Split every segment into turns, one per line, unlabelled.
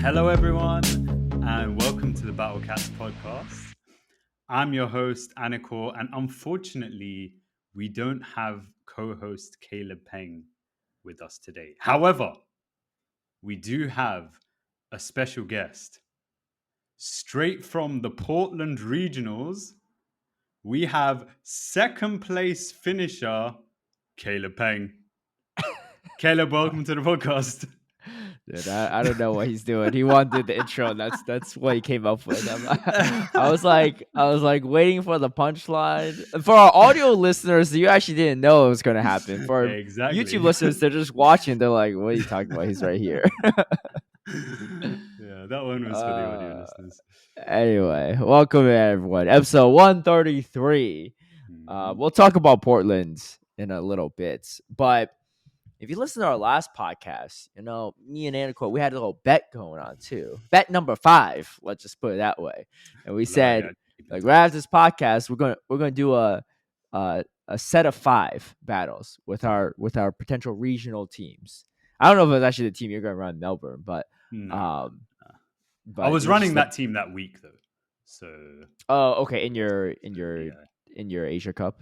Hello, everyone, and welcome to the Battle Cats podcast. I'm your host, Anicor, and unfortunately, we don't have co-host Caleb Peng with us today. However, we do have a special guest. Straight from the Portland Regionals, we have second place finisher, Caleb Peng. Caleb, welcome to the podcast.
Dude, I don't know what he's doing. He wanted to do the intro. And that's what he came up with. I was like waiting for the punchline. For our audio listeners, you actually didn't know it was going to happen. For
Exactly.
YouTube listeners, they're just watching. They're like, "What are you talking about? He's right here."
Yeah, that one was for the audio listeners.
Anyway, welcome everyone. Episode 133. We'll talk about Portland in a little bit, but if you listen to our last podcast, you know, me and Anicor, we had a little bet going on too. Bet number 5, let's just put it that way. And we said, like, right after this podcast, we're gonna do a set of 5 battles with our potential regional teams. I don't know if it was actually the team you're gonna run in Melbourne, but
but I was running that team that week though. So
okay, in your Asia Cup,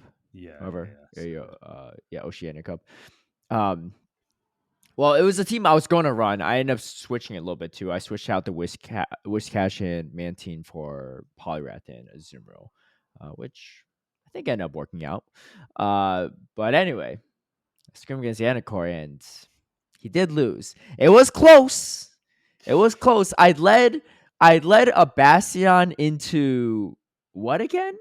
Oceania Cup. Well, it was a team I was going to run. I ended up switching it a little bit too. I switched out the Whiscash and Mantine for Polyrath and Azumarill, which I think ended up working out. But anyway, I scrimmed against Anicor and he did lose. It was close. I led a Bastion into what again?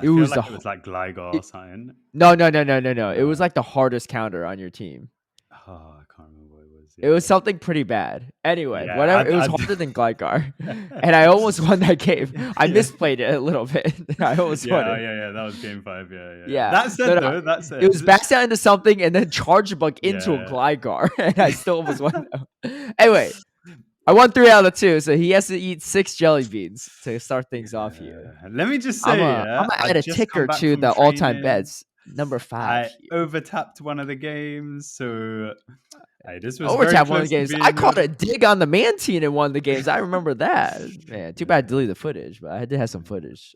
It was like Gligar or something.
No. It was like the hardest counter on your team.
Oh, I can't remember what it was.
Yeah. It was something pretty bad. Anyway, whatever. It was harder than Gligar. And I almost won that game. I misplayed it a little bit. I almost won it.
Yeah. That was game 5. Yeah. That's it.
It was Bastion into something and then Charge Bug into a Gligar. And I still almost won. Anyway. I won 3 out of 2, so he has to eat 6 jelly beans to start things off here.
Let me just say,
I'm gonna add a ticker to the all-time bets. Number 5.
I overtapped one of the games, so this was
overtapped one of the games. I caught a dig on the Mantine in one of the games. I remember that. Man, too bad I deleted the footage, but I did have some footage.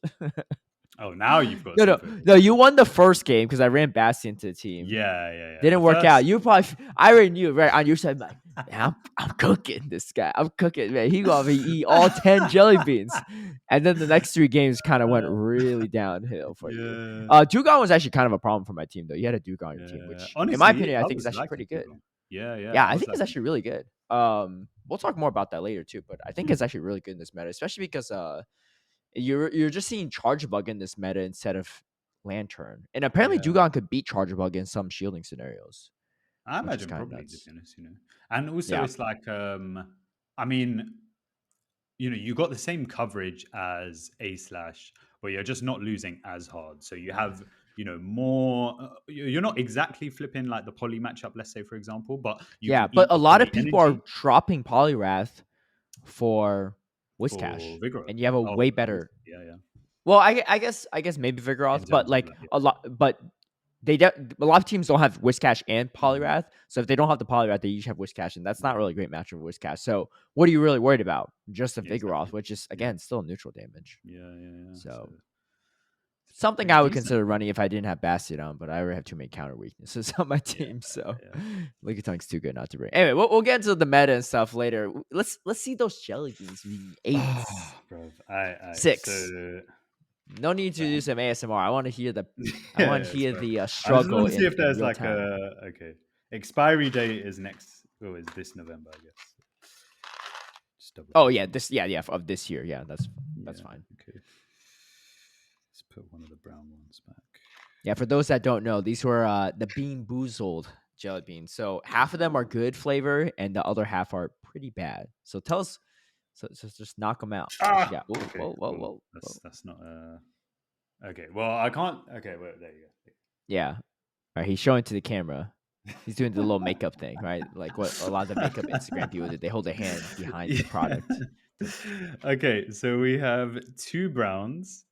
Oh, now you've got
no. You won the first game because I ran Bastion to the team.
Yeah.
Didn't work out. You probably, I already knew right on your side. Like, man, I'm cooking this guy. I'm cooking, man. He gonna eat all 10 jelly beans, and then the next 3 games kind of went really downhill for you. Dugong was actually kind of a problem for my team, though. You had a Dugong on your team, which, honestly, in my opinion, I think is actually pretty good. Yeah, I think it's actually really good. We'll talk more about that later too, but I think it's actually really good in this meta, especially because you're just seeing Charge Bug in this meta instead of Lantern, and apparently Dugong could beat Charge Bug in some shielding scenarios.
I imagine probably, to be honest, and also it's like, I mean, you got the same coverage as A/, but you're just not losing as hard. So you have, more. You're not exactly flipping like the poly matchup, let's say, for example, but
but a lot of people are dropping Polyrath for Whiscash, and you have a way better.
Yeah.
Well, I guess maybe Vigoroth, but like a lot, but a lot of teams don't have Whiscash and Polyrath. So if they don't have the Polyrath, they usually have Whiscash, and that's not really a great matchup with Whiscash. So what are you really worried about? Just the Vigoroth, which is again still neutral damage.
Yeah.
So something I would consider running if I didn't have Bastion on, but I already have too many counter weaknesses on my team. So Lickitungue's too good not to bring. Anyway, we'll get into the meta and stuff later. Let's see those jelly beans. 8.
Oh, bro.
6.
So,
no need to do some ASMR. I want to hear the struggle.
I want to see if there's like expiry date is this November, I guess.
Oh yeah, of this year. Yeah, that's fine.
Okay. Let's put one of the brown ones back.
Yeah, for those that don't know, these were the Bean Boozled jelly beans. So half of them are good flavor, and the other half are pretty bad. So tell us. So just knock them out. Yeah. Whoa.
That's not. Okay. Well, I can't. Okay. Well, there you go.
Yeah. All right. He's showing to the camera. He's doing the little makeup thing, right? Like what a lot of the makeup Instagram people do. They hold their hand behind the product.
Okay. So we have 2 browns,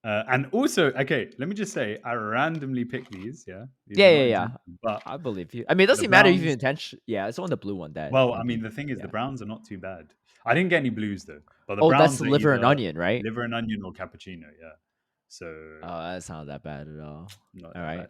And also, okay, let me just say, I randomly picked these. Yeah, these
Yeah,
are
yeah,
not
yeah.
intentional, but
I believe you. I mean, it
the
doesn't matter if you
Browns.
intention. Yeah, it's on the blue one that
Well, I mean,
maybe.
the thing is, the
Yeah.
Browns are not too bad. I didn't get any blues though, but the
Oh, that's
Browns
the
are
liver and
either
onion, right?
liver and onion or cappuccino. Yeah, so
Oh, that's not that bad at all.
not
All
that
right.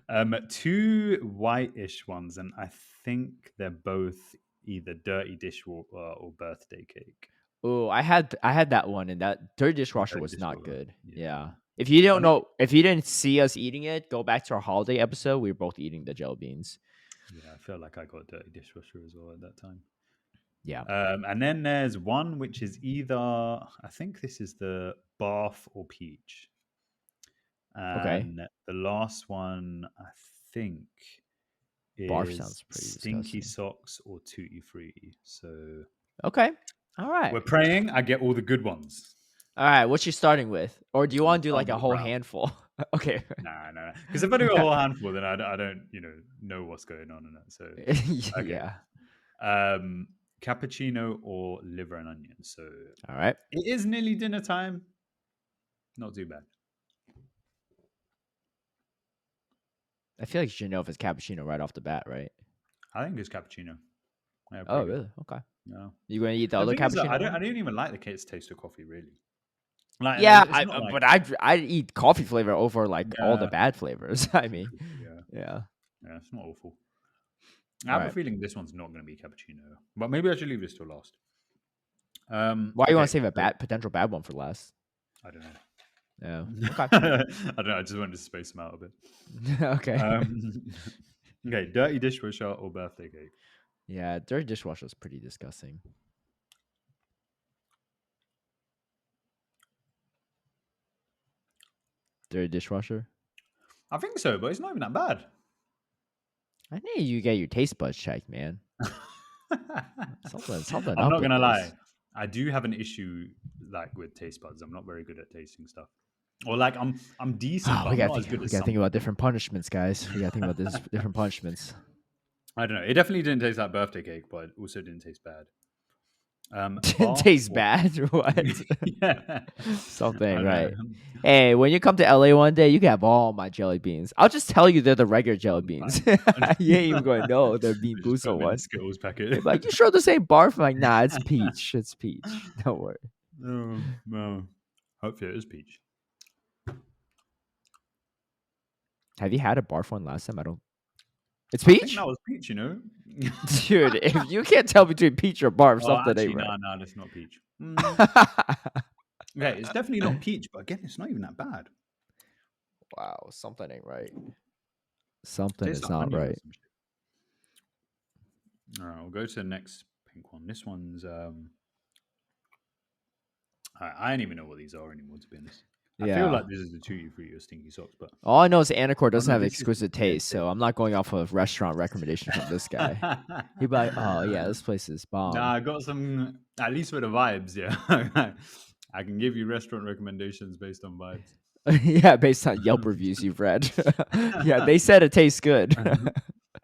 bad. Two whitish ones, and I think they're both either dirty dishwater or birthday cake.
Oh, I had that one, and that dirty dishwasher
Dirty
was not
dishwater.
good.
Yeah.
Yeah. If you
I
don't
mean,
know, if you didn't see us eating it, go back to our holiday episode. We were both eating the jelly beans.
yeah, I feel like I got dirty dishwasher as well at that time.
Yeah.
And then there's one which is either, I think this is the bath or peach.
Okay.
And the last one, I think,
Barf
is
sounds pretty
stinky
disgusting.
socks or tutti frutti. So
Okay. All right.
we're praying I get all the good ones.
All right. What you starting with, or do you
I'm
want to do like
starting
a
with the
whole
brown.
handful? Okay.
Nah, nah. Because if I do a whole handful, then I don't, know what's going on in it. So, okay.
Yeah.
Cappuccino or liver and onion. So
All right.
it is nearly dinner time. Not too bad.
I feel like you should know if it's cappuccino right off the bat, right?
I think it's cappuccino. Yeah,
Oh,
pretty good.
really? Okay.
Yeah.
You gonna eat the
The
other
thing is that
cappuccino
I
one?
don't even like the taste of coffee really. Like
Yeah,
it's not like
but I'd eat coffee flavor over like all the
yeah,
bad flavors. I mean,
yeah,
yeah.
yeah. It's not awful. I
All
have a
right.
feeling this one's not going to be cappuccino, but maybe I should leave this till last.
Why you want to
Okay.
save a
So,
potential bad one for last?
I don't
Yeah.
know.
Okay.
I don't know. I just wanted to space them out a bit.
Okay.
Um, okay, dirty dishwasher or birthday cake?
Yeah, dirty dishwasher is pretty disgusting. Dirty dishwasher.
I think so, but it's not even that bad.
I need you to get your taste buds checked, man. Something
I'm
up
not
with
gonna
this.
lie. I do have an issue like with taste buds. I'm not very good at tasting stuff. Or like I'm decent,
Oh,
but I'm not as good
we
as
gotta
some
think about
people.
different punishments, guys. We gotta think about this different punishments.
I don't know. It definitely didn't taste like birthday cake, but it also didn't taste bad.
Didn't
Bath
taste
or
bad. What?
yeah.
Something
I
right.
know.
Hey, when you come to LA one day, you can have all my jelly beans. I'll just tell you they're the regular jelly
I'm
beans.
fine.
You ain't even going to know they're bean
I just put
boozled
them in a
one.
Skittles
They're
packet.
like, you sure this ain't barf? I'm like, nah, it's peach. It's peach. Don't worry.
Oh, no. Hopefully it is peach.
Have you had a barf one last time? I don't. It's
I think
peach?
that was peach,
Dude, if you can't tell between peach or barf,
Oh,
something ain't
actually,
right.
no, that's not peach. Okay, it's definitely not peach, but again, it's not even that bad.
Wow, something ain't right. Something
Tastes
is
like
not
onion or
right.
some shit. All right, we'll go to the next pink one. This one's I don't even know what these are anymore, to be honest. I feel
Yeah.
like this is the tutti frutti or stinky socks, but
All I know is Anicor
oh
doesn't
no,
have
this is
exquisite
dead
taste, so
fish.
I'm not going off of restaurant recommendation from this guy. He'd be like, oh, yeah, this place is
Nah,
bomb.
I got some at least for the vibes. Yeah, I can give you restaurant recommendations based on vibes.
Yeah, based on Yelp reviews you've read. Yeah, they said it tastes good.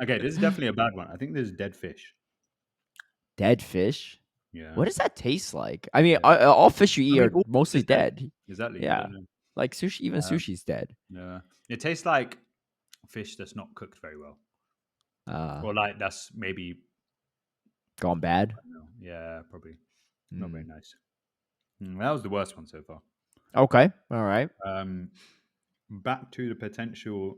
Okay, this is definitely a bad one. I think this is dead fish.
Dead fish?
Yeah,
What does that taste like? I mean,
yeah.
all fish you
I
eat
mean,
are
all fish
mostly
is dead.
dead.
Exactly. You
Yeah,
don't know.
like sushi, even sushi's dead.
Yeah, it tastes like fish that's not cooked very well,
Uh,
or like that's maybe
gone bad.
I don't know. Yeah, probably not very
Mm.
nice. That was the worst one so far.
Okay, all right.
Back to the potential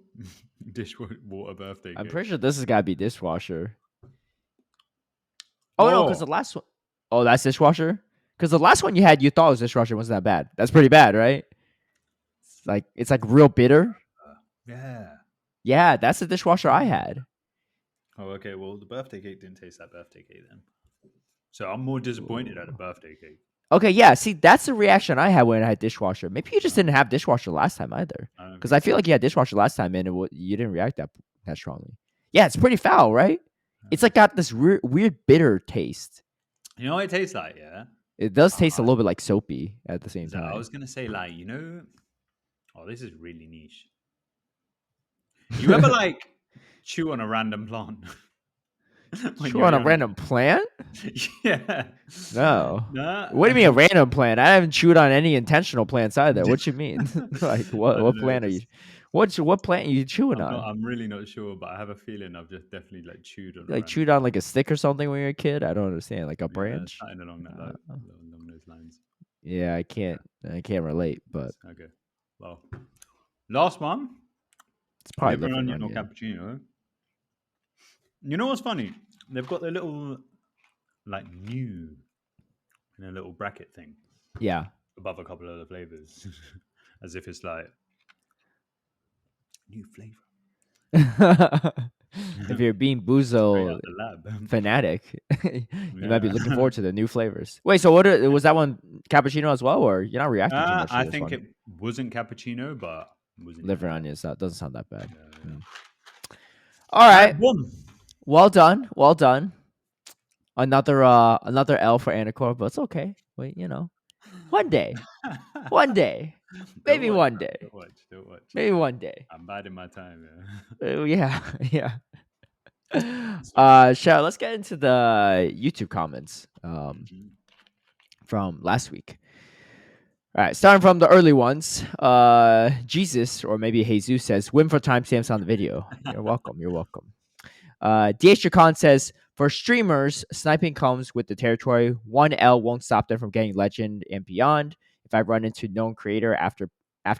dishwater birthday
I'm
cake.
pretty sure this has got to be dishwasher. Oh no, because
Oh,
the last one. Oh, that's dishwasher. Because the last one you had, you thought was dishwasher wasn't that bad. That's pretty bad, right? It's like real bitter.
yeah.
Yeah, that's the dishwasher I had.
Oh, okay. Well, the birthday cake didn't taste like birthday cake then. So I'm more disappointed at the
Ooh.
birthday cake.
Okay, yeah. See, that's the reaction I had when I had dishwasher. Maybe you just
No,
didn't have dishwasher last time either.
I don't
Because
think
I
so.
feel like you had dishwasher last time and you didn't react that strongly. Yeah, it's pretty foul, right? It's like got this weird bitter taste.
You know what it tastes like, yeah?
It does
Uh,
taste a little bit like soapy at the same
So I
time.
was gonna say, like, oh, this is really niche. You ever like chew on a random plant? when
Chew
you're
on a
younger.
random plant?
Yeah.
No. What do
Nah.
you mean a random plant? I haven't chewed on any intentional plants either. What you mean? Like
I
what
don't know.
plant are you? What plant are you chewing on?
I'm really not sure, but I have a feeling I've just definitely like chewed on
You,
a
like
random
chewed on
plant.
like a stick or something when you're a kid? I don't understand. Like a
Yeah,
branch?
something along that
Uh,
along those lines.
yeah,
Yeah,
I can't relate, but
nice. Okay. Well, last one.
it's probably
Liver
liver
onion or
onion.
cappuccino. You know what's funny? They've got their little like new in a little bracket thing
Yeah.
above a couple of the flavors, as if it's like new flavor.
If you're being
Straight
Buzo
out the lab.
fanatic, you might be
Yeah.
looking forward to the new flavors. Wait, so was that one cappuccino as well, or you're not reacting too much to
I
this
think
one?
it wasn't cappuccino, but wasn't
Liver
even bad.
onions. That doesn't sound that bad.
Yeah, yeah.
Mm. All
All right,
right.
boom.
Well done. Well done. Another L for Anicor, but it's okay. Wait, one day. One day.
Don't
Maybe
watch,
one
bro.
day.
Don't watch. Don't watch.
Maybe one day.
I'm bad in my time.
Yeah. Yeah.
So good.
Cheryl, let's get into the YouTube comments
Mhm.
from last week. All right, starting from the early ones. Jesus, or maybe Jesus says, win for timestamps on the video. You're welcome. You're welcome. DH Khan says, for streamers, sniping comes with the territory. 1L won't stop them from getting legend and beyond. If I run into known creator after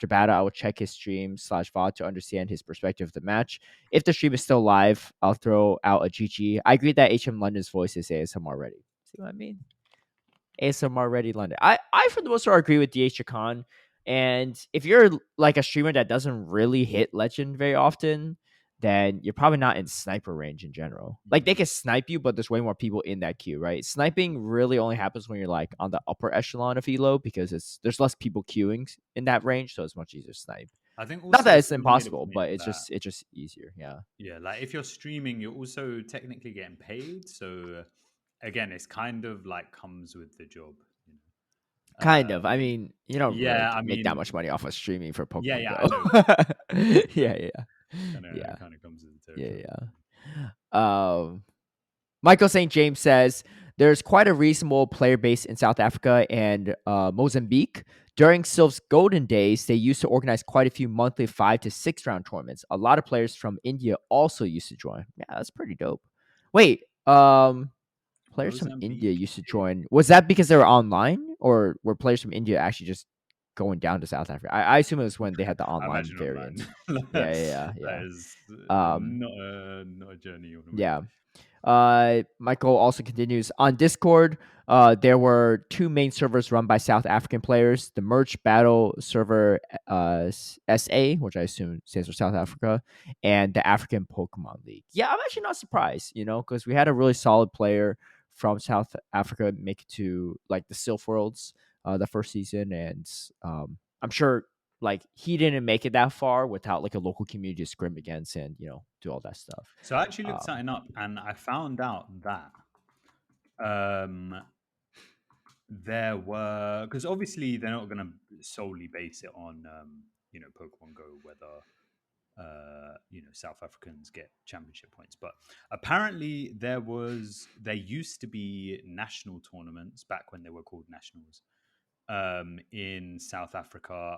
battle, I will check his stream / VOD to understand his perspective of the match. If the stream is still live, I'll throw out a GG. I agree that HM London's voice is ASMR ready. See what I mean? ASMR ready London. I for the most part agree with DH Khan. And if you're like a streamer that doesn't really hit legend very often, then you're probably not in sniper range in general. Like they can snipe you, but there's way more people in that queue, right? Sniping really only happens when you're like on the upper echelon of elo because there's less people queuing in that range, so it's much easier to snipe.
I think
Not
also
that it's
someone made a
impossible,
point
but it's
that
just easier. Yeah.
yeah, like if you're streaming, you're also technically getting paid. So again, it's kind of like comes with the job. You know?
Kind of. I mean, you don't really
Yeah, I
make that
mean,
much money off of streaming for
yeah,
Pokemon
yeah,
Go.
I know,
Yeah,
but
yeah, yeah,
kind of comes with the
yeah,
territory.
yeah. Michael St. James says there's quite a reasonable player base in South Africa and Mozambique. During Sylph's golden days, they used to organize quite a few monthly 5 to 6 round tournaments. A lot of players from India also used to join. Yeah, that's pretty dope. Wait, players from India
Mozambique
used to
is
join. Was that because they were online, or were players from India actually just going down to South Africa? I assume it was when they had the
I
online
imagine online.
variant.
That
Yeah.
is
Um,
not a journey you want to
yeah.
make.
Michael also continues on Discord. There were two main servers run by South African players: the Merge Battle server, SA, which I assume stands for South Africa, and the African Pokemon League. Yeah, I'm actually not surprised, because we had a really solid player from South Africa make it to like the Sylph Worlds, the first season, and I'm sure like he didn't make it that far without like a local community to scrim against and do all that stuff.
So I actually looked
Um,
something up, and I found out that um, there were because obviously they're not going to solely base it on Pokemon Go whether South Africans get championship points, but apparently there used to be national tournaments back when they were called nationals in South Africa.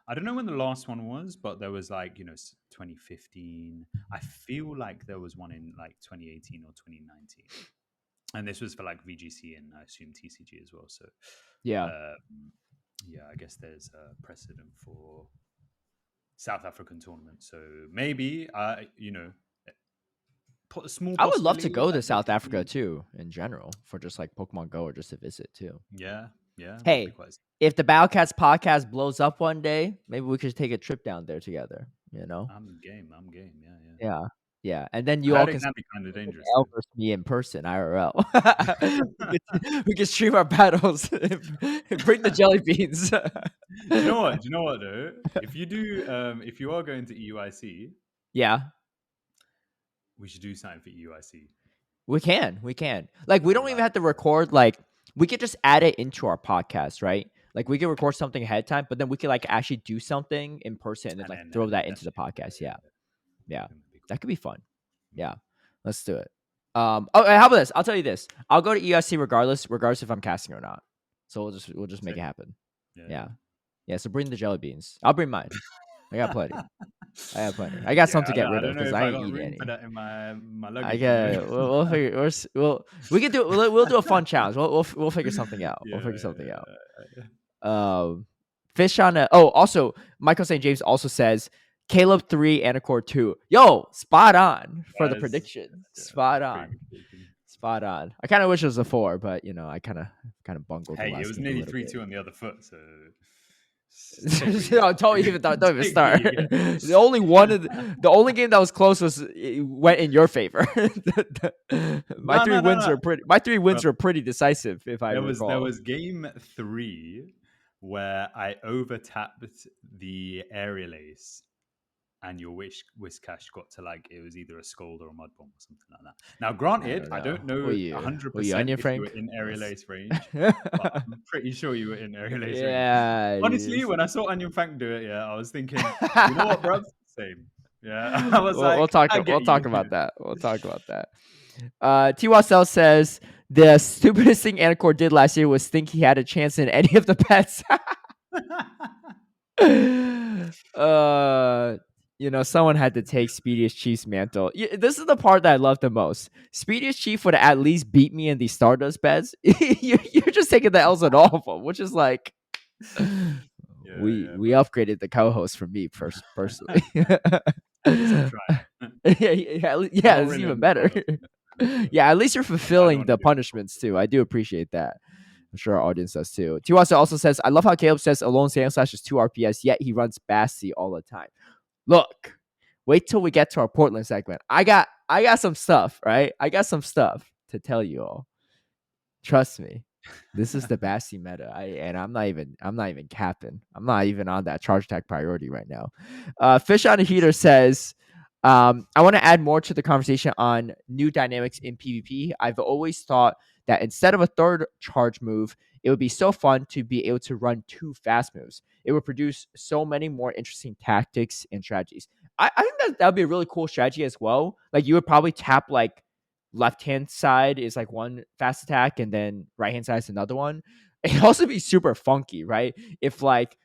I don't know when the last one was, but there was 2015. I feel like there was one in like 2018 or 2019, and this was for like VGC and I assume TCG as well. So
yeah.
yeah, I guess there's a precedent for South African tournaments. So maybe put a small
I would love to
possibility
go
that
to
there
South
could
Africa
be.
too, in general, for just like Pokemon Go or just to visit too.
Yeah, yeah, that'd be
Hey,
quite.
if the Battlecats podcast blows up one day, maybe we could take a trip down there together. You know?
I'm game. I'm game. Yeah, yeah.
Yeah, yeah, and then
I
you all
heard it
can
can be kind of dangerous
L
though.
versus me in person, IRL. we could stream our battles. Bring the jelly beans.
Do you know what? Do you know what though? If you are going to EUIC,
Yeah,
we should do something for EUIC.
we can. We can. Like, we don't even
Like,
have to record. Like, we could just add it into our podcast, right? Like, we can record something ahead of time, but then we could like actually do something in person and then like throw
and then
that into the
definitely,
podcast. Yeah, yeah,
that'd be cool.
that could be fun. Yeah, let's do it. Oh, how about this? I'll tell you this. I'll go to ESC regardless if I'm casting or not. So we'll just make it
Same.
happen.
Yeah.
Yeah. So bring the jelly beans. I'll bring mine. I got plenty. I got some to get
I
rid of
don't know
because
if
I
I
ain't
got
eating
room for
any.
that in my
I
luggage.
get. We'll figure. We can do. We'll do a fun challenge. We'll figure something out. We'll figure something out.
Yeah.
Fish on a. Oh, also Michael St. James also says Caleb 3, Anicor 2. Yo, spot on for the
Guys,
prediction.
yeah,
Spot
pretty
on.
good prediction.
Spot on. I kind of wish it was a 4, but I kind of bungled the
Hey, it
last
was
game a
nearly
little
3-2
bit.
on the other foot, so take what you get.
No, don't even
Take what
start.
you get.
The only game that was close was went in your favor.
No, no, no, no.
My 3 wins
Well,
were pretty decisive, if I
there
recall.
was game 3 where I overtapped the aerial ace and your Whiscash got to like it was either a scold or a mud bomb or something like that. Now,
I
granted,
don't
I don't
know.
know
Were you
100%
Onion
if you were
Frank?
in aerial
Let's-
ace range, but I'm pretty sure you were in aerial ace range.
yeah, it
Honestly,
is.
when I saw Onion Frank do it, yeah, I was thinking, you know what, bruv? Same. Yeah, I was like, I
We'll
get
talk
you.
about that. We'll talk about that. T. Cell says the stupidest thing Anicor did last year was think he had a chance in any of the bets. uh someone had to take Speediest Chief's mantle. This is the part that I love the most. Speediest Chief would at least beat me in the Stardust bets. You're just taking the L's on all of them, which is like
Yeah,
we upgraded the co-host for me personally.
at least I'm trying. I'm not
It's
really
even
on the
better.
stardust, but
Yeah, at least you're
I don't
fulfilling
want to
the
do it.
punishments too. I do appreciate that. I'm sure our audience does too. Tiwasa also says, I love how Caleb says Alone Sand Slash is 2 RPS, yet he runs Basti all the time. Look, wait till we get to our Portland segment. I got some stuff, right? I got some stuff to tell you all. Trust me. This is the Basti meta. I'm not even capping. I'm not even on that charge tag priority right now. Fish on a Heater says, I want to add more to the conversation on new dynamics in PvP. I've always thought that instead of a third charge move, it would be so fun to be able to run 2 fast moves. It would produce so many more interesting tactics and strategies. I think that would be a really cool strategy as well. Like you would probably tap like left hand side is like one fast attack, and then right hand side is another one. It'd also be super funky, right? If like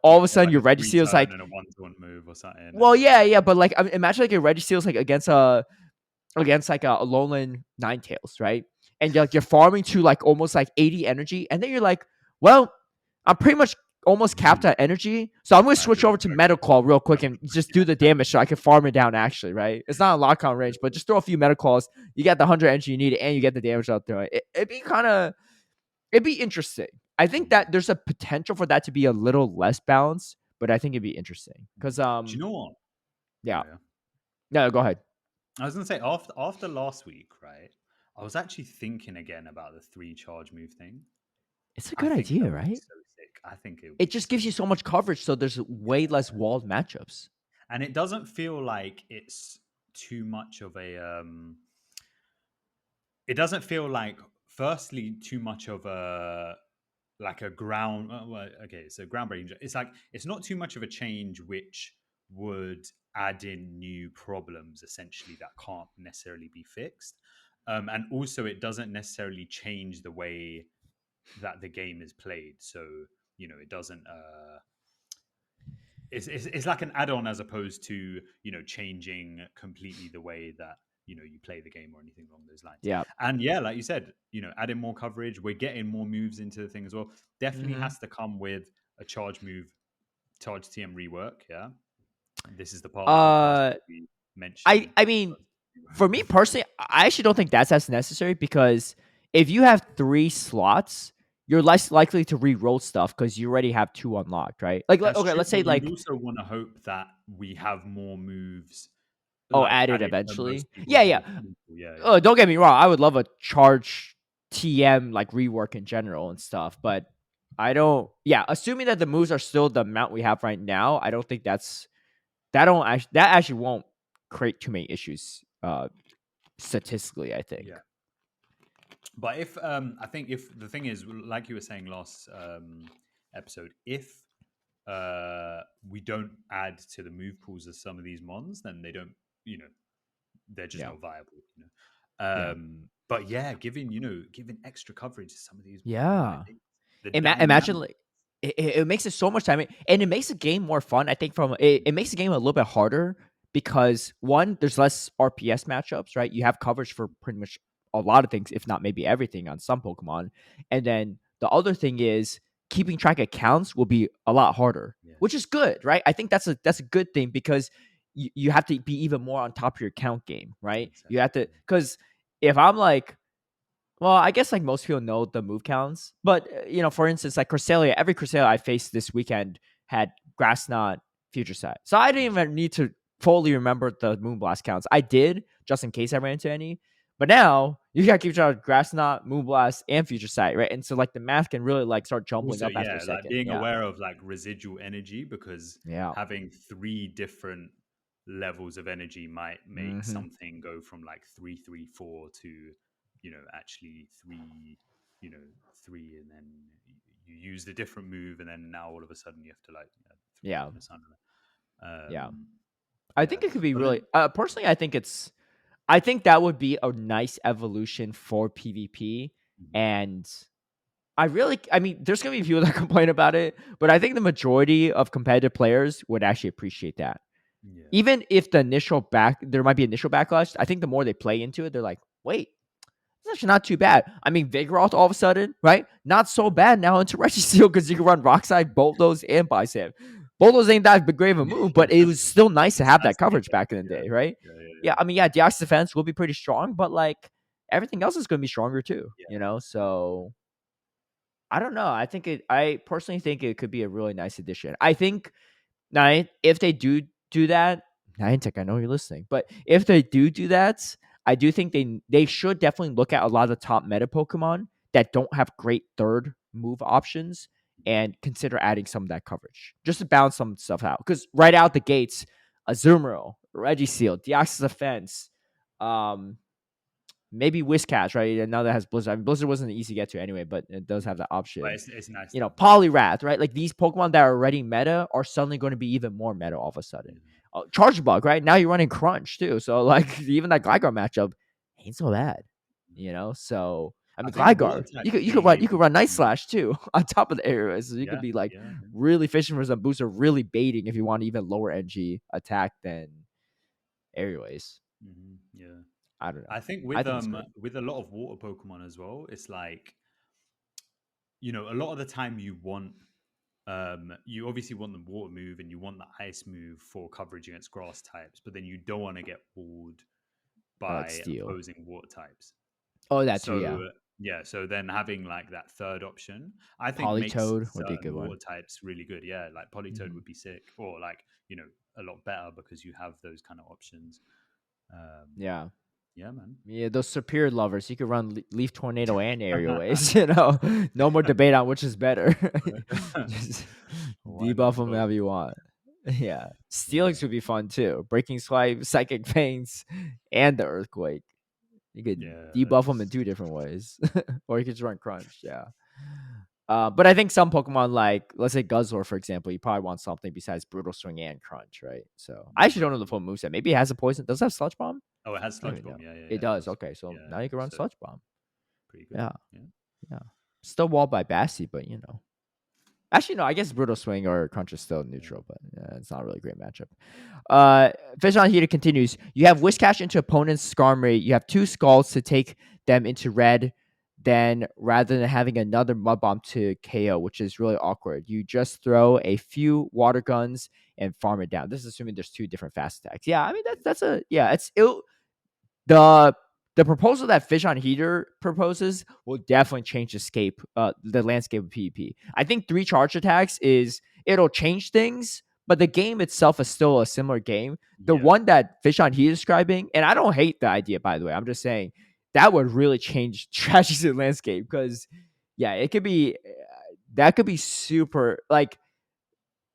all of a sudden
Like
your
a
Registeel's
3-turn
like,
and a 1-to-1 move or something.
well,
And
yeah, but like imagine like a Registeel's like against like a lowland Ninetales, right? And you're farming to like almost like 80 energy, and then you're like, well, I'm pretty much almost capped at energy, so I'm gonna
might as
switch
well
over
just
to
go
Metaclaw real quick
for
and just do the damage so I can farm it down actually, right? It's not a lock-on range, but just throw a few Metaclaws, you get the 100 energy you need, and you get the damage out there. It'd be interesting. I think that there's a potential for that to be a little less balanced, but I think it'd be interesting because
Do you know what?
yeah,
Oh, yeah.
no, go ahead.
I was gonna say after last week, right? I was actually thinking again about the 3 charge move thing.
It's a
I
good
think that
idea,
would be
right?
so sick. I think it would
It
be
just
so
gives you so much coverage, so there's way less walled matchups.
and it doesn't feel like it's too much of a it doesn't feel like firstly too much of a like a ground well, okay, so groundbreaking, it's like it's not too much of a change which would add in new problems essentially that can't necessarily be fixed, and also it doesn't necessarily change the way that the game is played, so it doesn't it's like an add-on as opposed to changing completely the way that you play the game or anything along those lines.
Yeah.
And yeah, like you said, adding more coverage, we're getting more moves into the thing as well. Definitely
Mm-hmm.
has to come with a charge TM rework. Yeah, this is the part of the podcast
Uh,
where we mention
I mean, for me personally, I actually don't think that's as necessary because if you have 3 slots, you're less likely to re-roll stuff because you already have 2 unlocked, right? Like,
that's
okay,
true,
let's say
but you'd
like,
also want to hope that we have more moves
oh,
like
added
added for most
eventually.
people
Yeah,
to
yeah.
the pool. Yeah, yeah.
Don't get me wrong. I would love a charge TM like rework in general and stuff, but I don't. Yeah, assuming that the moves are still the amount we have right now, I don't think that actually won't create too many issues statistically. I think.
Yeah. But if I think if the thing is, like you were saying last episode, if we don't add to the move pools of some of these mons, then they don't, they're just
Yeah.
not viable.
Yeah.
But yeah, giving extra coverage to some of these, like
Yeah.
the dynamic.
Imagine like it makes it so much time, and it makes the game more fun. I think it makes the game a little bit harder because one, there's less RPS matchups, right? You have coverage for pretty much a lot of things, if not maybe everything on some Pokemon. And then the other thing is keeping track of counts will be a lot harder,
Yeah,
which is good, right? I think that's a good thing because you have to be even more on top of your count game, right? You have to
exactly.
because if I'm like, well, I guess like most people know the move counts, but for instance, like Cresselia, every Cresselia I faced this weekend had Grass Knot, Future Sight, so I didn't even need to fully remember the Moonblast counts. I did just in case I ran into any, but now you gotta keep track of Grass Knot, Moonblast, and Future Sight, right? And so like the math can really like start jumbling
Also,
up after a
yeah, like
second.
being
Yeah,
aware of like residual energy, because
yeah,
having three different levels of energy might make
mm-hmm.
something go from like 334 to, actually three, you know, three, and then you use the different move, and then now all of a sudden you have to like three
Yeah,
minus 100.
yeah. I
Yeah,
think it could be
but
really.
then
Personally, I think that would be a nice evolution for PvP.
mhm,
And I mean, there's going to be people that complain about it, but I think the majority of competitive players would actually appreciate that.
yeah,
Even if there might be initial backlash, I think the more they play into it, they're like, wait, it's actually not too bad. I mean, Vigoroth all of a sudden, right? Not so bad now into Registeel because you can run Rockside, Bulldoze, and Bicep. Bulldoze ain't that big great of a move, but it was still nice to
it's
have
nice
that
to get
coverage
that.
back in the
Yeah,
day, right?
yeah, yeah,
Yeah,
yeah,
I mean, yeah, Deoxys defense will be pretty strong, but like everything else is going to be stronger too,
yeah, absolutely.
So I don't know. I personally think it could be a really nice addition. I think if they do that, Niantic, I know you're listening, but if they do that, I do think they should definitely look at a lot of the top meta Pokemon that don't have great third move options and consider adding some of that coverage just to balance some stuff out. Because right out the gates, Azumarill, Registeel, Deoxys Defense, um, maybe Whiscash, right? And now that has Blizzard. I mean, Blizzard wasn't easy to get to anyway, but it does have
Mhm.
that
But
option.
it's nice to have that option.
Poliwrath, right? Like these Pokemon that are already meta are suddenly going to be even more meta all of a sudden.
Yeah.
Charge Bug, right? Now you're running Crunch too. So like even that Gligar matchup ain't so bad, So I
I
mean
think water
Gligar, you
types
could you could
being
run you could
able
run Night
to,
Slash too on top of the areas. So you could
yeah,
be like
yeah, yeah.
really fishing for some boost or really baiting if you want even lower NG attack than Airways.
Yeah.
I don't know.
I think
I think it's great.
with a lot of water Pokemon as well, it's like, a lot of the time you obviously want the water move and you want the ice move for coverage against grass types, but then you don't want to get pulled
Like
by
Steel.
opposing water types.
Oh, that too.
So
Yeah.
yeah, so then having like that third option, I think makes
Polytoad would be a
certain
good one.
water types really good. Yeah, like Polytoad
Hmm.
would be sick, or like a lot better because you have those kind of options. Um,
Yeah.
yeah, man.
Yeah, those superior lovers. You could run Leaf Tornado and Aerial Ace. No more debate on which is better. Just
Why
debuff
not
them
both?
however you want. Yeah,
Yeah,
Steelix would be fun too. Breaking Swipe, Psychic Fangs, and the Earthquake. You could
yeah,
debuff them in
that's
two different ways, or you could just run Crunch. Yeah. But I think some Pokemon, like let's say Guzzlord, for example, you probably want something besides Brutal Swing and Crunch, right? So I actually don't know
right.
the full moveset. Maybe it has a poison. Does it have Sludge Bomb?
Oh, it has
I don't
Sludge
even know.
Bomb. Yeah, yeah,
It
yeah, it
does.
does.
Okay, so
Yeah,
now you can run
so
Sludge Bomb.
pretty good.
Yeah,
Yeah,
yeah. Still walled by Bassy, but Actually, no. I guess Brutal Swing or Crunch is still
yeah.
neutral, but it's not a really great matchup. Fish on Heater continues. You have Whiscash into opponent's Skarmory. You have two Skulls to take them into red. Then, rather than having another Mud Bomb to KO, which is really awkward, you just throw a few Water Guns and farm it down. This is assuming there's two different fast attacks. Yeah, I mean that's a yeah. The the proposal that Fish on Heater proposes will definitely change the landscape of PvP. I think three charge attacks it'll change things, but the game itself is still a similar game. The
Yeah.
one that Fish on Heater is describing, and I don't hate the idea, by the way. I'm just saying that would really change strategies in the landscape because yeah, it could be that could be super like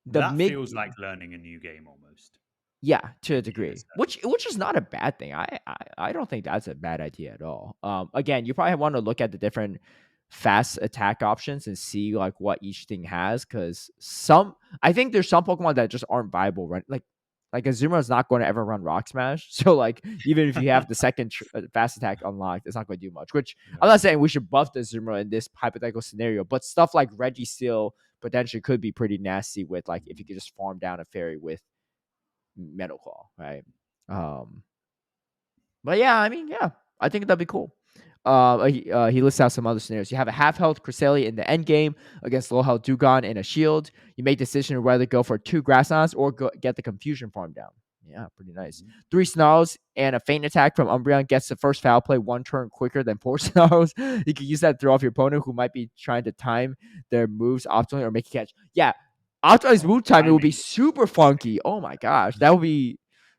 the
That
mid
feels like learning a new game almost
Yeah, to a
in a
degree,
sense.
which is not a bad thing. I don't think that's a bad idea at all. Again, you probably want to look at the different fast attack options and see like what each thing has, because I think there's some Pokemon that just aren't viable. Right, like Like Azumarill is not going to ever run Rock Smash. So like even if you have the second fast attack unlocked, it's not going to do much. Which I'm
Right.
not saying we should buff the Azumarill in this hypothetical scenario, but stuff like Registeel potentially could be pretty nasty with like if you could just farm down a fairy with Metal Claw, right? But yeah, I mean, yeah, I think that'd be cool. He lists out some other scenarios. You have a half health Cresselia in the end game against low health Dugong and a shield. You make the decision of whether to go for 2 Grasslands or get the confusion farm down. Yeah, pretty nice. 3 Snarls and a feint attack from Umbreon gets the first foul play 1 turn quicker than 4 Snarls. You can use that to throw off your opponent who might be trying to time their moves optimally or make a catch. Yeah, optimized move timing would be super funky. Oh my gosh, that would be.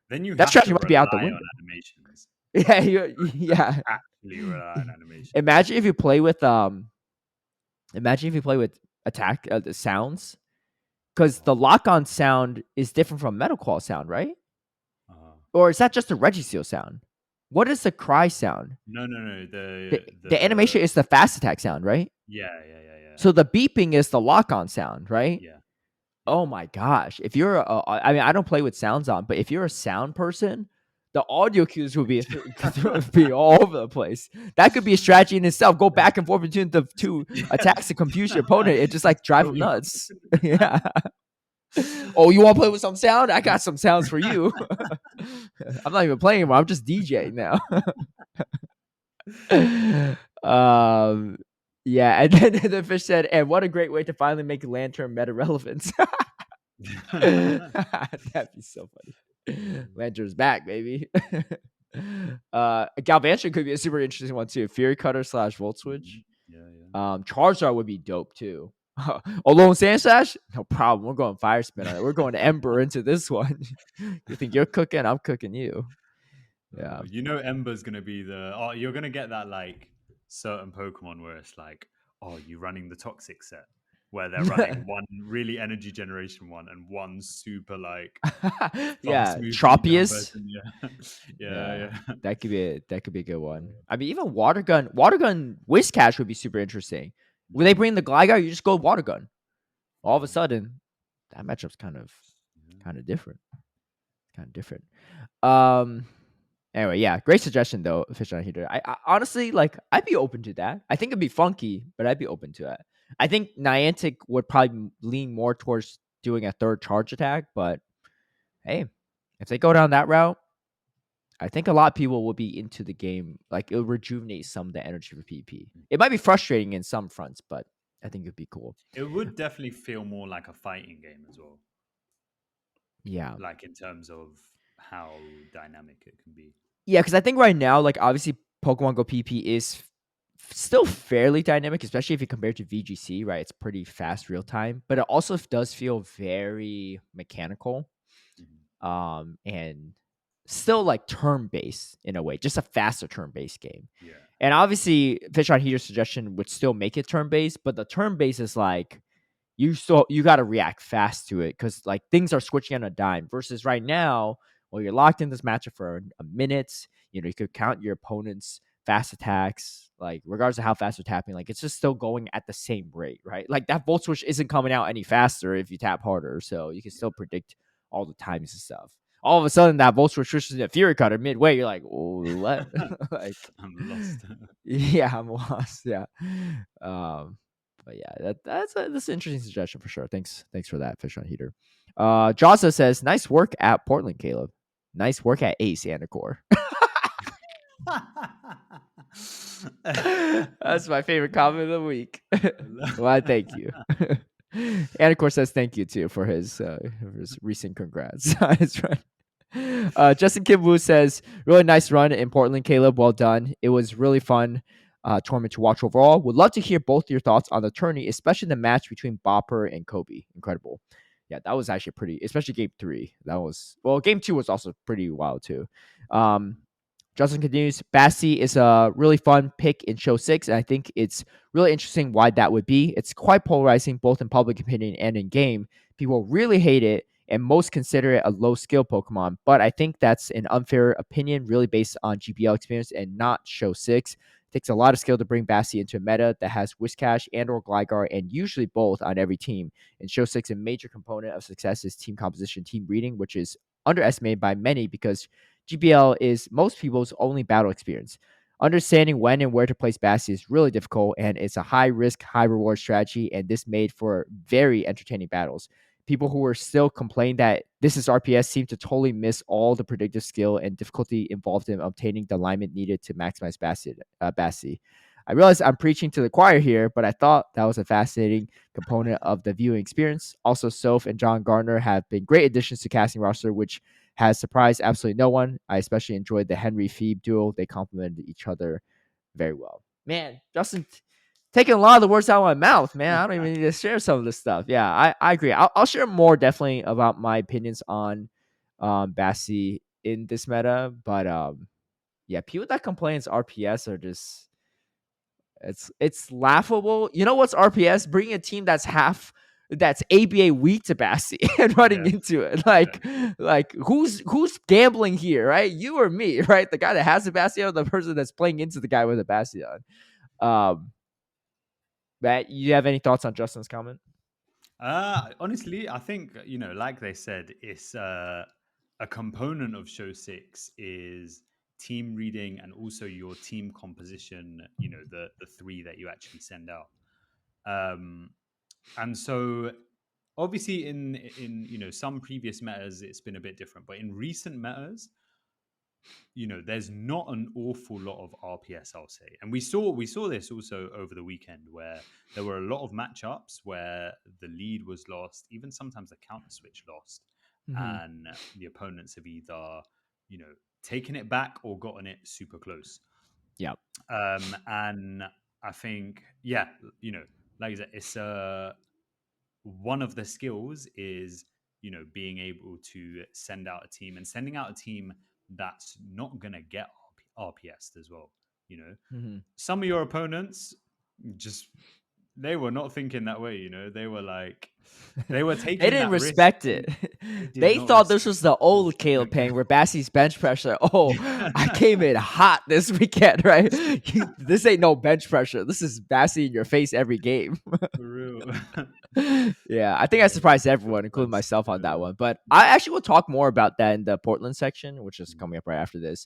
Then you
That
have to
strategy might be out the
rely on
window.
animations.
Yeah,
Like,
yeah.
actually rely on animations.
Imagine if you play with attack the sounds, because the lock on sound is different from Metal Claw sound, right? Or is that just a Registeel sound? What is the cry sound?
No.
The animation is the fast attack sound, right?
Yeah.
So the beeping is the lock on sound, right?
Yeah.
Oh my gosh! If you're, I mean, I don't play with sounds on, but if you're a sound person, the audio cues will be be all over the place. That could be a strategy in itself. Go back and forth between the 2 attacks to confuse your opponent. It just like drive them nuts. Yeah. Oh, you want to play with some sound? I got some sounds for you. I'm not even playing anymore. I'm just DJing now. Yeah, and then the fish said, "And what a great way to finally make Lantern meta relevance." That'd be so funny. Lantern's back, baby. Galvantron could be a super interesting one too. Fury Cutter / Volt Switch.
Yeah.
Charizard would be dope too. Alone Sandslash? No problem. We're going Fire Spin on it. We're going Ember into this one. You think you're cooking? I'm cooking you. Yeah.
You know Ember's gonna be you're gonna get that like certain Pokemon where it's like, oh, you're running the toxic set where they're running one really energy generation one and one super like
yeah,
moving
Tropius.
version. Yeah.
That could be a good one. I mean, even Water Gun Whiscash would be super interesting. When they bring the Gligar, you just go Water Gun. All of a sudden, that matchup's kind of different. Anyway, yeah, great suggestion though, Fish on Heater. I honestly like. I'd be open to that. I think it'd be funky, but I'd be open to it. I think Niantic would probably lean more towards doing a 3rd charge attack, but hey, if they go down that route, I think a lot of people will be into the game. Like it'll rejuvenate some of the energy for PvP. It might be frustrating in some fronts, but I think it'd be cool.
It would definitely feel more like a fighting game as well.
Yeah,
like in terms of how dynamic it can be.
Yeah, because I think right now, like obviously, Pokemon Go PP is still fairly dynamic, especially if you compare it to VGC, right? It's pretty fast real time, but it also does feel very mechanical, and still like turn based in a way, just a faster turn based game.
Yeah.
And obviously, Fish on Heater's suggestion would still make it turn based, but the turn based is like you got to react fast to it because like things are switching on a dime. Versus right now, well, you're locked in this matchup for a minute. You know, you could count your opponent's fast attacks, like regardless of how fast they're tapping, like it's just still going at the same rate, right? Like that Volt Switch isn't coming out any faster if you tap harder, so you can still predict all the times and stuff. All of a sudden, that Volt Switch switches into Fury Cutter midway. You're like, oh, what? Like,
I'm lost.
Yeah, I'm lost. Yeah. But yeah, that's an interesting suggestion for sure. Thanks for that, Fish on Heater. Jasa says, nice work at Portland, Caleb. Nice work at Ace, Anicor. That's my favorite comment of the week. Well, thank you. Anicor says thank you too for his recent congrats. That's right. Justin Kim Wu says, really nice run in Portland, Caleb. Well done. It was really fun tournament to watch overall. Would love to hear both your thoughts on the tourney, especially the match between Bopper and Kobe. Incredible. Yeah, that was actually pretty, especially game 3. Game 2 was also pretty wild too. Justin continues, Bassi is a really fun pick in Show 6, and I think it's really interesting why that would be. It's quite polarizing, both in public opinion and in game. People really hate it, and most consider it a low-skill Pokemon, but I think that's an unfair opinion, really based on GPL experience and not Show 6. It takes a lot of skill to bring Bassi into a meta that has Whiscash and or Gligar, and usually both on every team. In Show 6, a major component of success is team composition, team reading, which is underestimated by many because GPL is most people's only battle experience. Understanding when and where to place Bastion is really difficult, and it's a high risk, high reward strategy, and this made for very entertaining battles. People who were still complaining that this is RPS seem to totally miss all the predictive skill and difficulty involved in obtaining the alignment needed to maximize Bassi. I realize I'm preaching to the choir here, but I thought that was a fascinating component of the viewing experience. Also, Soph and John Garner have been great additions to casting roster, which has surprised absolutely no one. I especially enjoyed the Henry Phoebe duo. They complemented each other very well. Man, Justin taking a lot of the words out of my mouth, man. I don't even need to share some of this stuff. Yeah, I agree. I'll share more definitely about my opinions on Bassi in this meta, but yeah, people that complain it's RPS are just it's laughable. You know what's RPS? Bringing a team that's ABA weak to Bassi and running
Yeah,
into it.
exactly.
Like who's gambling here, right? You or me, right? The guy that has the Bastion or the person that's playing into the guy with a Bastion. Um Matt, you have any thoughts on Justin's comment?
Honestly, I think like they said, it's a component of show six is team reading and also your team composition. The three that you actually send out. Um, and so obviously in some previous metas it's been a bit different, but in recent metas there's not an awful lot of RPS, I'll say. And we saw this also over the weekend where there were a lot of matchups where the lead was lost, even sometimes the counter switch lost,
Mm-hmm.
and the opponents have either, taken it back or gotten it super close.
Yeah.
And I think, yeah, like I said, it's one of the skills is being able to send out a team and sending out a team that's not going to get RPS as well.
Mm-hmm.
Some of your opponents just they were not thinking that way. They were like they were
They
taking
didn't
that risk.
respect it.
They did
They
not
thought this
respect
was the old Caleb Peng where Bassie's bench pressure. Oh, I came in hot this weekend, right? This ain't no bench pressure. This is Bassie in your face every game.
for real.
Yeah, I think I surprised everyone, including
That's
myself, on that one. But I actually will talk more about that in the Portland section, which is
mm,
coming up right after this.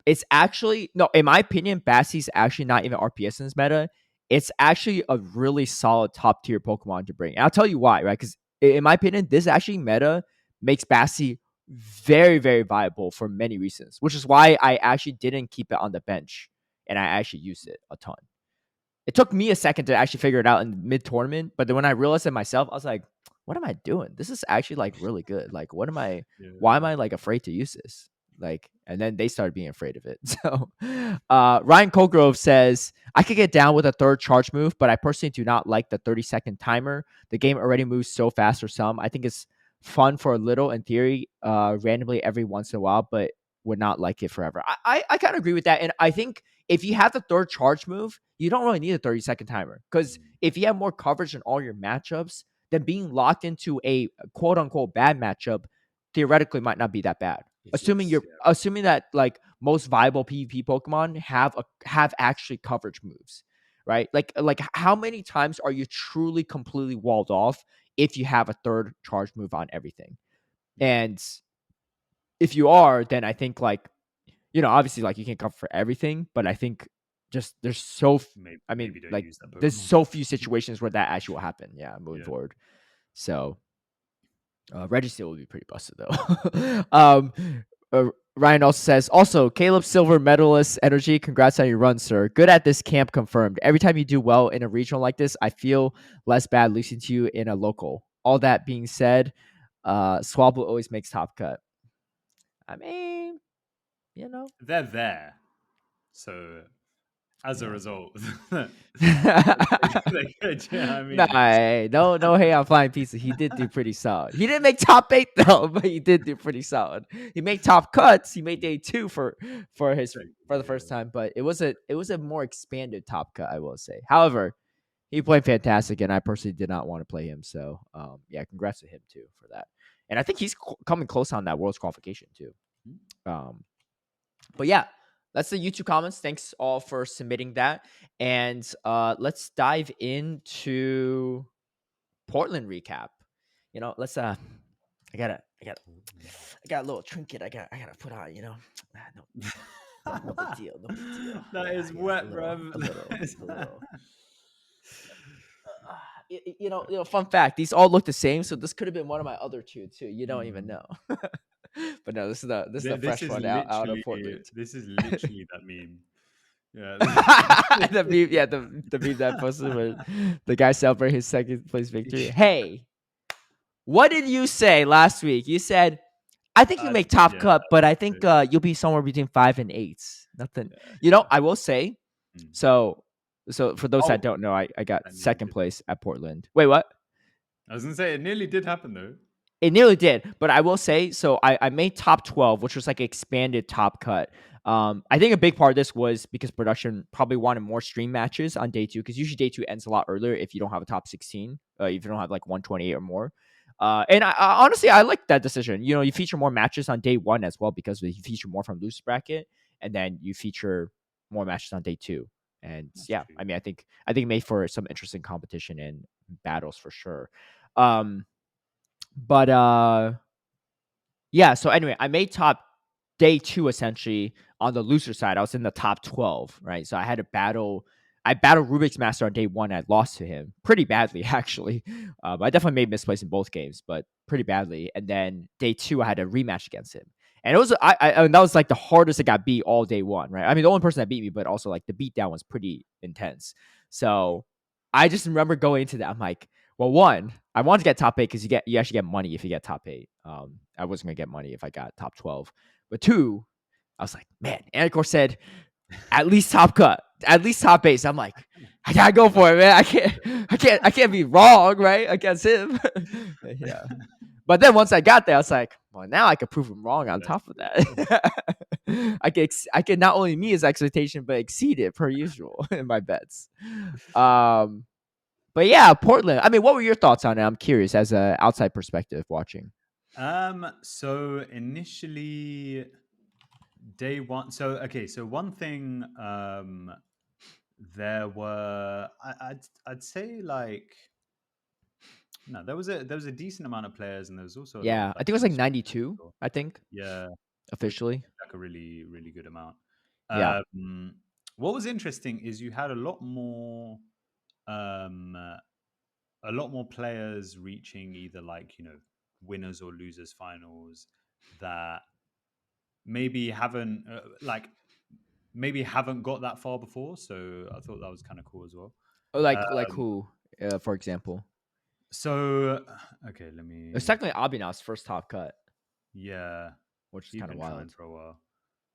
It's actually no, in my opinion, Bassie's actually not even RPS in this meta. It's actually a really solid top tier Pokemon to bring. And I'll tell you why, right? Because in my opinion, this actually meta makes Bassie very, very viable for many reasons, which is why I actually didn't keep it on the bench and I actually used it a ton. It took me a second to actually figure it out in mid tournament, but then when I realized it myself, I was like, "What am I doing? This is actually like really good. Like, what am I? Why am
yeah.
I like afraid to use this?" Like, and then they started being afraid of it. So, Ryan Colgrove says, "I could get down with a third charge move, but I personally do not like the 30-second timer. The game already moves so fast for some. I think it's fun for a little in theory, randomly every once in a while, but would not like it forever." I kind of agree with that, and I think if you have the third charge move, you don't really need a 30-second timer because
Mm,
if you have more coverage in all your matchups, then being locked into a quote unquote bad matchup theoretically might not be that bad.
it's less, yeah.
Assuming that like most viable PvP Pokemon have actually coverage moves, right? Like how many times are you truly completely walled off if you have a third charge move on everything?
Mm.
And if you are, then I think like obviously, like you can't cover for everything, but I think just there's I mean,
Maybe don't
like
use that
there's
Pokemon.
so few situations where that actually will happen. Yeah, moving
Yeah.
forward. So Registeel would be pretty busted though. Ryan also says, also Caleb Silver medalist energy. Congrats on your run, sir. Good at this camp confirmed. Every time you do well in a regional like this, I feel less bad losing to you in a local. All that being said, Swablu always makes top cut. I mean, you know,
They're there. So as a
yeah.
result,
Nah,
they could, yeah, I mean,
hey, no, hey, I'm flying pizza. He did do pretty solid. He didn't make top 8 though, but he did do pretty solid. He made top cuts. He made day 2 for the first
yeah.
time, but it was a more expanded top cut, I will say. However, he played fantastic, and I personally did not want to play him. So, yeah, congrats to him too for that. And I think he's coming close on that world's qualification too. Um, but yeah, that's the YouTube comments. Thanks all for submitting that. And let's dive into Portland recap. Let's I got a little trinket. I gotta put on. No big deal. No big deal.
That
Yeah,
is
yeah.
wet, bruv.
A little,
That is-
a little. Fun fact: these all look the same, so this could have been one of my other two too. You don't even
Mm.
know. But no, this is the
This
fresh
is
one out of
literally
Portland.
this is literally that meme. Yeah.
The meme, yeah, the meme that I posted where the guy celebrated his second place victory. Hey, what did you say last week? You said, I think you make top
Yeah.
cut, but I think you'll be somewhere between 5 and 8. Nothing.
Yeah.
I will say.
Mm.
So for those that
Oh,
don't know, I got
that nearly
second
did.
place at Portland. Wait, what?
I was gonna say it nearly did happen though.
It nearly did, but I will say, so I made top 12, which was like expanded top cut. I think a big part of this was because production probably wanted more stream matches on day 2, because usually day 2 ends a lot earlier if you don't have a top 16, if you don't have like 128 or more. And I honestly, I like that decision. You feature more matches on day 1 as well, because you feature more from loose bracket, and then you feature more matches on day 2. And
That's
yeah,
true.
I mean, I think it made for some interesting competition and battles for sure. But yeah, so anyway, I made top day 2 essentially on the loser side. I was in the top 12, right? So I battled Rubik's Master on day 1. I lost to him pretty badly, actually. I definitely made misplays in both games, but pretty badly. And then day 2, I had a rematch against him. And it was and that was like the hardest it got beat all day 1, right? I mean, the only person that beat me, but also like the beatdown was pretty intense. So I just remember going into that. I'm like, well, one, I wanted to get top 8 because you actually get money if you get top 8. I wasn't gonna get money if I got top 12. But 2, I was like, man, Anicor said at least top cut, at least top 8. So I'm like, I gotta go for it, man. I can't be wrong, right, against him. Yeah. But then once I got there, I was like, well, now I could prove him wrong on
That's
top of that. I can not only meet his expectation, but exceed it per usual in my bets. But yeah, Portland. I mean, what were your thoughts on it? I'm curious as an outside perspective watching.
So initially day 1. So okay, so one thing there were I'd say like no, there was a decent amount of players and there was also a lot of
Yeah, I
like
think it was
new
like
streamers as
92.
well.
I think
Yeah, which is
officially.
like a really really good amount.
Yeah.
What was interesting is you had um a lot more players reaching either like winners or losers finals that maybe haven't maybe haven't got that far before. So I thought that was kind of cool as well.
Or like
Um,
who, for example?
so okay, let
It's
me.
technically Abinav's first top cut,
Yeah,
which is
he's
kind of
been trying
wild.
for a while.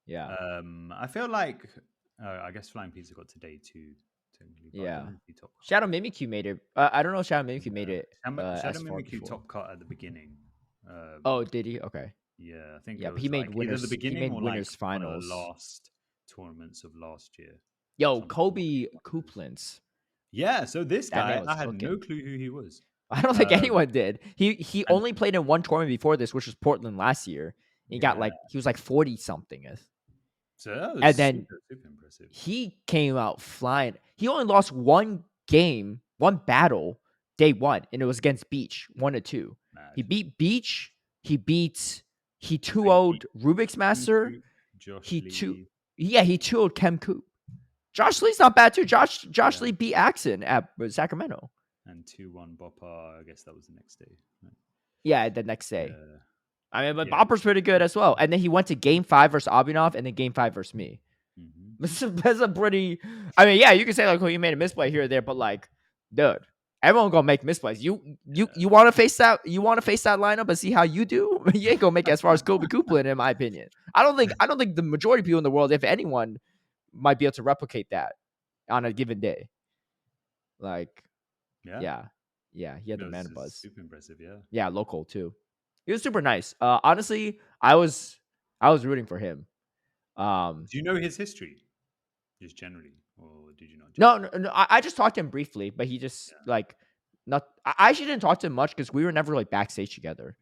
Yeah.
I feel like I guess Flying Pizza got today too, technically, but I don't
Yeah.
know if he top cut.
Shadow Mimikyu made it. I don't know if Shadow Mimikyu made
Yeah,
it
Shadow
as far
Mimikyu
before.
top cut at the beginning.
Oh, did he? Okay.
Yeah, I think
Yeah,
it
but he
was
made
like either the
winners. He
beginning
made
or like
winners
one of the
finals.
last tournaments of last year.
Yo,
Something
Kobe
like that.
Kuplins.
Yeah, so this
That man
guy,
was
I had no
cooking.
clue who he was.
I don't think
Um,
anyone did. He
and
only played in one tournament before this, which was Portland last year.
yeah,
He was like 40 something.
so that
And
was
then
super, super impressive.
he came out flying. He only lost one game, one battle, day 1, and it was against Beach, 1-2.
Mad.
He beat Beach. He
So he beat
2-0'd Rubik's
Ken
Master.
Coop, Josh
He 2
Lee,
Yeah, he 2-0'd Kem Coop. Josh Lee's not bad too. Josh
yeah,
Lee beat Axon at Sacramento.
and 2-1 Bopper. I guess that was the next day. Right?
Yeah, the next day.
Yeah,
I mean, but
yeah.
Bopper's pretty good as well. And then he went to game 5 versus Abinov and then game 5 versus me.
Mm-hmm.
That's a pretty. I mean, yeah, you can say like, "Oh, you made a misplay here or there," but like, dude, everyone gonna make misplays. You want to face that? You want to face that lineup and see how you do? You ain't gonna make it as far as Kobe Coupland, in my opinion. I don't think the majority of people in the world, if anyone, might be able to replicate that on a given day. Like,
Yeah,
yeah, he had
it
the
was
mana buzz.
super impressive. Yeah.
Yeah, local too. He was super nice. Honestly, I was rooting for him.
Do you know his history, just generally, or did you not just?
No, no, no, I just talked to him briefly, but he just
Yeah.
like not. I actually didn't talk to him much because we were never like backstage together.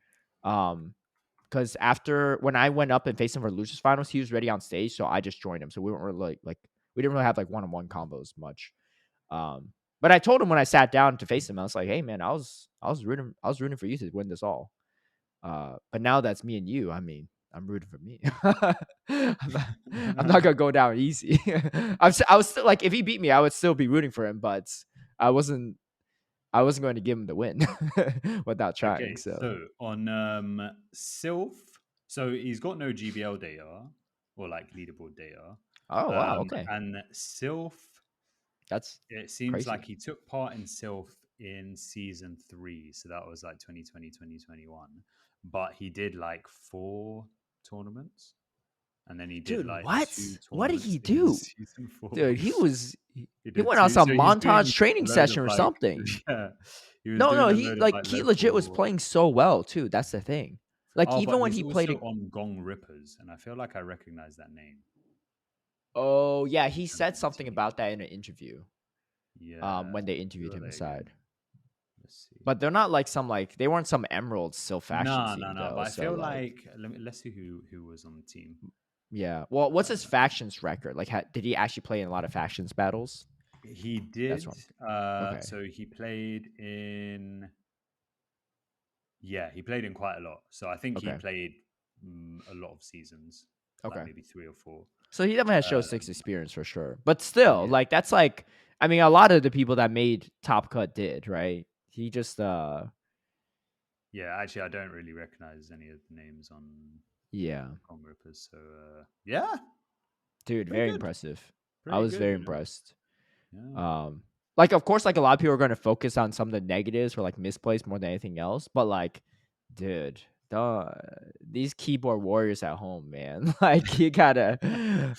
Because after when I went up and faced him for losers finals, he was ready on stage, so I just joined him. So we weren't really like we didn't really have like one-on-one combos much. But I told him when I sat down to face him, I was like, "Hey man, I was rooting for you to win this all." But now that's me and you. I mean, I'm rooting for me. I'm not gonna go down easy. I was still like, if he beat me, I would still be rooting for him, but I wasn't. I wasn't going to give him the win without trying.
Okay,
So,
so on Sylph, so he's got no GBL data or like leaderboard data.
oh wow, okay,
And Sylph,
that's
it seems like
crazy,
he took part in Sylph in season 3. So that was like 2020, 2021. But he did like 4 tournaments. And then he did
dude.
like
What?
2
What did he
tournaments in
do,
season 4.
dude? He
He did
went on
2.
some
So he's doing
montage training
a load
session
of
or
like,
something.
yeah, he was
No,
doing a
he
load of
like
like
he legit was
local.
playing so well too. That's the thing. Like
Oh, but
even when
he's
he played
also
in,
on Gong Rippers, and I feel like I recognize that name.
oh yeah, he
And
said
on
something
team.
about that in an interview.
Yeah.
When they
Who
interviewed
are
him
they
aside.
again? Let's see.
But they're not like some like they weren't some Emerald still faction
No, no,
team
no.
though.
But I
So
feel
like
like let's see who was on the team.
yeah. Well, what's his
Uh,
factions record? Like, did he actually play in a lot of factions battles?
he
That's
did.
one. Okay.
So he played in. Yeah, he played in quite a lot. So I think he
Okay.
played a lot of seasons, like
Okay.
maybe 3 or 4.
So he definitely has show six
Um,
experience for sure. But still,
yeah,
like that's like I mean, a lot of the people that made Top Cut did, right? He just
yeah. Actually, I don't really recognize any of the names on
yeah.
Gong Rippers. So yeah,
Dude,
pretty
very
good,
impressive. I
pretty
was
good.
very
You know.
impressed.
Yeah.
Um, like of course, like a lot of people are going to focus on some of the negatives or like misplays more than anything else. But like, dude, these keyboard warriors at home, man. Like you gotta,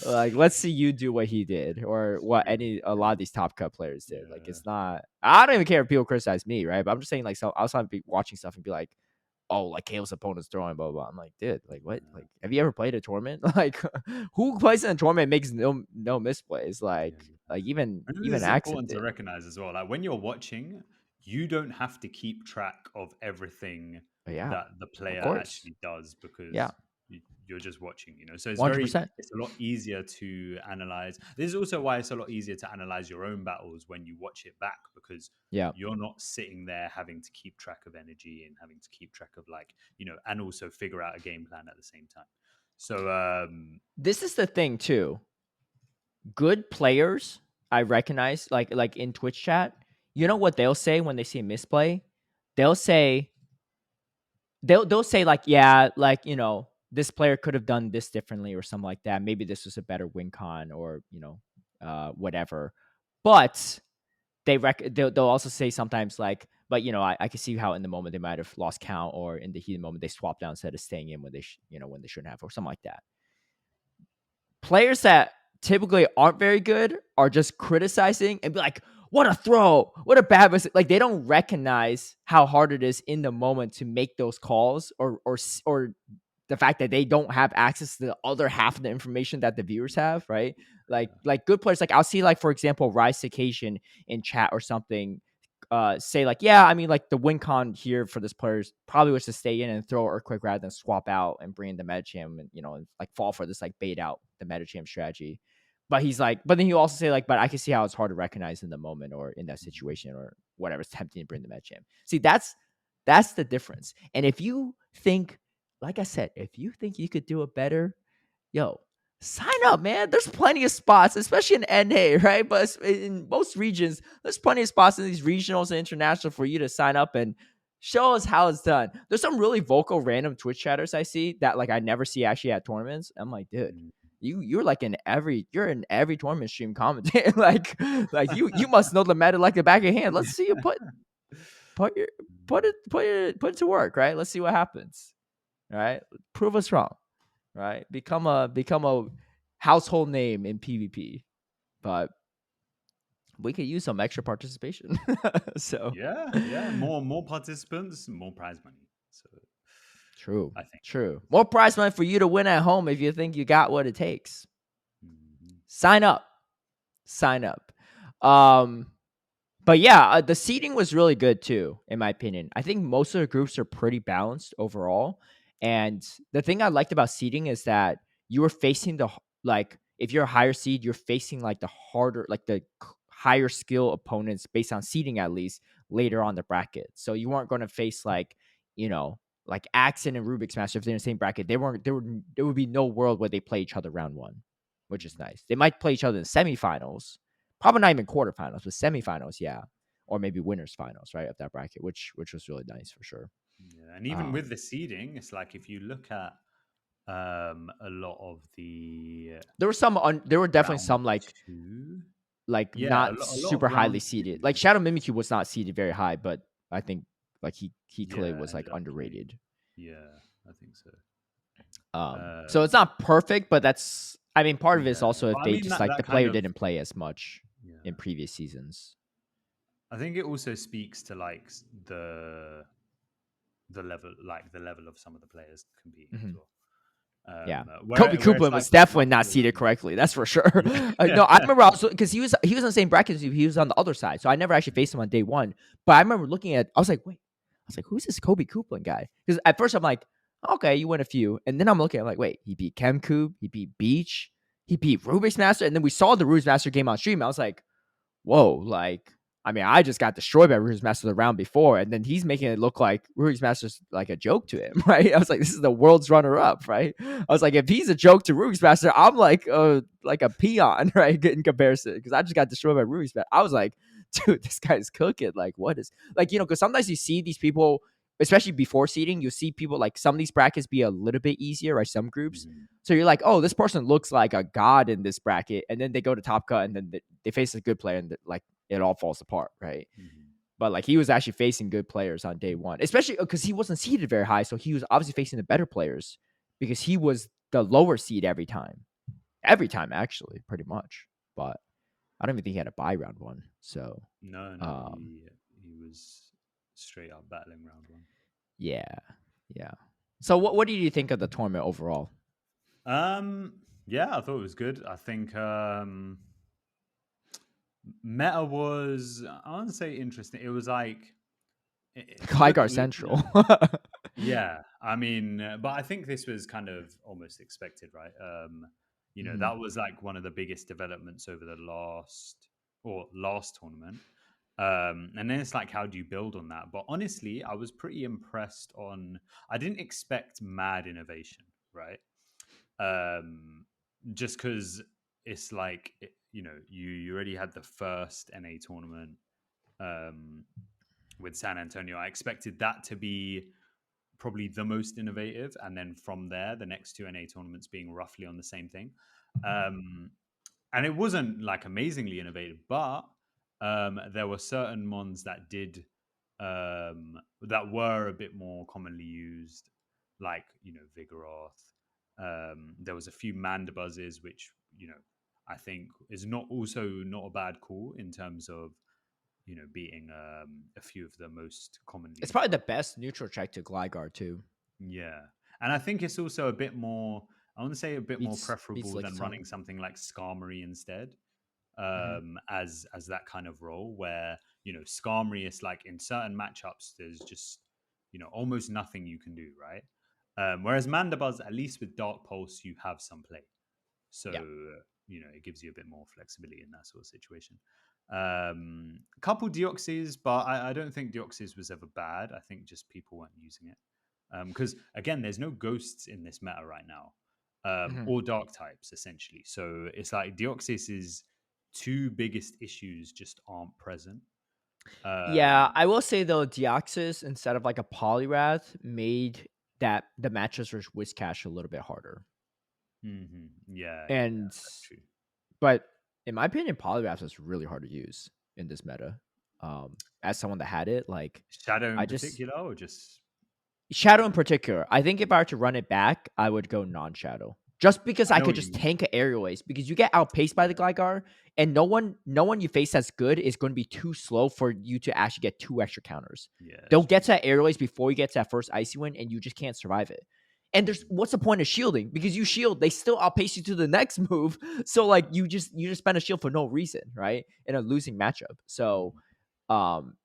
like, let's see you do what he did or what a lot of these top cut players did. Like
Yeah.
it's not. I don't even care if people criticize me, right? But I'm just saying, like, so I was be watching stuff and be like, oh, like Caleb's opponent's throwing, blah, blah, blah. I'm like, dude, like what?
Yeah.
Like, have you ever played a tournament? Like, who plays in a tournament and makes no misplays?
Yeah.
Like
And this
even
is
Accent
important to
did.
recognize as well. Like when you're watching, you don't have to keep track of everything
But yeah,
that the
of
player
course.
actually does
Yeah,
because you're just watching, you know. So it's
100%.
it's a lot easier to analyze. This is also why it's a lot easier to analyze your own battles when you watch it back because
Yeah.
you're not sitting there having to keep track of energy and having to keep track of like, you know, and also figure out a game plan at the same time. So
This is the thing too. Good players, I recognize, like in Twitch chat, you know what they'll say when they see a misplay? They'll say they'll say like, yeah, like, you know, this player could have done this differently or something like that. Maybe this was a better win con or, you know, whatever. But they'll also say sometimes like, but you know, I can see how in the moment they might have lost count or in the heated moment they swapped out instead of staying in when they you know when they shouldn't have or something like that. Players that typically aren't very good are just criticizing and be like, what a throw, what a bad mistake. Like they don't recognize how hard it is in the moment to make those calls or the fact that they don't have access to the other half of the information that the viewers have, right? Like good players, like I'll see like for example, Rise Occasion in chat or something say like, yeah, I mean like the win con here for this player probably was to stay in and throw Earthquake rather than swap out and bring in the meta jam and you know and like fall for this like bait out the meta jam strategy. But he's like, but then he'll also say like, but I can see how it's hard to recognize in the moment or in that situation or whatever. It's tempting to bring the meta jam. See, that's the difference. And if you think, like I said, if you think you could do it better, yo, sign up, man. There's plenty of spots, especially in NA, right? But in most regions, there's plenty of spots in these regionals and international for you to sign up and show us how it's done. There's some really vocal random Twitch chatters I see that like I never see actually at tournaments. I'm like, dude, you're like you're in every tournament stream commentating. like you must know the meta like the back of your hand. Let's see you put your put it to work, right? Let's see what happens. All right. Prove us wrong. Right? Become a household name in PvP. But we could use some extra participation. So
yeah, more participants, more prize money. So
true.
I think.
True. More prize money for you to win at home if you think you got what it takes.
Mhm.
Sign up. Sign up. Um But yeah, the seating was really good too, in my opinion. I think most of the groups are pretty balanced overall. And the thing I liked about seating is that you were facing like if you're a higher seed, you're facing like the harder, like the higher skill opponents based on seeding at least later on the bracket. So you weren't going to face like, you know, like Axon and Rubik's Master, if they're in the same bracket, there would be no world where they play each other round one, which is nice. They might play each other in semifinals, probably not even quarterfinals, but semifinals, yeah, or maybe winners finals, right, of that bracket, which was really nice for sure.
Yeah, and even with the seeding, it's like if you look at a lot of the
There were there were definitely
round
some
two.
like
Yeah,
not
a lot of
super highly
round
seeded. Like
two.
Shadow Mimikyu was not seeded very high, but I think like he clearly
Yeah,
was like
ended up playing.
underrated.
Yeah, I think so.
So it's not perfect, but that's I mean part of it is
Yeah,
also
but
if
I
they
mean
just like the
that kind
player
of
didn't play as much in
yeah.
previous seasons.
I think it also speaks to like the level of some of the players competing as
Mhm.
well.
Yeah. Kobe
Where it's
Coupland
like
was definitely not
roughly
seated
around.
correctly. That's for sure.
Yeah.
No, I remember also because he was on the same bracket as you. He was on the other side, so I never actually faced him on day one. But I remember looking at. I was like, wait. I was like, who's this Kobe Coupland guy? Because at first I'm like, okay, you win a few, and then I'm looking. I'm like, wait, he beat Kemcoop, he beat Beach, he beat Rubik's Master, and then we saw the Rubik's Master game on stream. I was like, whoa, like, I mean, I just got destroyed by Rubik's Master the round before, and then he's making it look like Rubik's Master's like a joke to him, right? I was like, this is the world's runner up, right? I was like, if he's a joke to Rubik's Master, I'm like a peon, right? In comparison, because I just got destroyed by Rubik's Master. I was like, dude, this guy's cooking. Like, what is like, because sometimes you see these people, especially before seeding, you see people like some of these brackets be a little bit easier, right? Some groups.
Mhm.
So you're like, oh, this person looks like a god in this bracket, and then they go to Top Cut, and then they face a good player, and like it all falls apart, right?
Mhm.
But like he was actually facing good players on day one, especially because he wasn't seeded very high, so he was obviously facing the better players because he was the lower seed every time actually, pretty much. But I don't even think he had a bye round one. So
No,
um,
he was straight up battling round one.
yeah, yeah. So what did you think of the tournament overall?
Yeah, I thought it was good. I think meta was I want to say interesting. It was like
Gligar Central.
yeah, I mean, but I think this was kind of almost expected, right?
Mhm.
That was like one of the biggest developments over the last tournament. And then it's like, how do you build on that? But honestly, I was pretty impressed on. I didn't expect mad innovation, right? Um, just because it's like you already had the first NA tournament um, with San Antonio. I expected that to be probably the most innovative, and then from there, the next two NA tournaments being roughly on the same thing. Um, and it wasn't like amazingly innovative, but there were certain mons that were a bit more commonly used, like Vigoroth. There was a few Mandabuzzes, which I think is not a bad call in terms of beating a few of the most commonly
It's
used
probably the
bugs.
best neutral check to Gligar too.
Yeah, and I think it's also a bit more. I want to say a bit more
Beats
preferable
like
than
tongue.
running something like Skarmory instead,
Hmm.
as that kind of role where Skarmory is like in certain matchups there's just almost nothing you can do, right? Whereas Mandibuzz, at least with Dark Pulse, you have some play, so
Yeah.
it gives you a bit more flexibility in that sort of situation. Couple Deoxys, but I don't think Deoxys was ever bad. I think just people weren't using it. Because again, there's no ghosts in this meta right now,
Mhm.
or dark types essentially. So it's like Deoxys's two biggest issues just aren't present.
Yeah,
Um,
I will say though, Deoxys instead of like a Poliwrath made that the matches for Whiscash a little bit harder.
yeah,
And
that's true.
but in my opinion, Poliwrath is really hard to use in this meta. As someone that had it, like
Shadow
I
in
just
particular, or just
Shadow in particular, I think if I were to run it back, I would go non-Shadow. Just because
I
I
know
could
what you
just
mean.
tank Aerial Ace because you get outpaced by the
Yeah,
Gligar, and no one you face that's good is going to be too slow for you to actually get two extra counters.
yeah,
They'll
it's
get
true.
to that Aerial Ace before you get to that first Icy Wind, and you just can't survive it. And there's
Mhm.
what's the point of shielding? Because you shield, they still outpace you to the next move. So like you just spend a shield for no reason, right? In a losing matchup. So
Mhm.
um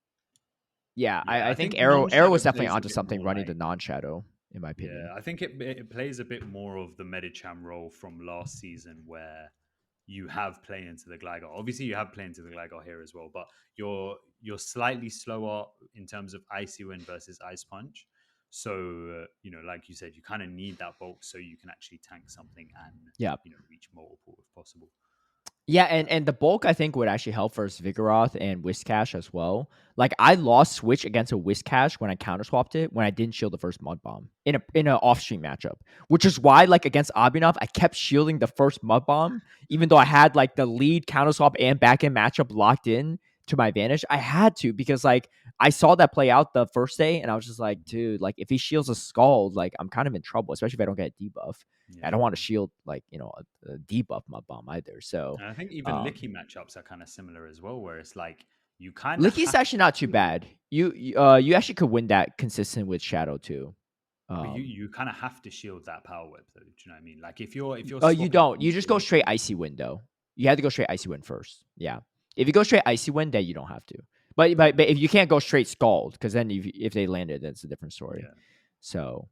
yeah,
Yeah,
I
I
think
think
Arrow
non-shadow
was definitely
plays a
onto
bit
something
more
running the
like.
non-shadow, in my
Yeah,
opinion.
I think it plays a bit more of the Medicham role from last season where you have play into the Gligar. Obviously, you have play into the Gligar here as well, but you're slightly slower in terms of Icy Wind versus Ice Punch. So like you said, you kind of need that bulk so you can actually tank something and
Yeah.
reach multiple if possible.
Yeah, and the bulk I think would actually help versus Vigoroth and Whiscash as well. Like I lost switch against a Whiscash when I counter swapped it when I didn't shield the first Mud Bomb in a off stream matchup, which is why like against Abinov I kept shielding the first Mud Bomb even though I had like the lead counter swap and back end matchup locked in to my advantage. I had to because like I saw that play out the first day and I was just like, dude, like if he shields a Scald, like I'm kind of in trouble, especially if I don't get a debuff.
Yeah.
I don't want to shield like a debuff Mud Bomb either. So
And I think even Licky matchups are kind of similar as well, where it's like you kind of
Licky's actually not too bad. You actually could win that consistent with Shadow too.
but you kind of have to shield that power whip though. Do you know what I mean? Like if you're
You
swapping
don't. You just go
into
straight Icy Wind though. You had to go straight Icy Wind first. Yeah. If you go straight Icy Wind, then you don't have to. But if you can't go straight Scald, because then if they landed, that's a different story.
Yeah.
So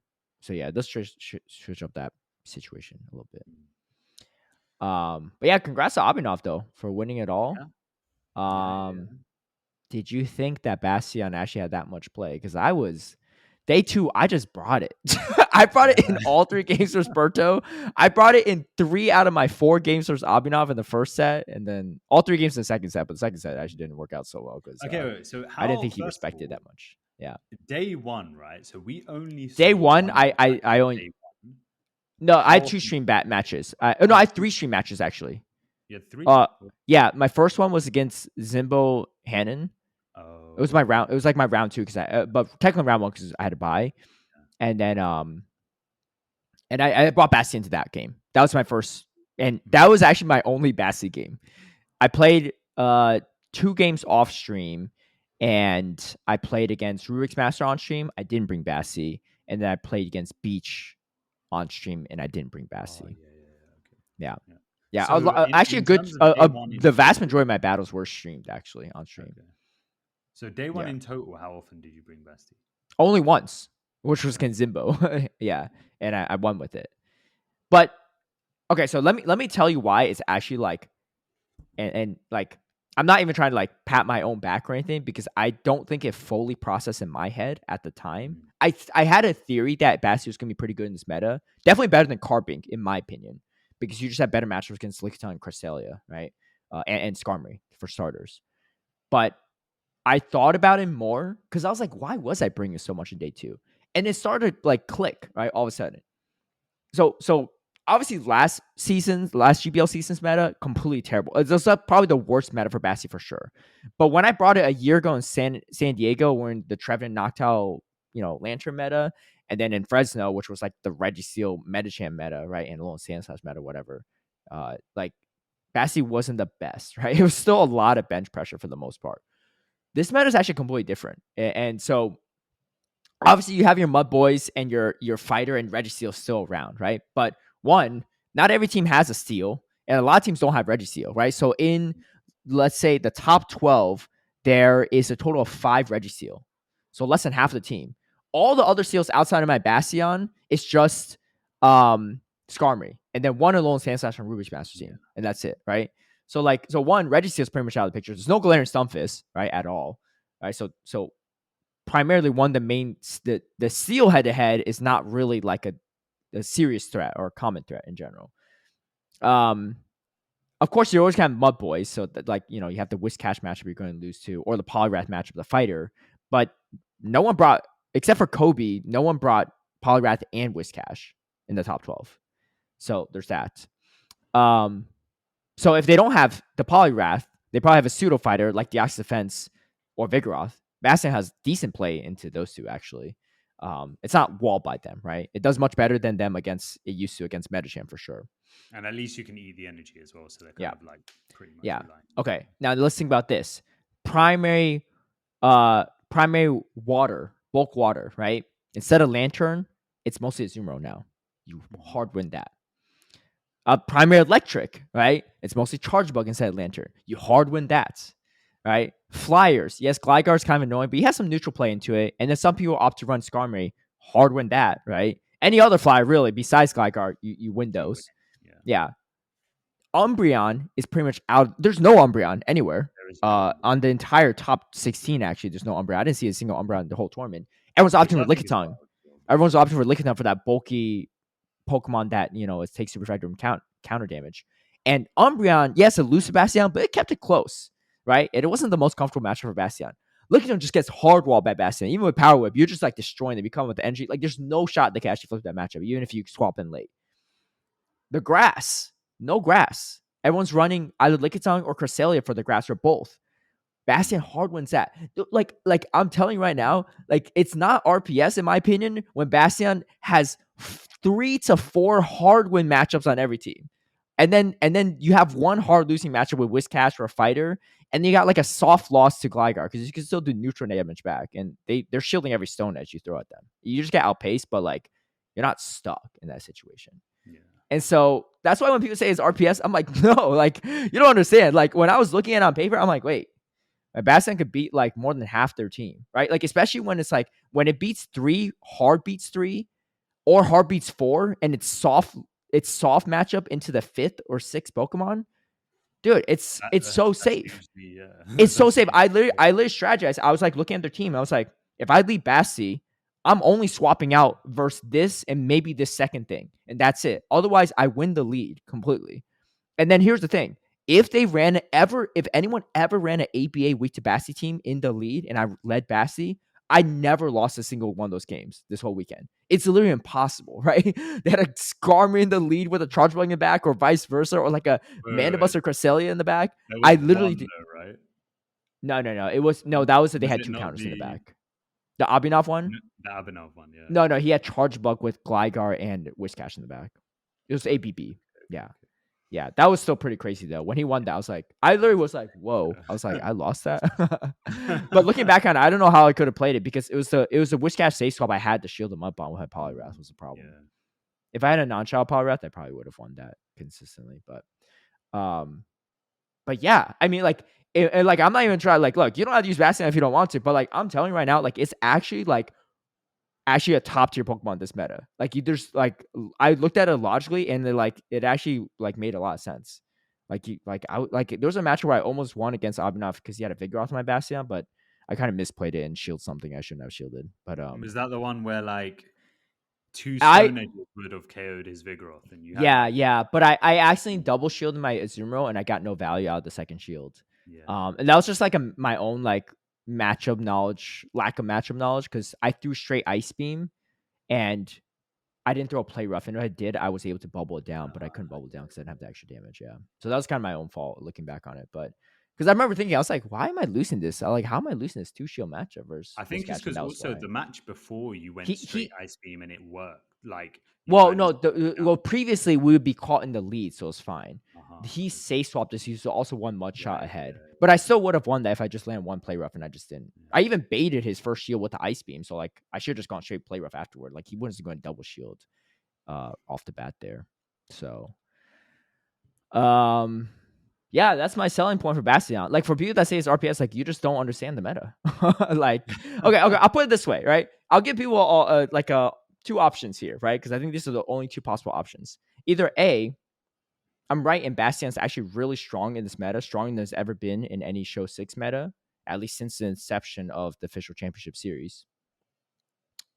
yeah, let's switch up that situation a little bit. But yeah, congrats to Abinov though for winning it all.
Yeah.
Did you think that Bastion actually had that much play? Because I was day 2, I just brought it. I brought it in all 3 games versus Berto. I brought it in 3 out of my 4 games versus Abinov in the first set, and then all 3 games in the second set. But the second set actually didn't work out so well because
so
I didn't think he respected that much. Yeah.
Day 1, right? So we only
day
saw
1. I only
day 1.
No, I had 2 stream matches. No, I had 3 stream matches actually.
You had 3.
Yeah, my first one was against Zimbo Hannon.
Oh.
It was my round. It was like my round 2 because but technically round 1 because I had to buy, and then and I brought Bastion to that game. That was my first, and that was actually my only Bastion game. I played 2 games off stream, and I played against Rurik's Master on stream. I didn't bring Bassi, and then I played against Beach on stream, and I didn't bring Bassi. Yeah. So actually, the vast majority of my battles were streamed actually on stream.
Okay. So day 1 in total, how often did you bring Basti?
Only once, which was against Zimbo. Yeah, and I won with it. But okay, so let me tell you why it's actually like, and like I'm not even trying to like pat my own back or anything because I don't think it fully processed in my head at the time. I had a theory that Basti was gonna be pretty good in this meta, definitely better than Carbink in my opinion, because you just have better matchups against Lickitung and Cresselia, right? And Skarmory for starters, but I thought about it more because I was like, why was I bringing so much in day 2? And it started like click, right? All of a sudden. So obviously last GBL season's meta, completely terrible. It's probably the worst meta for Bassi for sure. But when I brought it a year ago in San Diego, we're in the Trevin Noctowl, Lantern meta, and then in Fresno, which was like the Registeel Medicham meta, right? And Alolan Sandslash meta, whatever. Like Bassi wasn't the best, right? It was still a lot of bench pressure for the most part. This meta is actually completely different. And so obviously you have your Mud Boys and your fighter and Registeel still around, right? But one, not every team has a steal, and a lot of teams don't have Registeel, right? So in, let's say, the top 12, there is a total of 5 Registeel. So less than half of the team. All the other steals outside of my Bastion is just Skarmory. And then one Alolan Sandslash from Rubik's Master team. And that's it, right? So one, Registeel is pretty much out of the picture. There's no Galarian Stunfisk, right, at all. Right? So primarily the steal head-to-head is not really like a serious threat or a common threat in general. Of course, you always have Mud Boys, so that, you have the Whiscash matchup you're going to lose to, or the Poliwrath matchup, the fighter. But no one brought, except for Kobe, no one brought Poliwrath and Whiscash in the top 12. So there's that. So if they don't have the Poliwrath, they probably have a pseudo fighter like the Ox Defense or Vigoroth. Bastion has decent play into those two, actually. It's not walled by them, right? It does much better than them against Medicham for sure.
And at least you can eat the energy as well, so they're kind of like pretty much
reliant.
Okay.
Okay, now let's think about this. Primary water, bulk water, right? Instead of Lantern, it's mostly Azumarill now. You hard win that. Primary electric, right? It's mostly Charge Bug instead of Lantern. You hard win that. Right? Flyers. Yes, Gligar's kind of annoying, but he has some neutral play into it. And then some people opt to run Skarmory. Hard win that, right? Any other flyer, really, besides Gligar, you win those. Yeah. Umbreon is pretty much out. There's no Umbreon anywhere. On the entire top 16, actually, there's no Umbreon. I didn't see a single Umbreon in the whole tournament. Everyone's opting for Lickitung. Everyone's opting for Lickitung for that bulky Pokemon that, it takes super effective counter damage. And Umbreon, yes, it loses Bastion, but it kept it close, right? And it wasn't the most comfortable matchup for Bastion. Lickitung just gets hard walled by Bastion. Even with Power Whip, you're just like destroying them. You come with the energy. Like, there's no shot they can actually flip that matchup, even if you swap in late. The grass, no grass. Everyone's running either Lickitung or Cresselia for the grass or both. Bastion hard wins that. Like I'm telling you right now, like, it's not RPS in my opinion when Bastion has 3 to 4 hard win matchups on every team. And then you have one hard losing matchup with Whiscash or a fighter, and then you got like a soft loss to Gligar because you can still do neutral damage back, and they're shielding every stone edge you throw at them. You just get outpaced, but like, you're not stuck in that situation.
Yeah.
And so that's why when people say it's RPS, I'm like, no, like, you don't understand. Like, when I was looking at it on paper, I'm like, wait, Bastion could beat like more than half their team, right? Like, especially when it's like when it beats 3, hard beats 3, or hard beats 4, and it's soft matchup into the 5th or 6th Pokemon. Dude, it's so safe.
Usually,
It's so safe. I literally strategized. I was like looking at their team. I was like, if I lead Basti, I'm only swapping out versus this and maybe this second thing, and that's it. Otherwise, I win the lead completely. And then here's the thing. If anyone ever ran an ABA weak to Basti team in the lead and I led Basti, I never lost a single one of those games this whole weekend. It's literally impossible, right? They had a Skarmory in the lead with a Charge Bug in the back, or vice versa, or like a Mandibus or Cresselia in the back. I literally did.
Though, right?
No. It was that was that they had 2 counters in the back. The Abhinav one?
The Abhinav one, yeah.
No, he had Charge Bug with Gligar and Whiscash in the back. It was ABB. Yeah. Yeah, that was still pretty crazy though. When he won that, I literally was like, whoa. I was like, I lost that. But looking back on it, I don't know how I could have played it because it was the Whiscash safe swap I had to shield him up on with Poliwrath was the problem.
Yeah.
If I had a non-child Poliwrath, I probably would have won that consistently. But yeah, I mean, like, like, I'm not even trying. Like, look, you don't have to use Bastion if you don't want to, but like, I'm telling you right now, like, it's actually a top tier Pokemon this meta. Like, there's like, I looked at it logically and it actually like made a lot of sense. There was a match where I almost won against Abhinav because he had a Vigoroth on my Bastion, but I kind of misplayed it and shielded something I shouldn't have shielded. But
was that the one where like 2 Stone Edges would have KO'd his Vigoroth and you had
yeah. But I accidentally double shielded my Azumarill and I got no value out of the second shield.
Yeah.
And that was just like my own like lack of matchup knowledge because I threw straight Ice Beam and I didn't throw a Play Rough, and if I did, I was able to bubble it down, but I couldn't bubble it down because I didn't have the extra damage. Yeah, so that was kind of my own fault looking back on it. But because I remember thinking, I was like, why am I losing this? How am I losing this 2 shield matchup versus?
I think it's because also the match before you went straight Ice Beam and it worked. Like,
previously we would be caught in the lead, so it's fine. He safe swapped us. He was also 1 mud shot ahead, but I still would have won that if I just landed 1 Play Rough and I just didn't. I even baited his first shield with the Ice Beam, so like I should have just gone straight Play Rough afterward. Like, he wasn't going to double shield off the bat there. So, yeah, that's my selling point for Bastion. Like, for people that say it's RPS, like, you just don't understand the meta. Like, okay, I'll put it this way, right? I'll give people all like 2 options here, right? Because I think these are the only 2 possible options. Either A, I'm right, and Bastion's actually really strong in this meta, stronger than it's ever been in any Show 6 meta, at least since the inception of the official championship series.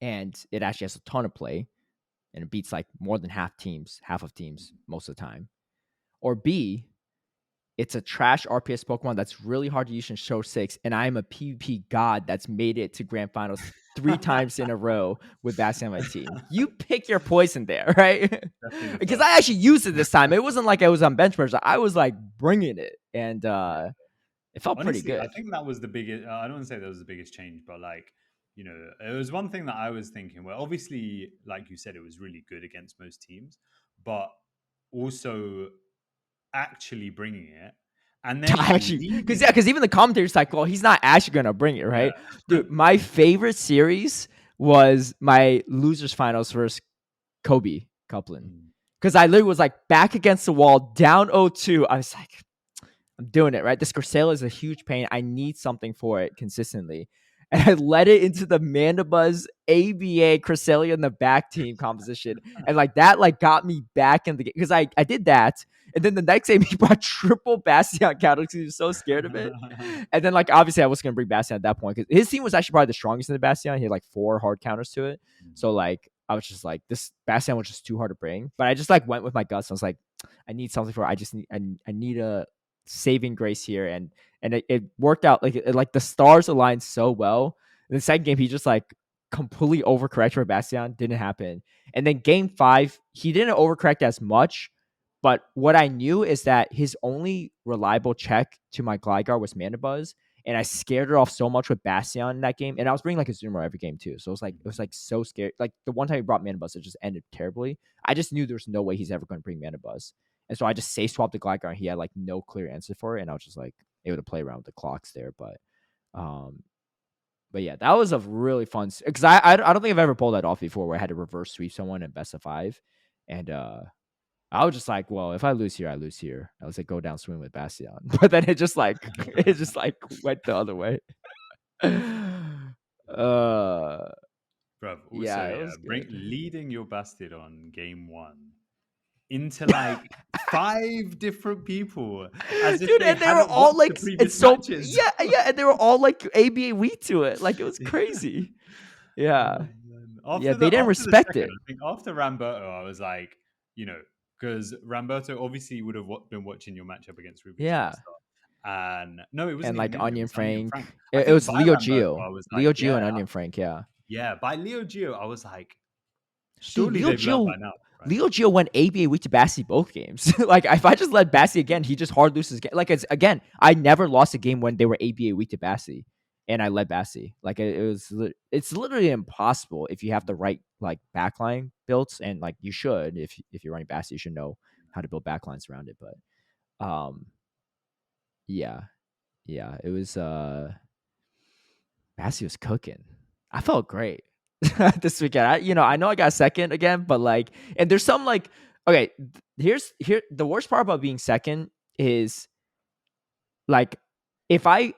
And it actually has a ton of play, and it beats like more than half of teams most of the time. Or B, it's a trash RPS Pokemon that's really hard to use in Show 6, and I am a PvP god that's made it to Grand Finals 3 times in a row with Bastion on my team. You pick your poison there, right? Because I actually used it this time. It wasn't like I was on bench pressure. I was like bringing it, and it felt pretty good.
I think that was the biggest. I don't want to say that was the biggest change, but like, it was one thing that I was thinking. Well, obviously, like you said, it was really good against most teams, but also actually bringing it. And then
because even the commentators like, well, he's not actually gonna bring it, right? Yeah. Dude, my favorite series was my losers finals versus Kobe Coupland, because I literally was like back against the wall, down 0-2. I was like, I'm doing it, right? This Cresselia is a huge pain. I need something for it consistently. And I led it into the Mandibuzz ABA Cresselia in the back team composition. And like that, like got me back in the game. Because I did that. And then the next game he brought triple Bastion counter because he was so scared of it. And then like obviously I wasn't gonna bring Bastion at that point because his team was actually probably the strongest in the Bastion. He had like 4 hard counters to it. So like I was just like, this Bastion was just too hard to bring. But I just like went with my guts. I was like, I need something for. I need a saving grace here, and it worked out. Like the stars aligned so well. In the second game, he just like completely overcorrected for Bastion. Didn't happen. And then game 5, he didn't overcorrect as much. But what I knew is that his only reliable check to my Gligar was Mana Buzz, and I scared it off so much with Bastion in that game. And I was bringing like a Zoomer every game too, so it was like so scary. Like the one time he brought Mana Buzz, it just ended terribly. I just knew there was no way he's ever going to bring Mana Buzz, and so I just safe swapped the Gligar, and he had like no clear answer for it, and I was just like able to play around with the clocks there. Um, but yeah, that was a really fun because I don't think I've ever pulled that off before, where I had to reverse sweep someone in best of 5, and I was just like, well, if I lose here, I lose here. I was like, go down swing with Bastion. But then it just like went the other way.
Bruv, also,
Yeah, it
yeah,
was good.
leading your Bastard on game 1 into like 5 different people as if
Dude,
they
and they were
hadn't
all
watched the
like, it's
previous
so
matches.
yeah, and they were all like ABA weak to it. Like it was crazy. Yeah.
Oh, man.
Yeah,
After
they didn't
the
respect
second,
it.
I think after Ramberto, I was like, because Ramberto obviously would have been watching your matchup against Ruby
Yeah.
Superstar. And no, it wasn't
And
even
like
him. It
Onion
was Onion Frank.
Frank.
I
It
think
was
by
Leo
Ramberto,
Geo.
I was like,
Leo Geo
yeah,
and Onion Frank, yeah.
yeah. By Leo Geo, I was like,
Dude,
surely they've learned by now, right?
Leo Geo went ABA weak to Bassi both games. Like if I just let Bassi again, he just hard loses game. Like it's again, I never lost a game when they were ABA weak to Bassi, and I led Bassi. Like it's literally impossible if you have the right like backline built, and like you should if you're running Bassi, you should know how to build backlines around it. But yeah, it was Bassi was cooking. I felt great this weekend. I know I got second again, but like, and there's some like, okay, here the worst part about being second is like, if I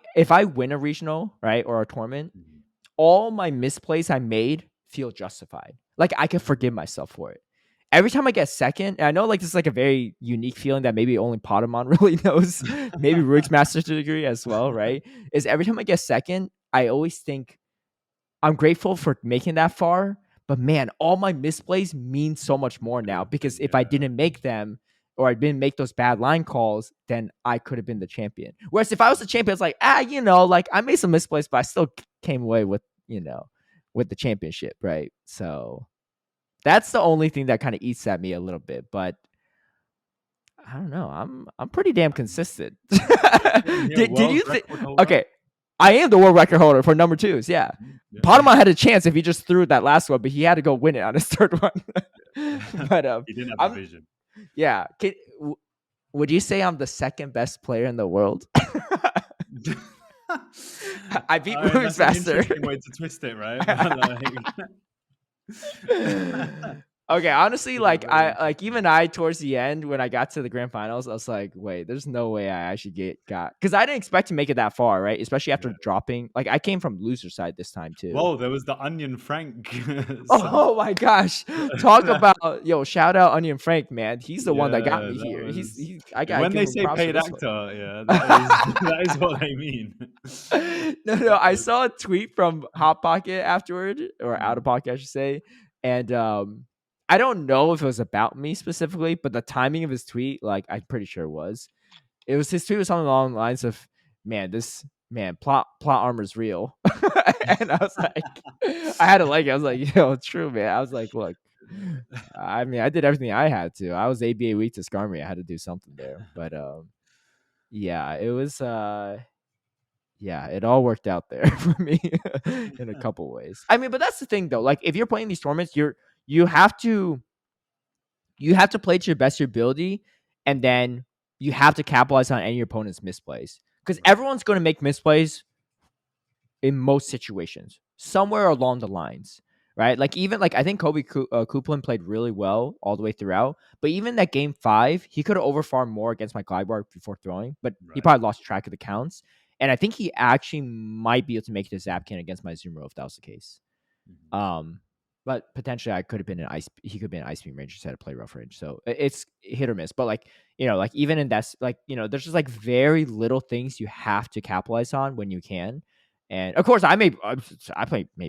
win a regional, right, or a tournament, all my misplays I made feel justified. Like I can forgive myself for it. Every time I get second, and I know like this is like a very unique feeling that maybe only Potamon really knows, maybe Rook's master's degree as well, right? Is every time I get second, I always think I'm grateful for making that far, but man, all my misplays mean so much more now because if I
Yeah.
didn't make them or I didn't make those bad line calls, then I could have been the champion. Whereas if I was the champion, it's like, like I made some misplays, but I still came away with the championship, right? So that's the only thing that kind of eats at me a little bit, but I don't know. I'm pretty damn consistent.
Same here,
did
world
you think?
record holder.
Okay, I am the world record holder for number 2s. Yeah.
Yeah.
Panama had a chance if he just threw that last one, but he had to go win it on his third one. But
He didn't have
I'm
the vision.
yeah. Would you say I'm the second best player in the world? I beat Ruby's
That's an
faster.
interesting way to twist it, right? But,
Okay, honestly,
Yeah,
like
very
even I towards the end when I got to the grand finals, I was like, wait, there's no way I actually got because I didn't expect to make it that far, right? Especially after
Yeah.
dropping. Like I came from loser side this time too.
Whoa, there was the Onion Frank.
Oh my gosh. Talk about shout out Onion Frank, man. He's the one that got
Yeah,
me
that
here.
was
I gotta
when
give
they
him
say
props for
paid
this one.
actor. Yeah, that is what they mean.
No, I saw a tweet from Hot Pocket afterward, or Out of
Mm,
Pocket, I should say. And I don't know if it was about me specifically, but the timing of his tweet, like I'm pretty sure it was. His tweet was something along the lines of, man, plot armor's real. And I was like, I had to like it. I was like, it's true, man. I was like, look, I mean, I did everything I had to. I was ABA weak to Skarmory. I had to do something there. But yeah, it was yeah, it all worked out there for me in a couple ways. I mean, but that's the thing though. Like if you're playing these tournaments, you have to play to your best of your ability, and then you have to capitalize on any of your opponent's misplays. Because
right.
everyone's going to make misplays in most situations, somewhere along the lines, right? Like even like I think Kobe Kuplin played really well all the way throughout, but even that game 5, he could have overfarmed more against my Glibar before throwing, but he
Right.
probably lost track of the counts. And I think he actually might be able to make it to Zapkin against my Zumro if that was the case.
Mhm.
but potentially I could have been an ice. He could be an ice beam range instead of play rough range. So it's hit or miss. But like like even in that, like there's just like very little things you have to capitalize on when you can. And of course, made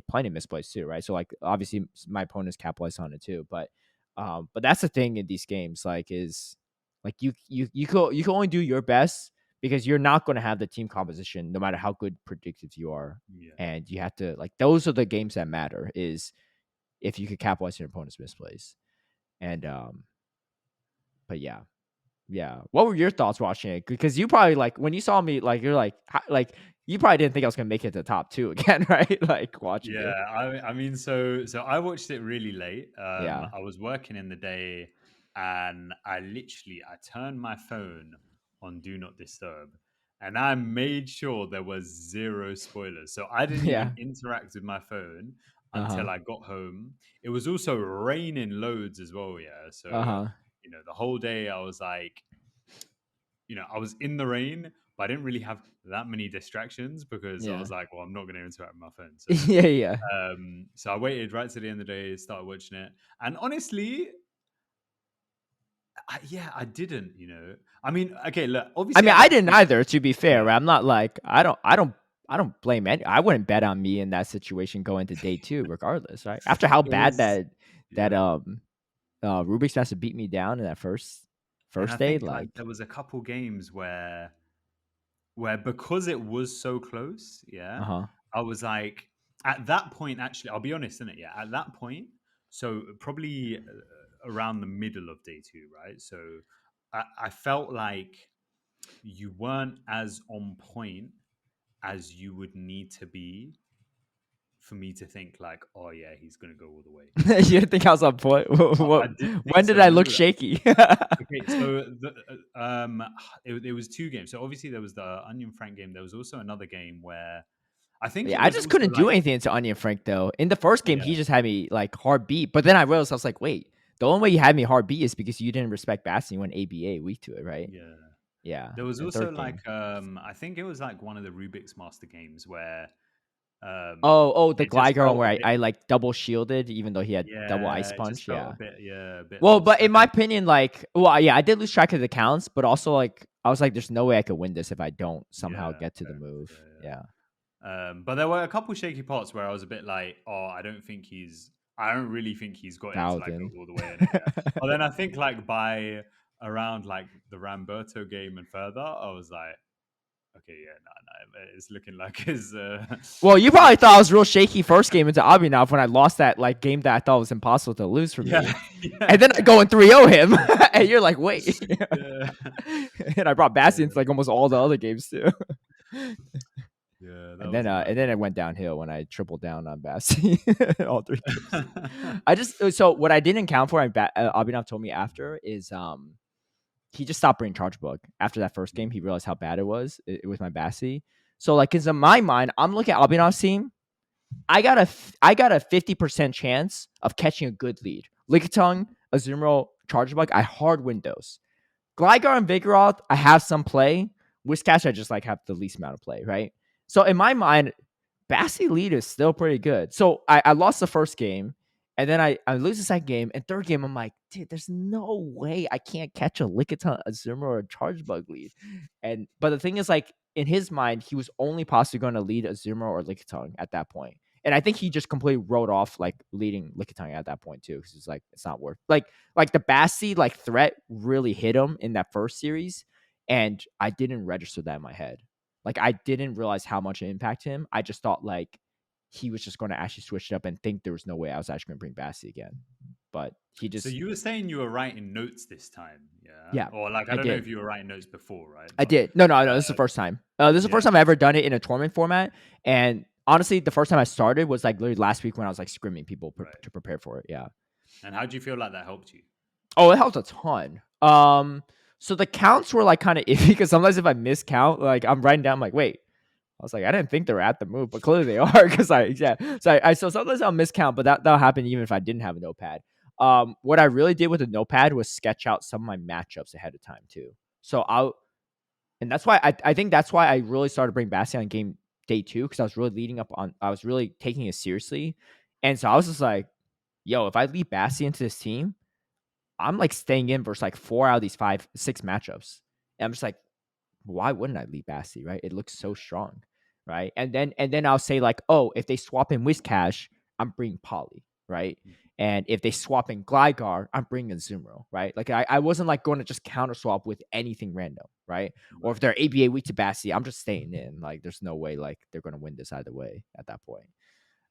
plenty of misplays too, right? So like obviously my opponents capitalized on it too. But that's the thing in these games, like is like you can only do your best because you're not going to have the team composition no matter how good predictive you are,
Yeah.
and you have to like those are the games that matter. Is if you could capitalize your opponent's misplays. And but yeah. Yeah. What were your thoughts watching it? Because you probably like when you saw me, like you're like you probably didn't think I was gonna make it to the top two again, right? Like watching
Yeah,
it.
I mean, so I watched it really late.
Yeah.
I was working in the day, and I turned my phone on Do Not Disturb, and I made sure there was zero spoilers. So I didn't even
Yeah.
interact with my phone
Uh-huh.
until I got home. It was also raining loads as well, yeah. So
Uh-huh.
the whole day I was like, I was in the rain, but I didn't really have that many distractions because I
Yeah.
was like, well, I'm not going to interact with my phone. So
Yeah, yeah.
so I waited right to the end of the day, started watching it, and honestly, yeah, I didn't. I mean, okay, look,
I
obviously
mean,
at
I
that
didn't
point,
either, to be fair.
yeah,
Right? I'm not like I don't blame any I wouldn't bet on me in that situation going to day two, regardless, right? After how
it
bad
was,
that
yeah,
Rubik's Master beat me down in that
and I
first day,
think like
like
there was a couple games where because it was so close, yeah,
uh-huh.
I was like, at that point, actually, I'll be honest, in it, yeah, at that point, so probably around the middle of day two, right? So I felt like you weren't as on point as you would need to be for me to think like, oh yeah, he's gonna go all the way.
You didn't think I was on point?
I didn't think
When did
so.
I
No,
look shaky?
okay. So it was two games. So obviously there was the Onion Frank game. There was also another game where I think
Yeah,
it
I
was
just
also
couldn't do
like,
anything to Onion Frank though. In the first game,
yeah,
he just had me like hard beat, but then I realized I was like, wait, the only way you had me hard beat is because you didn't respect Bastion. You went ABA weak to it, right?
yeah.
Yeah.
There was
In the
also
third game.
like I think it was like one of the Rubik's Master games where
Oh, the
it just
Gligar one
felt a
where
bit,
I like double shielded, even though he had double ice
yeah, it just
punch.
felt a
Yeah.
bit, yeah, a bit
Well,
lost.
but in my opinion, like, well, yeah, I did lose track of the counts, but also like, I was like, there's no way I could win this if I don't somehow
Yeah,
get to the
fair enough.
move.
Yeah,
Yeah.
but there were a couple shaky parts where I was a bit like, oh, I don't really think he's got it to
Dialed
like go
in.
all the way in it. Yeah. But then I think like by around like the Ramberto game and further, I was like, okay, yeah, no, it's looking like his.
Well, you probably thought I was real shaky first game into Abhinav when I lost that like game that I thought was impossible to lose for
Yeah,
me. And then I
yeah,
go and 3-0 him. And you're like, wait.
yeah,
And I brought Bastion to
yeah,
like almost all the other games too.
yeah. That
And
was
then
a mad
it
one.
went downhill when I tripled down on Bastion all three games. I just so what I didn't account for, and Abhinav told me after is he just stopped bringing charge bug after that first game. He realized how bad it was with my Bassi. So like, cause in my mind, I'm looking at Abhinav's team. I got a 50% chance of catching a good lead. Lickitung, Azumarill, charge bug. I hard windows. Gligar and Vigoroth, I have some play. Whiscash, I just like have the least amount of play, right? So in my mind, Bassi lead is still pretty good. So I lost the first game, and then I lose the second game, and third game, I'm like, dude, there's no way I can't catch a Lickitung, Azumarill, or a charge bug lead. But the thing is, like, in his mind, he was only possibly going to lead Azumarill or Lickitung at that point. And I think he just completely wrote off like leading Lickitung at that point too, because it's like it's not worth like the Bassi like threat really hit him in that first series, and I didn't register that in my head. Like I didn't realize how much it impacted him. I just thought like he was just going to actually switch it up and think there was no way I was actually going to bring Bassi again. But he
So
just
you were saying you were writing notes this time, yeah?
yeah,
Or like I
I
don't know
did.
if you were writing notes before, right?
I
But
did. No, no, no. This is the
uh,
first time. This is the
yeah,
first time I ever done it in a tournament format. And honestly, the first time I started was like literally last week when I was like scrimming people
right.
to prepare for it. Yeah.
And how do you feel like that helped you?
Oh, it helped a ton. So the counts were like kind of iffy because sometimes if I miscount, like I'm writing down, I'm like, wait, I was like, I didn't think they were at the move, but clearly they are because yeah. So sometimes I'll miscount, but that'll happen even if I didn't have a notepad. What I really did with a notepad was sketch out some of my matchups ahead of time too. So and that's why I think that's why I really started to bring Bastion on game day two because I was really leading up on I was really taking it seriously, and so I was just like. yo, if I lead Bassi into this team, I'm like staying in versus like 4 out of these 6 matchups. And I'm just like, why wouldn't I lead Bassi, right? It looks so strong, right? And then I'll say like, oh, if they swap in Whiscash, I'm bringing Poly, right? And if they swap in Gligar, I'm bringing Azumarill, right? Like I wasn't like going to just counter swap with anything random, right? Or if they're ABA weak to Bassi, I'm just staying in. Like there's no way like they're going to win this either way at that point.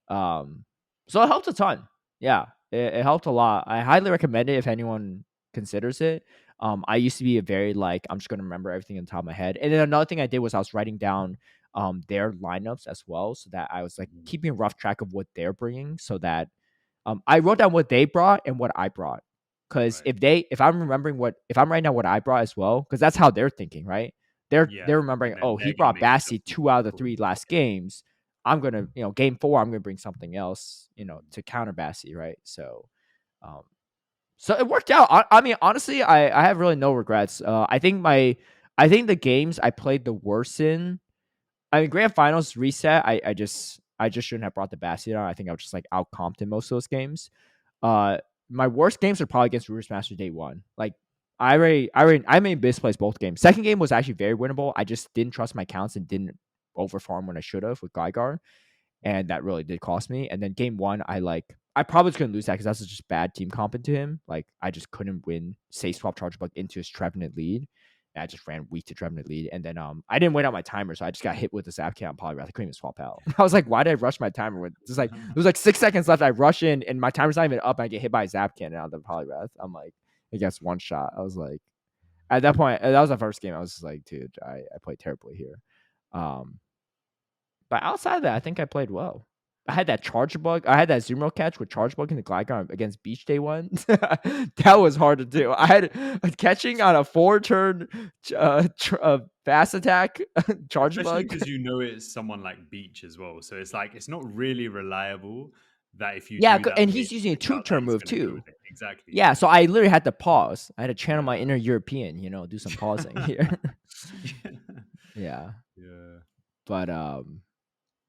So it helped a ton. Yeah, it helped a lot. I highly recommend it if anyone considers it. I used to be a very like I'm just gonna remember everything on top of my head. And then another thing I did was I was writing down their lineups as well, so that I was like keeping a rough track of what they're bringing, so that I wrote down what they brought and what I brought. Because if I'm writing down what I brought as well, because that's how they're thinking, right? They're remembering,
and then
oh, he
they're gonna
brought
make
Bassi
adjustments
2 out of the 3
accordingly.
last games. I'm gonna, game 4, I'm gonna bring something else, to counter Bassi, right? Um, so it worked out. I mean, honestly, I have really no regrets. I think the games I played the worst in, I mean, grand finals reset. I just shouldn't have brought the Bassi on. I think I was just like out comped in most of those games. Uh, my worst games are probably against Roost Master day 1. Like I made misplays both games. Second game was actually very winnable. I just didn't trust my counts and didn't overfarm when I should have with Gligar, and that really did cost me. And then game 1, I probably was gonna lose that because that's just bad team comp into him. Like I just couldn't win. Say swap Charge Bug into his Trevenant lead. And I just ran weak to Trevenant lead, and then I didn't wait out my timer, so I just got hit with the Zap Can on Polyrath. I couldn't even swap out. I was like, why did I rush my timer? With just like it was like 6 seconds left. I rush in, and my timer's not even up. And I get hit by a Zap Cannon out of the Polyrath. I'm like, I guess one shot. I was like, at that point, that was the first game. I was just like, dude, I played terribly here. But outside of that, I think I played well. I had that Charge Bug. I had that Zumarill catch with Charge Bug in the Gligar against Beach Day 1. That was hard to do. I had catching on a 4-turn fast attack Charge
Especially
Bug.
because it's someone like Beach as well. So it's like it's not really reliable that if you
Yeah,
do that
and
weird
he's using a
switch out that
2-turn
he's
move
gonna go
too.
with it. Exactly,
Yeah,
yeah.
so I literally had to pause. I had to channel my
Yeah.
inner European, do some pausing here. Yeah.
Yeah.
But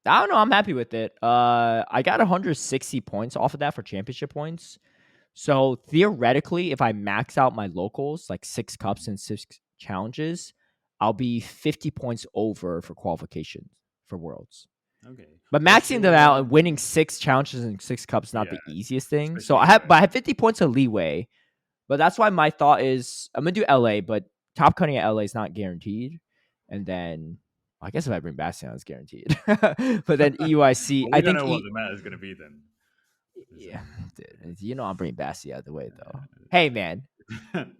I don't know. I'm happy with it. I got 160 points off of that for championship points. So theoretically, if I max out my locals, like 6 cups and 6 challenges, I'll be 50 points over for qualifications for Worlds.
Okay.
But
What's
maxing them
your
out and winning 6 challenges and 6 cups is not
yeah,
the easiest thing. So
especially
I have 50 points of leeway. But that's why my thought is I'm gonna do LA, but top cutting at LA is not guaranteed. And then I guess if I bring Bastion, it's guaranteed. But then EUIC,
well,
I
we don't
think
know what the meta is gonna be then.
yeah, dude, I'm bringing Bastion out of the way though. Hey man,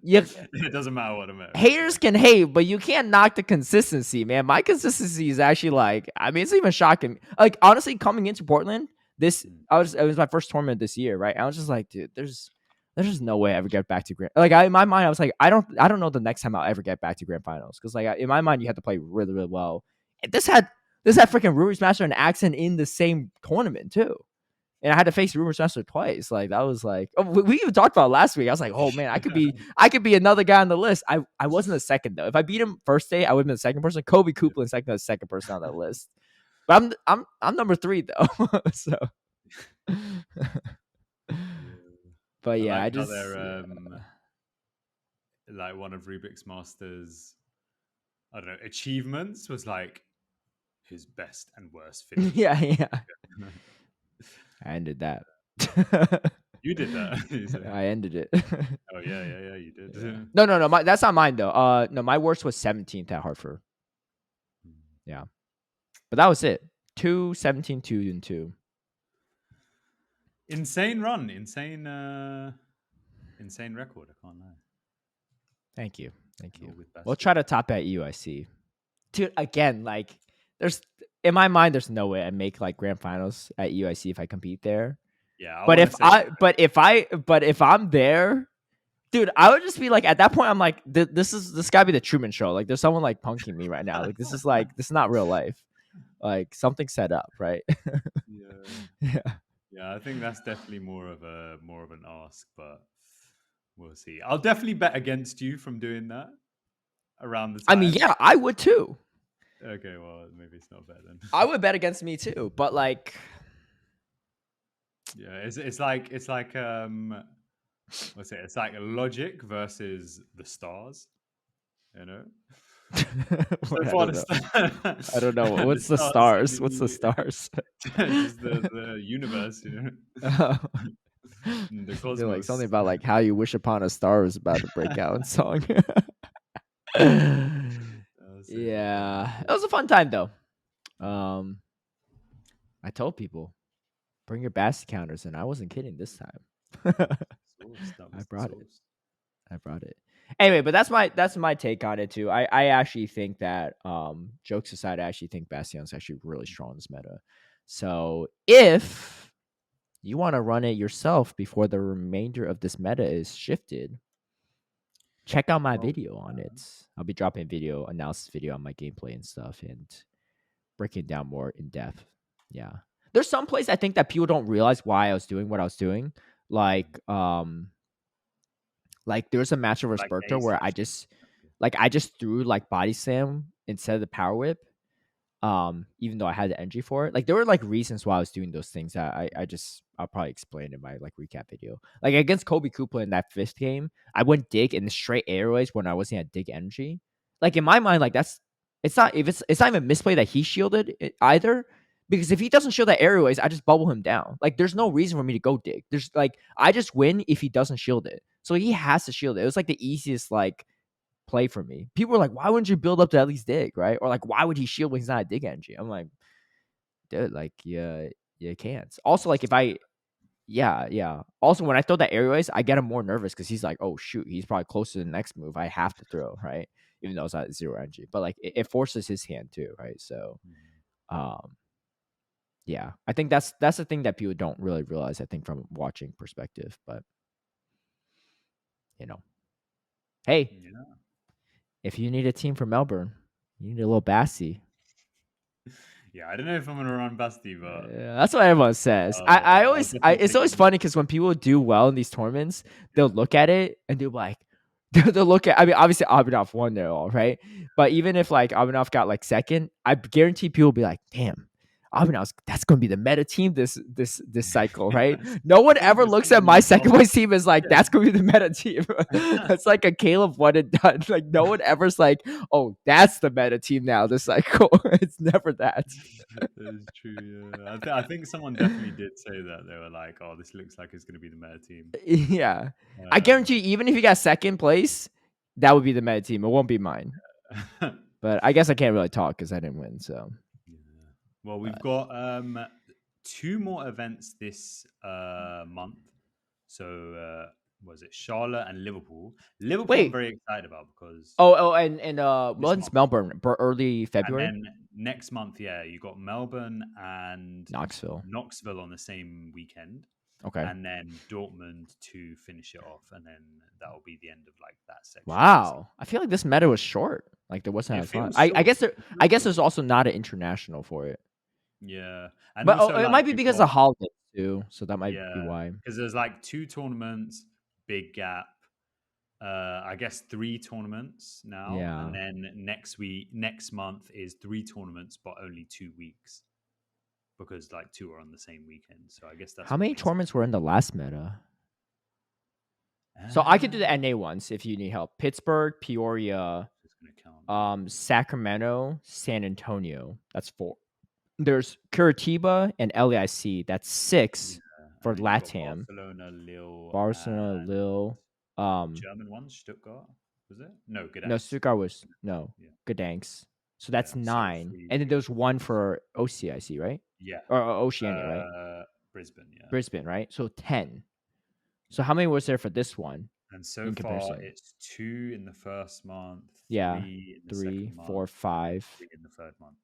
you
It doesn't matter what the meta is.
haters can hate, but you can't knock the consistency, man. My consistency is actually like, I mean, it's even shocking. Like honestly, coming into Portland, it was my first tournament this year, right? I was just like, dude, there's just no way I ever get back to grand. Like in my mind, I was like, I don't know the next time I'll ever get back to grand finals because like in my mind, you have to play really really well. And this had freaking Rumors Master and Accent in the same tournament too. And I had to face Rumors Master twice. Like that was like we even talked about it last week. I was like, oh man, I could be another guy on the list. I wasn't the second though. If I beat him first day, I would have been the second person. Kobe Coupland's like the second person on that list. But I'm number 3 though. So but
I
yeah,
like
I
how
just
they're like one of Rubik's Master's, I don't know, achievements was like his best and worst finish.
yeah. I ended that.
You did that.
I ended it.
Oh yeah, you did.
Yeah. No. That's not mine though. No, my worst was 17th at Hartford. Yeah, but that was it. 2, 17, 2, and 2.
Insane run, insane record. I can't lie.
Thank you.
With
We'll try to top at UIC. Dude, again, like there's in my mind, there's no way I make like grand finals at UIC if I compete there.
Yeah,
but if I'm there, dude, I would just be like at that point, I'm like, this gotta be the Truman Show. Like there's someone like punking me right now. Like this is not real life. Like something set up, right?
Yeah. I think that's definitely more of an ask, but we'll see. I'll definitely bet against you from doing that around the time.
I mean, yeah, I would too.
Okay, well, maybe it's not better then.
I would bet against me too, but like,
Yeah, it's like what's it? It's like logic versus the stars. You know, so
I
far
don't
the
know.
star,
I don't know.
the
What's the
stars seem
stars?
to
What's the
be
stars?
just the universe. You know,
I
the
feel like something
cosmos.
about like how you wish upon a star was about to break out in song.
So yeah,
Yeah, it was a fun time though. Um, I told people bring your bass counters, and I wasn't kidding this time.
source. That
I
was the
brought it.
source.
I brought it. Anyway, but that's my take on it too. I actually think that jokes aside, I actually think Bastion's actually really strong in this meta. So if you want to run it yourself before the remainder of this meta is shifted, check out my
Well,
video on it. I'll be dropping video analysis video on my gameplay and stuff and breaking down more in depth. Yeah. There's some plays I think that people don't realize why I was doing what I was doing. Like there was a match over
like
Spurter
A
where I
section.
just threw like body slam instead of the power whip. Even though I had the energy for it. Like there were like reasons why I was doing those things that I'll probably explain in my like recap video. Like against Kobe Koopa in that fifth game, I went dig in the straight airways when I wasn't at dig energy. Like in my mind, like it's not even misplay that he shielded it either. Because if he doesn't shield that airways, I just bubble him down. Like there's no reason for me to go dig. There's like I just win if he doesn't shield it. So he has to shield it. It was like the easiest like play for me. People were like, why wouldn't you build up to at least dig, right? Or like, why would he shield when he's not a dig energy? I'm like, dude, like, yeah, you can't. Also, like, if I, yeah, yeah. Also, when I throw that airways, I get him more nervous because he's like, oh shoot, he's probably close to the next move. I have to throw, right? Even though it's not zero energy, but like, it forces his hand too, right? So, um, yeah, I think that's the thing that people don't really realize. I think from watching perspective, but you know, hey,
Yeah.
if you need a team for Melbourne, you need a little Bassy.
Yeah, I don't know if I'm gonna run Basti, but
Yeah, that's what everyone says. I
I'll
always,
definitely
it's
take
always
a look.
funny because when people do well in these tournaments, they'll
Yeah.
look at it and they'll be like, they'll look at. I mean, obviously Abhinav won there, all right. But even if like Abhinav got like second, I guarantee people will be like, damn, Abhinav's that's going to be the meta team this cycle, right? No
I
one
think
ever
there's
looks at
someone
my
in top.
second place team as like
Yeah.
that's going to be the meta team. That's like a Caleb one and done. Like no one ever's like, oh, that's the meta team now this cycle. It's never that.
That's true. Yeah, I think someone definitely did say that. They were like, "Oh, this looks like it's going to be the meta team."
Yeah. I
Um,
guarantee you, even if you got second place, that would be the meta team. It won't be mine. But I guess I can't really talk because I didn't win. So,
yeah. Well, we've
but
got two more events this month. So, was it Charlotte and Liverpool? Liverpool, I'm
wait.
very excited about because
And
this
when's
month.
Melbourne? Early
And
February,
then next month, yeah, you got Melbourne and
Knoxville.
Knoxville on the same weekend,
Okay.
and then Dortmund to finish it off, and then that will be the end of like that section of the season.
Wow. I feel like this meta was short. Like there wasn't
It
as fun.
feels
I
short.
guess there.
It
I
feels
guess
short.
there's also not an international for it.
Yeah, and
But
also
it
like
might be
you've
because of
got
holidays too. So that might be
yeah,
why.
because there's like two tournaments, big gap. I guess three tournaments now, and
Yeah.
then next month is three tournaments, but only 2 weeks because like two are on the same weekend. So I guess that's
How
what
many
makes it.
tournaments were in the last meta? So I could do the
Uh,
NA ones if you need help. Pittsburgh, Peoria,
just gonna count them.
Sacramento, San Antonio. That's four. There's Curitiba and LAIC. That's
Yeah,
six
and
for
then you got
LATAM.
Barcelona, Lille,
Barcelona,
and
Lille.
the German ones, Stuttgart. Was it? No,
No,
Gdansk.
Stuttgart was no
Yeah,
Gdansk. So
yeah.
that's
So
nine. And then
three,
there's one
three.
for OCIC, right?
Yeah,
Or Oceania, right?
uh, Brisbane. Yeah,
Brisbane, right? So 10. So
yeah.
how many was there for this one
And so
in
far,
comparison?
it's two in the first month,
Yeah.
three in the
Three,
second
four,
month, and then
five.
three in the third month.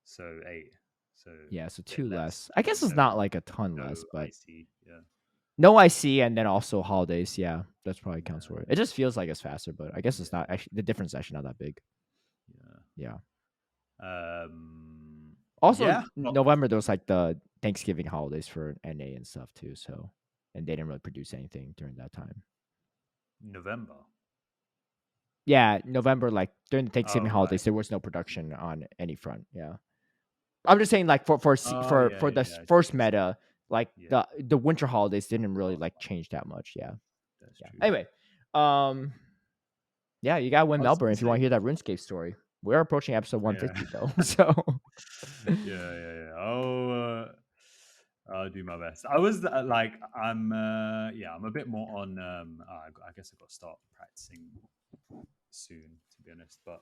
So eight. So
Yeah, so
a bit
two
less,
less. I
but
guess it's
no,
not like a ton
no
less, but
IC. Yeah,
no IC and then also holidays. Yeah, that's probably counts for
yeah,
it. It just feels like it's faster, but I guess it's not
yeah,
actually the difference is actually not that big.
yeah.
Yeah. Also,
Yeah. Well,
November there was like the Thanksgiving holidays for NA and stuff too. So, and they didn't really produce anything during that time.
November.
Yeah, November like during the
Oh
Thanksgiving
right.
holidays there was no production on any front. Yeah, I'm just saying like for
Oh
for
yeah,
for
yeah,
the
yeah. I see,
first
I see.
meta Like
Yeah,
the winter holidays didn't really
last
like
month.
change that much. Yeah.
That's
Yeah.
true.
Anyway, um, yeah, you gotta win
I was
Melbourne
gonna
if you want to
say,
hear that RuneScape story. We're approaching episode
yeah,
150 though, so
yeah. I'll do my best. I was like, I'm a bit more on. I guess I've got to start practicing soon, to be honest. But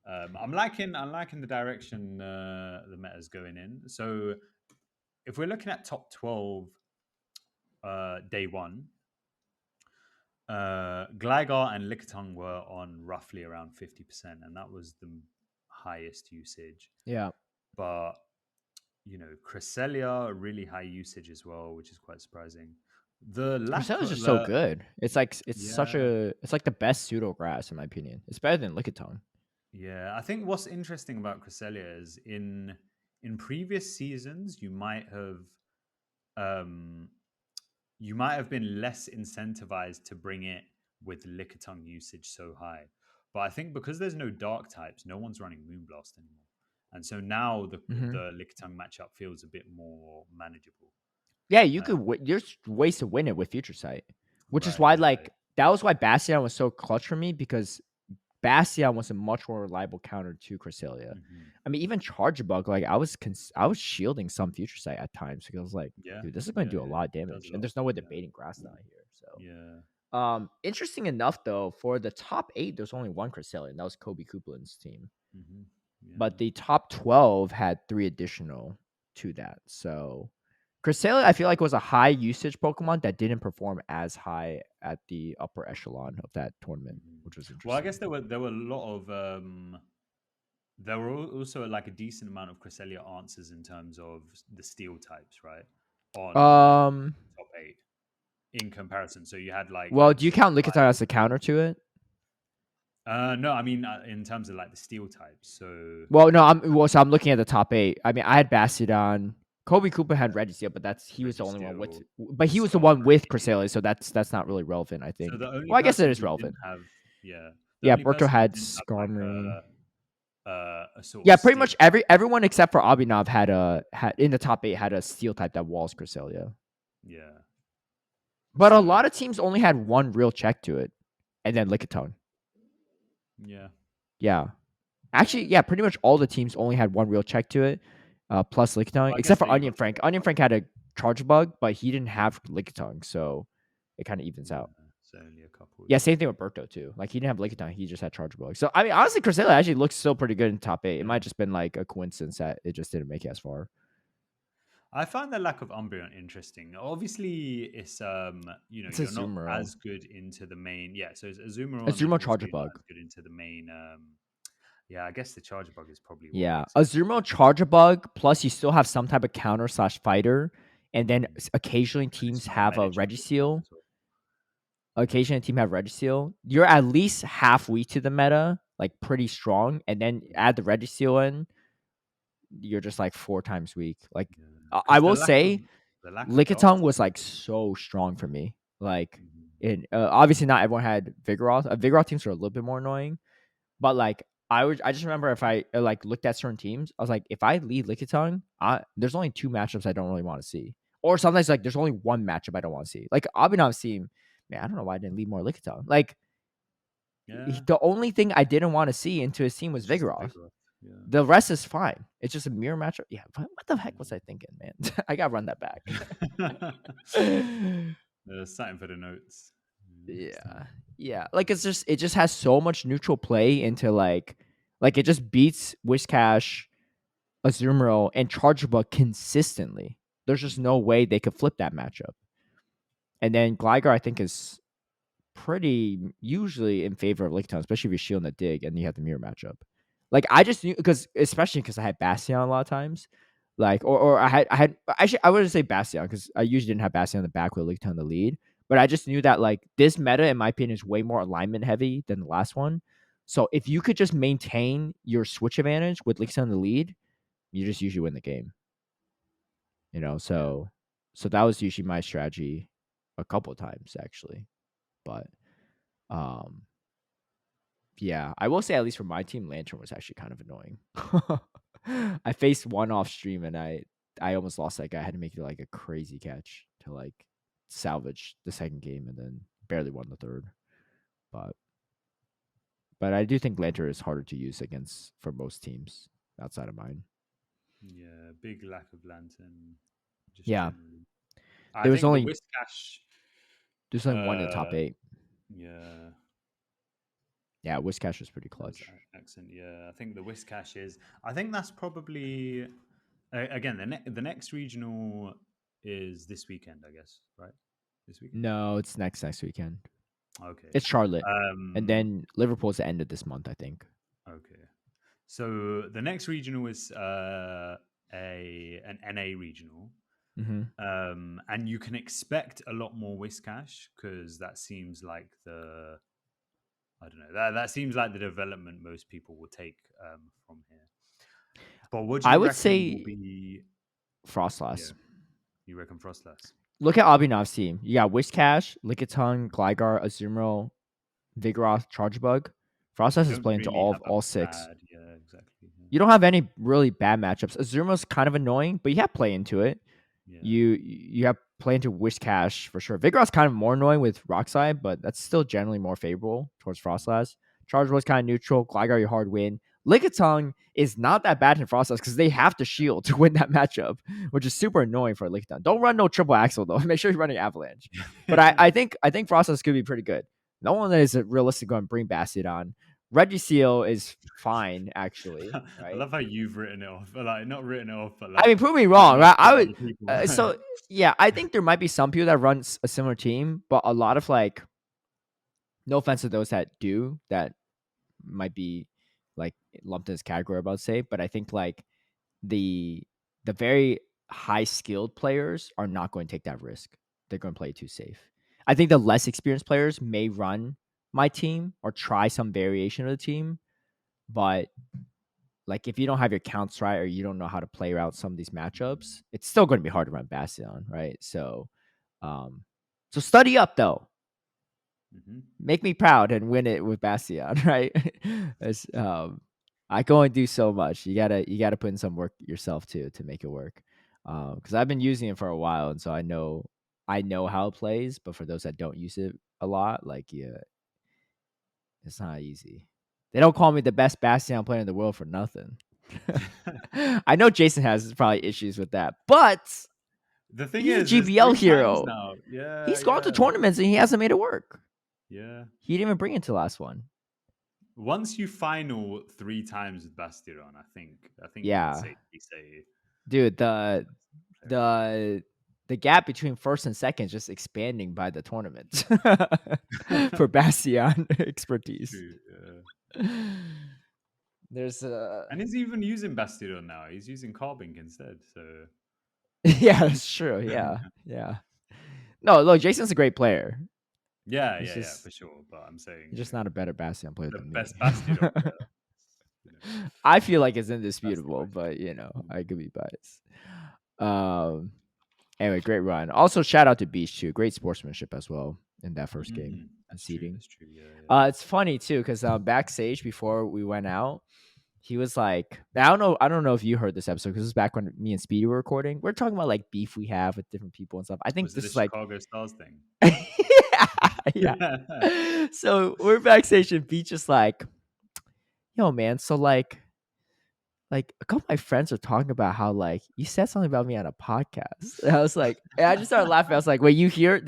I'm liking the direction the meta's going in. So if we're looking at top 12, day one, Gligar and Lickitung were on roughly around 50%, and that was the highest usage.
yeah.
But Cresselia, really high usage as well, which is quite surprising. The lack
Cresselia is
of
just so good. It's like
yeah,
it's like the best pseudo grass in my opinion. It's better than Lickitung.
yeah. I think what's interesting about Cresselia is in previous seasons um you might have been less incentivized to bring it with Lickitung usage so high. But I think because there's no dark types, no one's running Moonblast anymore. And so now the
Hmm.
the Lickitung matchup feels a bit more manageable.
Yeah, you could.
Um,
There's ways to win it with Future Sight, which is
right,
why
yeah.
like that was why Bastion was so clutch for me because Bastion was a much more reliable counter to Cresselia.
Hmm.
I mean, even Charge Bug, like I was shielding some Future Sight at times because I was like,
Yeah,
dude, this is going
yeah,
to do a
yeah.
lot of
It does
damage,
a
and
lot.
there's no way
Yeah,
debating Grass Knot here. So,
yeah.
interesting enough though, for the top 8, there's only one Cresselia, and that was Kobe Coupland's team.
Hmm.
But
Yeah.
the top 12 had 3 additional to that. So Cresselia, I feel like was a high usage Pokemon that didn't perform as high at the upper echelon of that tournament,
Hmm.
which was
Well, I guess
interesting.
there were a lot of there were also like a decent amount of Cresselia answers in terms of the steel types, right? On
Um,
top eight in comparison. So you had
well, do you count Lickitung
like
as a counter to it?
no, I mean in terms of like the steel types. So
Well, no, so I'm looking at the top 8. I mean, I had Bastiodon. Kobe Cooper had Registeel, but he was the only one with.
Registeel,
But he was the one with
Skarmory.
Cresselia, so that's not really relevant. I
So
think.
the only
Well, I guess it
person
is
who didn't
relevant.
have yeah, the
Yeah,
only
Berto
person who
had
didn't have like
Skarmory.
a sort of
Yeah, pretty
steel
much
type.
everyone except for Abhinav had in the top 8 had a steel type that walls Cresselia.
Yeah.
But a
So
lot of teams only had one real check to it, and then Lickitung.
yeah.
Yeah, actually, yeah, pretty much all the teams only had one real check to it, plus Lickitung,
Well, I guess
except for
there you
Onion
got
Frank. Onion Frank had a charge bug, but he didn't have Lickitung, so it kind of evens
yeah.
out.
So only a couple.
Yeah,
Yeah.
same thing with Berto too. Like he didn't have Lickitung, he just had charge bug. So I mean, honestly, Cresselia actually looks still pretty good in top 8. It
Yeah.
might just been like a coincidence that it just didn't make it as far.
I find the lack of Umbreon interesting. Obviously, it's
It's a
you're not
Zumaro.
as good into the main. Yeah, so Azumarill and
Azumarill charge
Nipples, you're not
bug.
as good into the main. Yeah, I guess the Charge Bug is probably what
Yeah,
makes
a
it.
Zumaro charge bug. Plus, you still have some type of counter slash fighter, and then
Mm.
occasionally
And it's
teams
not a
have
meta
a
change as well.
Registeel.
So
Occasionally, a team have Registeel. You're at least halfway to the meta, like pretty strong, and then add the Registeel in, you're just like 4 times weak. Like
yeah,
I
because
will say,
the lack of dark
Lickitung was
types
like
is
so strong for me. Like,
mhm,
in obviously not everyone had Vigoroth. Vigoroth teams were a little bit more annoying, but like I just remember if I like looked at certain teams, I was like, if I lead Lickitung, there's only 2 matchups I don't really want to see. Or sometimes like there's only one matchup I don't want to see. Like Abhinav's team, man, I don't know why I didn't lead more Lickitung. Like
yeah,
the only thing I didn't want to see into his team was
it's just a
Vigoroth.
big rough. Yeah,
The rest is fine. It's just a mirror matchup. Yeah, what the heck was
mhm.
I thinking, man? I gotta run that back.
Starting for the notes next
Yeah.
time.
Yeah. Like it just has so much neutral play into like it just beats Whiscash, Azumarill, and Chargeable consistently. There's just no
Mhm.
way they could flip that matchup. And then Gligar, I think, is pretty usually in favor of Lickitung, especially if you're shielding the dig and you have the mirror matchup. Like I just knew especially because I had Bastion a lot of times. Like or I had actually I wouldn't say Bastion because I usually didn't have Bastion in the back with Lickitung in the lead. But I just knew that like this meta, in my opinion, is way more alignment heavy than the last one. So if you could just maintain your switch advantage with Lickitung in the lead, you just usually win the game. You know,
Yeah,
so that was usually my strategy a couple of times actually. But um yeah, I will say at least for my team, Lantern was actually kind of annoying. I faced one off stream and I almost lost that guy. I had to make it like a crazy catch to like salvage the second game, and then barely won the third. But I do think Lantern is harder to use against for most teams outside of mine.
Yeah, big lack of lantern, just
Yeah,
generally. I
there was
think the
only
Whiscash.
there's only one in the top
Uh,
8.
yeah,
Yeah, Whiscash was pretty
that was
clutch.
accent. Yeah, I think the Whiscash is. I think that's probably again the next regional is this weekend. I guess right. This weekend.
No, it's next weekend.
Okay.
It's Charlotte, and
Um.
then Liverpool's the end of this month, I think.
Okay. So the next regional is an NA regional.
Mm-hmm.
And you can expect a lot more Whiscash because that seems like I don't know that seems like the development most people will take from here. But what do
I
you
would
reckon will
say
be? Yeah,
Frostlass.
you reckon Frostlass?
Look at Abinov's team. You got Whiscash, Lickitung, Gligar, Azumarill, Vigoroth, Chargebug.
You
Frostlass is
don't
playing to
really
all
have a
all 6.
bad, yeah, exactly.
You don't have any really bad matchups. Azuma's kind of annoying, but you have play into it.
Yeah,
You have play into Whiscash for sure. Vigoroth's kind of more annoying with Rock Slide, but that's still generally more favorable towards Frostlass. Charge was kind of neutral. Gligar, your hard win. Lickitung is not that bad in Frostlass because they have to shield to win that matchup, which is super annoying for Lickitung. Don't run no triple axle though. Make sure you're running Avalanche. But
yeah.
I think Frostlass could be pretty good. No one that is realistic going to bring Bastiodon. Registeel is fine, actually,
I
right?
love how you've written it off, but like not written it off, but
I
like
mean, prove me
pretty
wrong,
much
right? I
what
would.
other people.
So yeah, I think there might be some people that run a similar team, but a lot of like, no offense to those that do, that might be like lumped in this category, I would say. But I think like the very high skilled players are not going to take that risk. They're going to play it too safe. I think the less experienced players may run my team or try some variation of the team, but like if you don't have your counts right or you don't know how to play out some of these matchups, it's still going to be hard to run Bastion, right? Um, so study up though.
Mhm.
Make me proud and win it with Bastion, right? It's, I can only do so much. You gotta put in some work yourself too to make it work. Because I've been using it for a while, and so I know how it plays. But for those that don't use it a lot, like yeah, it's not easy. They don't call me the best Bastion player in the world for nothing. I know Jason has probably issues with that, but
The thing
he's a
is, there's
GBL
3 times
hero.
now. Yeah,
He's gone to
yeah,
tournaments and he hasn't made it work.
yeah.
He didn't even bring it to the last one.
Once you final 3 times with Bastiron, I think you can
Yeah,
safely say
dude,
player of the
the the gap between first and second is just expanding by the tournament
year.
for Bastion expertise.
True. Yeah.
There's
And he's even using Bastiron now. He's using Carbink instead. So
yeah, that's true. Yeah, yeah. No, look, Jason's a great player.
yeah,
He's
yeah, yeah,
just
for sure. But I'm saying,
he's just not a better Bastion player
the
than me.
best Bastiron player. You know,
I feel like it's
that's the
indisputable,
question.
but I could be biased. Um. Anyway, great run. Also, shout out to Beach too. Great sportsmanship as well in that first game and
That's true.
seeding.
That's true. Yeah, yeah.
It's funny too because backstage before we went out, he was like, I don't know if you heard this episode because this is back when me and Speedy were recording. We're talking about like beef we have with different people and stuff. I think
Was it
this
the
is like,
Chicago Stars thing?
yeah, yeah. So we're backstage and Beach is like, yo, man. So like a couple of my friends are talking about how like you said something about me on a podcast. And I was like, and I just started laughing. I was like, wait, did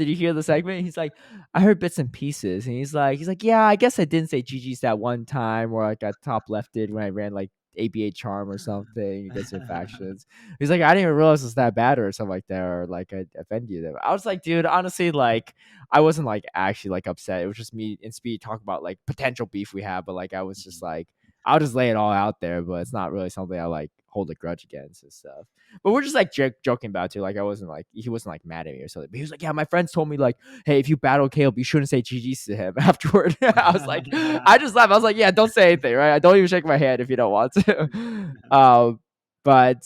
you hear the segment? He's like, I heard bits and pieces. And he's like, yeah, I guess I didn't say GG's that one time where like I top lefted when I ran like ABA charm or something against your factions. He's like, I didn't even realize it's that bad or something like that, or like I offended you. I was like, dude, honestly, like I wasn't like actually like upset. It was just me and Speed talking about like potential beef we have, but like I was just like, I'll just lay it all out there, but it's not really something I like hold a grudge against and stuff. But we're just like joking about it too. Like he wasn't like mad at me or something. But he was like, yeah, my friends told me like, hey, if you battle Caleb, you shouldn't say GG's to him afterward. I was like, I just laughed. I was like, yeah, don't say anything, right? I don't even shake my hand if you don't want to. But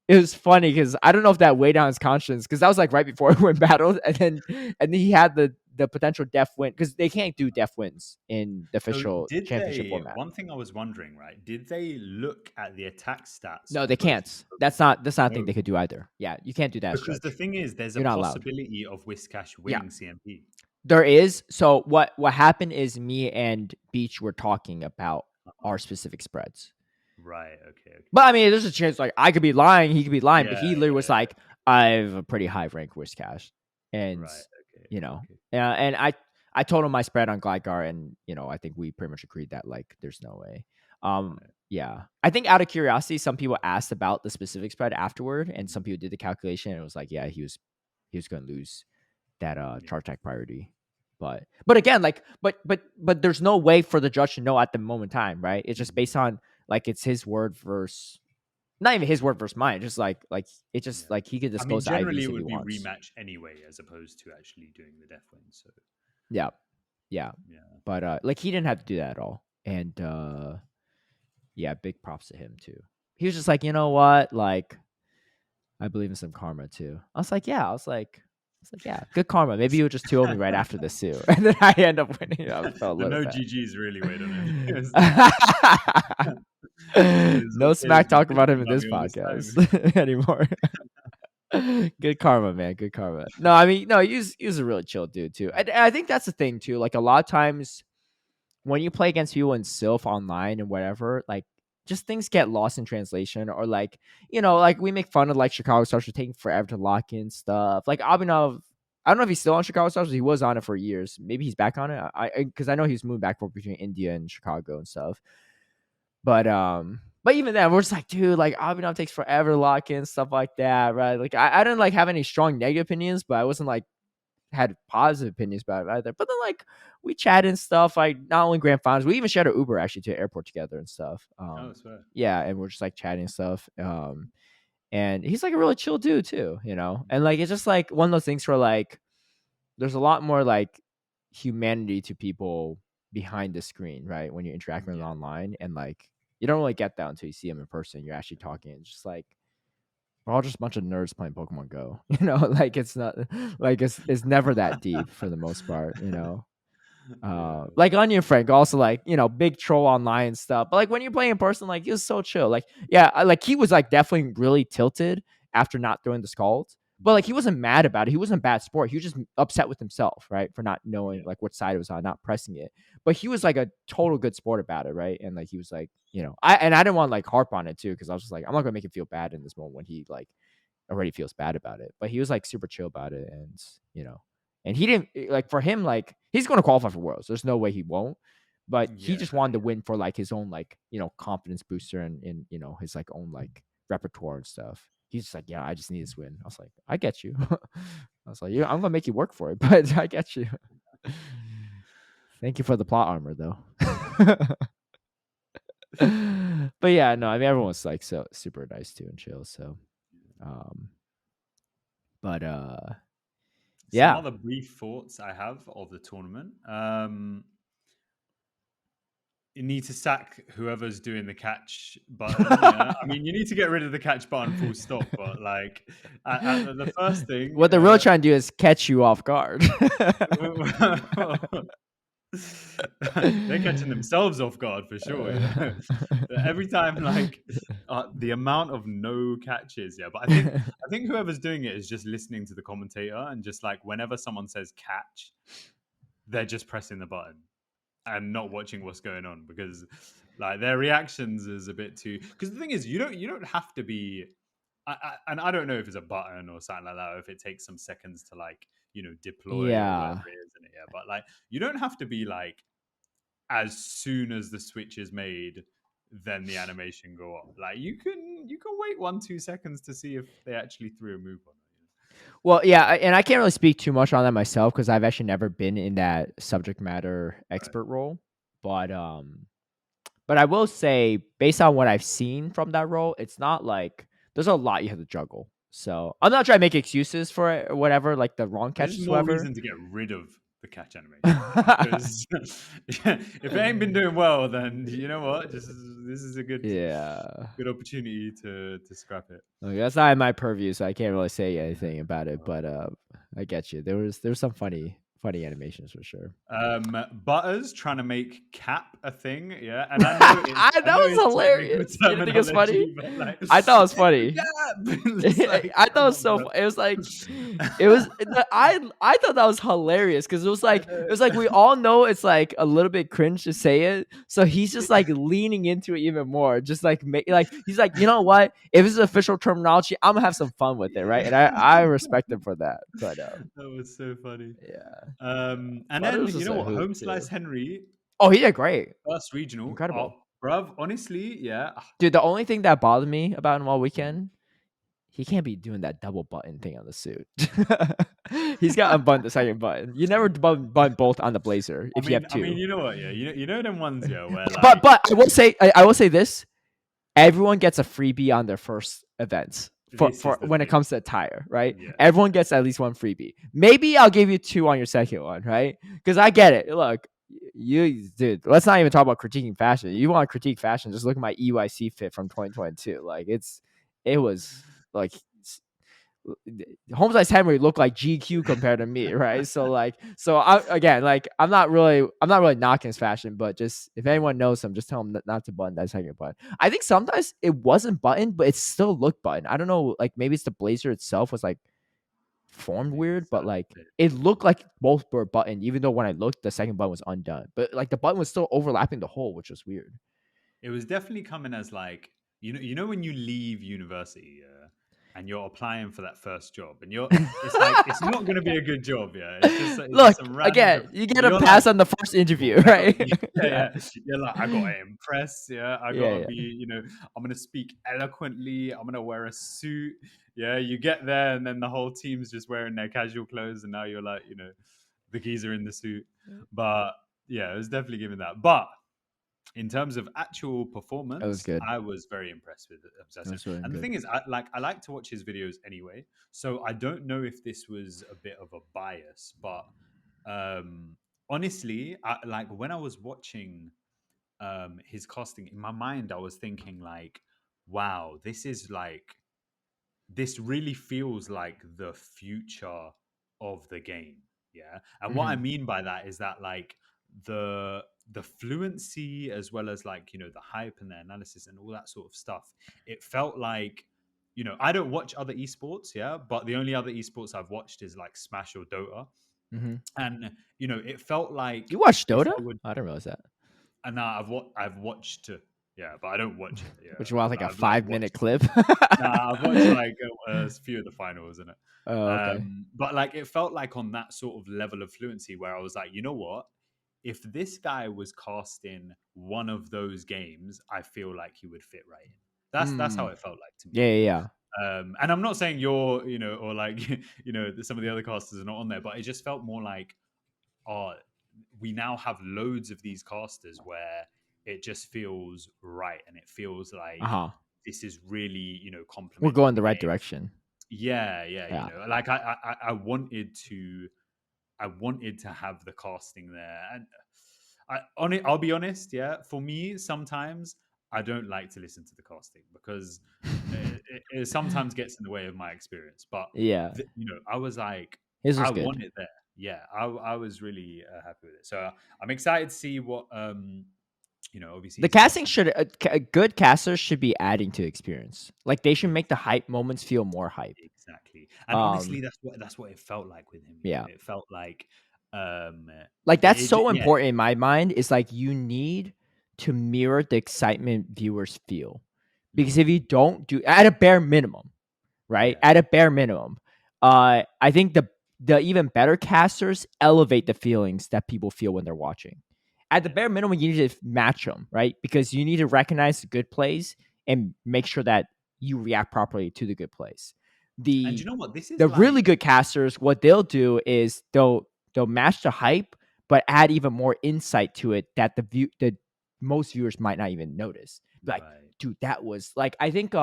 it was funny because I don't know if that weighed down his conscience because that was like right before we went battled, and then he had the potential def win, because they can't do def wins in the
So
official
did
championship
they?
format.
One thing I was wondering, right? Did they look at the attack stats
No, they
of both
can't.
opponents?
That's not a thing
No,
they could do either. Yeah, you can't do that as
because the
judge.
thing is, there's a
You're not allowed.
possibility of Whiscash
Yeah,
winning CMP.
there is. So what happened is me and Beach were talking about
Uh-huh.
our specific spreads.
Right. Okay. Okay.
But I mean, there's a chance like I could be lying, he could be lying, but
Yeah.
he literally
Yeah.
was like, I have a pretty high rank risk cash. And
Right. Okay.
you know,
Okay.
and I told him my spread on Gligar, and I think we pretty much agreed that like there's no way.
Right.
Yeah. I think out of curiosity, some people asked about the specific spread afterward, and some people did the calculation, and it was like, yeah, he was gonna lose that
Yeah.
charge attack priority. But again, like but there's no way for the judge to know at the moment in time, right? It's just based on like it's his word versus not even his word versus mine. Just like it just
Yeah.
like he could
I mean,
disclose the
generally
IVs
it
if he
would be
wants.
rematch anyway, as opposed to actually doing the death win. So
Yeah. Yeah.
yeah.
But like he didn't have to do that at all. And yeah, big props to him too. He was just like, you know what? Like, I believe in some karma too. I was like, yeah. Yeah, good karma. Maybe you would just 2-0 me right after this too. And then I end up winning. I felt a
The
little
no
bad.
GG's really weighed on him. It was like, it's
No
okay,
smack
you've been
talk about
bitching
him in
about
this
me all this time.
podcast anymore. Good karma, man. Good karma. No, I mean, no, he's a really chill dude too. And I think that's the thing too. Like a lot of times when you play against people in Sylph online and whatever, like just things get lost in translation, or like like we make fun of like Chicago Stars for taking forever to lock in stuff. Like Abhinav, I don't know if he's still on Chicago Stars. He was on it for years. Maybe he's back on it. I because I know he's moving back and forth between India and Chicago and stuff. But even then, we're just like, dude, like Abhinav takes forever to lock in stuff like that, right? Like I didn't like have any strong negative opinions, but I wasn't like had positive opinions about it either. But then like we chatted and stuff, like not only grand finals, we even shared an Uber actually to the airport together and stuff.
Oh, I swear.
Yeah, and we're just like chatting and stuff. And he's like a really chill dude too, and like it's just like one of those things where like there's a lot more like humanity to people behind the screen, right? When you're interacting with them
Yeah.
online, and like you don't really get that until you see them in person. You're actually talking. It's just like we're all just a bunch of nerds playing Pokemon Go. Like it's not like it's never that deep for the most part.
Yeah.
Like Onion Frank also like big troll online and stuff, but like when you're playing in person, like he was so chill. Like yeah, like he was like definitely really tilted after not throwing the scald, but like he wasn't mad about it. He wasn't a bad sport. He was just upset with himself, right, for not knowing
Yeah.
like what side it was on, not pressing it. But he was like a total good sport about it, right? And like he was like I didn't want to like harp on it too, because I was just like I'm not gonna make him feel bad in this moment when he like already feels bad about it. But he was like super chill about it, and he didn't like for him like he's going to qualify for Worlds. There's no way he won't. But he
Yeah.
just wanted to win for like his own like confidence booster and his like own like repertoire and stuff. He's just like, yeah, I just need this win. I was like, I get you. I was like, yeah, I'm gonna make you work for it, but I get you. Thank you for the plot armor though. But yeah, no, I mean everyone's like so super nice too and chill. So um but
Some
yeah.
other brief thoughts I have of the tournament. You need to sack whoever's doing the catch button. Yeah, I mean, you need to get rid of the catch button, full stop. But like, the first thing,
What they're really trying to do is catch you off guard.
they're catching themselves off guard for sure. Yeah, every time, like the amount of no catches. Yeah, but I think whoever's doing it is just listening to the commentator and just like whenever someone says catch, they're just pressing the button and not watching what's going on, because like their reactions is a bit too. Because the thing is, you don't have to be. And I don't know if it's a button or something like that, or if it takes some seconds to like deploy or whatever
Yeah.
it is in it. Yeah, but like you don't have to be like as soon as the switch is made, then the animation go up. Like you can wait 1-2 seconds to see if they actually threw a move on it.
Well, yeah, and I can't really speak too much on that myself because I've actually never been in that subject matter
Right.
expert role. But I will say, based on what I've seen from that role, it's not like there's a lot you have to juggle. So I'm not trying to make excuses for it or whatever, like the wrong
There's
catches,
more
whatever.
reason to get rid of the catch animation because if it ain't been doing well, then you know what? This is a good
Yeah.
good opportunity to scrap it.
Okay, that's not in my purview, so I can't really say anything about it.
Uh,
But I get you. There was some funny funny animations for sure.
Butters trying to make cap a thing, yeah. And I
That
know
was
it's technical
hilarious. You didn't think it was funny?
terminology, but like
I thought it was
it's a
funny.
gap. It's like,
I thought it
come
was
on,
so.
bro.
It was like, it was. I thought that was hilarious because
I
it
know.
was like we all know it's like a little bit cringe to say it, so he's just like leaning into it even more, just like like he's like, you know what? If it's official terminology, I'm gonna have some fun with it, right? And I respect him for that. But
That was so funny.
yeah,
And then
Butters
you
was
know
a
what?
hoot
Home
too.
Slice Henry,
Oh, he did great,
first regional. Oh,
incredible,
bruv, honestly, yeah.
dude. The only thing that bothered me about him all weekend, he can't be doing that double button thing on the suit. He's got to unbutton the second button. You never button both on the blazer if you have
I mean,
two.
you know what? Yeah, you know them ones, yeah, where
But I will say this: everyone gets a freebie on their first events
this is
for
the
when it
thing.
comes to attire, right?
Yeah,
Everyone gets at least one freebie. Maybe I'll give you two on your second one, right? Because I get it. Look, you dude, let's not even talk about critiquing fashion. You want to critique fashion? Just look at my EYC fit from 2022. Like it was like Holmes Ice Henry looked like GQ compared to me, right? So I again, like I'm not really knocking his fashion, but just if anyone knows him, just tell him not to button that second button. I think sometimes it wasn't buttoned, but it still looked buttoned. I don't know, like maybe it's the blazer itself was like formed
maybe
weird,
it's
but
that.
like it looked like both were buttoned, even though when I looked, the second button was undone. But like the button was still overlapping the hole, which was weird.
It was definitely coming as like you know when you leave university, and you're applying for that first job, and it's like it's not going to be a good job, yeah. It's just
Look,
some random job,
again, you get
but
a
you're like,
pass on the first
yo,
interview,
I got
right?
yeah,
Yeah.
yeah. You're like, I gotta impress, yeah. I
Yeah,
gotta
yeah.
be, I'm gonna speak eloquently. I'm gonna wear a suit, yeah. You get there, and then the whole team's just wearing their casual clothes, and now you're like, the geezer in the suit. But yeah, it was definitely giving that. But in terms of actual
It was
performance,
good.
I was very impressed with
It
Obsession.
was really
And the
good.
thing is, I like to watch his videos anyway, so I don't know if this was a bit of a bias, but um, honestly, like when I was watching his casting in my mind, I was thinking like, wow, this really feels like the future of the game. Yeah. And what I
Mhm.
mean by that is that like the fluency as well as like, the hype and the analysis and all that sort of stuff, it felt like, I don't watch other esports, yeah, but the only other esports I've watched is like Smash or Dota.
Mhm.
And it felt
You
like
watched
if
Dota?
I would,
I didn't realize that.
and now I've watched, yeah, but I don't watch it. Yeah,
Which was like a
I've like
5 minute
watched.
clip.
Nah, I've watched like a few of the finals in it.
Oh, okay.
But like it felt like on that sort of level of fluency where I was like, you know what? If this guy was cast in one of those games, I feel like he would fit right in. That's how
Mm.
it felt like to
Yeah,
me.
yeah, yeah.
And I'm not saying you're, or like, some of the other casters are not on there, but it just felt more like, oh, we now have loads of these casters where it just feels right and it feels like
Uh-huh.
this is really
We're
complementing
going
the
the right
game.
direction.
Yeah, yeah,
Yeah.
like I wanted to have the casting there, and I'll be honest, yeah. For me, sometimes I don't like to listen to the casting because it sometimes gets in the way of my experience. But
Yeah.
I was like,
His
I
was good.
want it there. Yeah, I was really happy with it. So I'm excited to see what obviously
The
his
casting
casting.
should good casters should be adding to experience. Like they should make the
Exactly.
hype moments feel more hype.
Exactly. And honestly,
Um
that's what it felt like with him.
yeah.
It felt like um
Like that's so
yeah,
important in my mind. It's like you need to mirror the excitement viewers feel. Because if you don't do at a bare minimum, right?
yeah,
At a bare minimum, I think the even better casters elevate the feelings that people feel when they're watching. At the
yeah.
bare minimum, you need to match them, right? Because you need to recognize the good plays and make sure that you react properly to the good plays.
And you
The
know what? This is
the really
like
good casters, what they'll do is they'll match the hype, but add even more insight to it that the most viewers might not even notice. Like,
right.
dude, that was like I think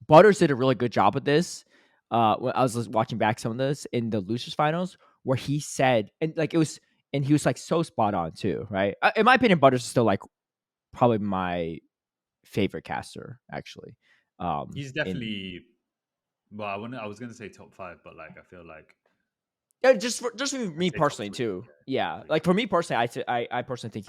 Butters did a really good job with this. When I was watching back some of this in the losers finals, where he said, and like it was, and he was like so spot on too, right? In my opinion, Butters is still like probably my favorite caster, actually.
He's
In
definitely well. I was gonna say top five, but like I feel like
Yeah, just for
I'd
me
say top
personally
three.
too.
Top
Yeah,
three.
like for me personally, I personally think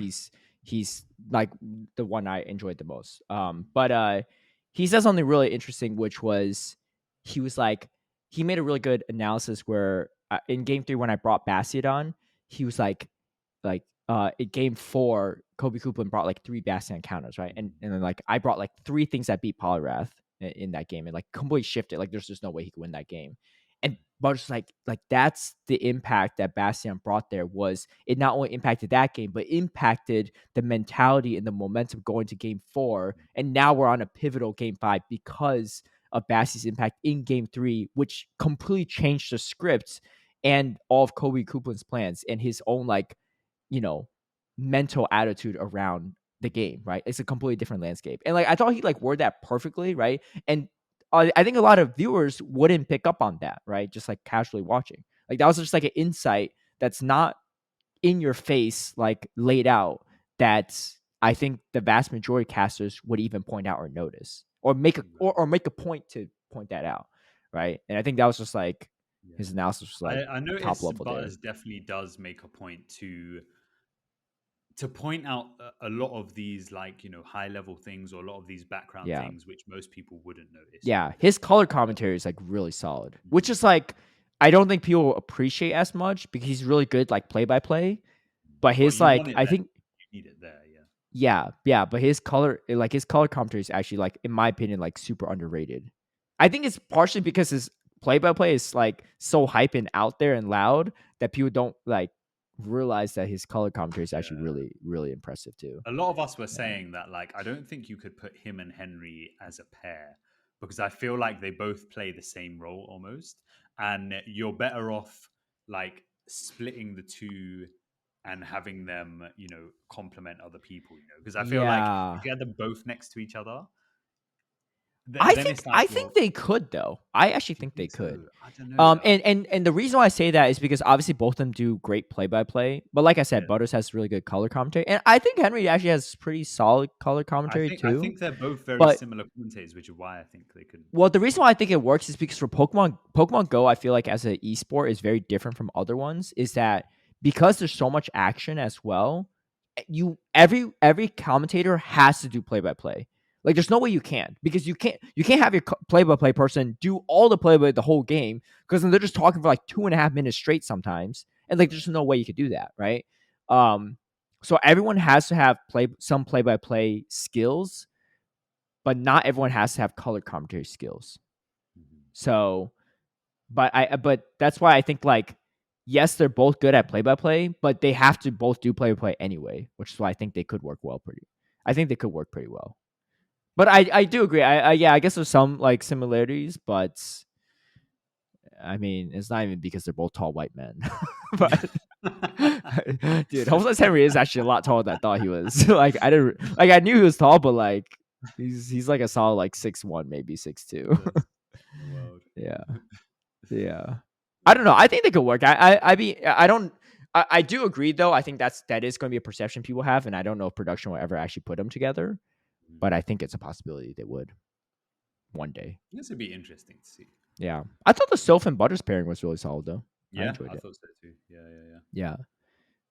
he's like the one I enjoyed the most. But he said something really interesting, which was he was like he made a really good analysis where in game 3 when I brought Bassiet on, he was in game 4, Kobe Coupland brought like 3 Bastion encounters, right? And then like I brought like 3 things that beat Polyrath in that game and like completely shifted. Like there's just no way he could win that game. And but it's like that's the impact that Bastion brought there was it not only impacted that game, but impacted the mentality and the momentum going to game 4. And now we're on a pivotal game 5 because of Bassie's impact in game 3, which completely changed the script and all of Kobe Coupland's plans and his own you know, mental attitude around the game, right? It's a completely different landscape. And like I thought he like worded that perfectly, right? And I think a lot of viewers wouldn't pick up on that, right? Just like casually watching. Like that was just like an insight that's not in your face, like laid out that I think the vast majority of casters would even point out or notice or make a point to point that out, right? And I think that was just like
Yeah.
his analysis was like
I
top
noticed
level there.
Butters definitely does make a point to point out a lot of these like high level things or a lot of these background
Yeah.
things which most people wouldn't notice.
Yeah, his color commentary is like really solid, which is like I don't think people appreciate as much because he's really good like play by play. But
Well,
his
you want
like
it
I
there,
think
you need it there. Yeah.
yeah, but his color commentary is actually like in my opinion like super underrated. I think it's partially because his play by play is like so hype and out there and loud that people don't like realize that his color commentary is actually
Yeah.
really really impressive too.
A lot of us were
Yeah.
saying that, like, I don't think you could put him and Henry as a pair because I feel like they both play the same role almost, and you're better off like splitting the two and having them, complement other people. Because I feel like
Yeah.
if you had them both next to each other,
I
then
think
it's like,
I
well,
think they could though. I actually
do you
think they
think so?
could.
I don't know though.
And the reason why I say that is because obviously both of them do great play by play. But like I said,
Yeah,
Butters has really good color commentary, and I think Henry actually has pretty solid color
I
commentary
think I
too.
think they're both very
But
similar commentators, which is why I think they could
well, the
they
reason
could.
why I think it works is because for Pokemon Go, I feel like as an esport is very different from other ones. Is that because there's so much action as well, every commentator has to do play by play. Like there's no way you can because you can't have your play by play person do all the play by the whole game because then they're just talking for like 2.5 minutes straight sometimes, and like there's no way you could do that, right? Um, so everyone has to have some play by play skills, but not everyone has to have color commentary skills.
Mhm.
So, but that's why I think like yes, they're both good at play by play, but they have to both do play by play anyway, which is why I think they could work well pretty. I think they could work pretty well. But I do agree. Yeah, I guess there's some like similarities, but I mean, it's not even because they're both tall white men. But dude, Jose Henry is actually a lot taller than I thought he was. Like I didn't like I knew he was tall, but like he's like a solid like 6'1", maybe 6'2".
Best in the world.
Yeah. Yeah. I don't know.
Yeah.
I think they could work. I don't. I do agree though. I think that is going to be a perception people have, and I don't know if production will ever actually put them together.
Mhm.
But I think it's a possibility they would one day.
This would be interesting to see.
Yeah. I thought the Soph and Butters pairing was really solid though. I
Yeah,
enjoyed
I
it.
thought so too. Yeah, yeah, yeah.
Yeah.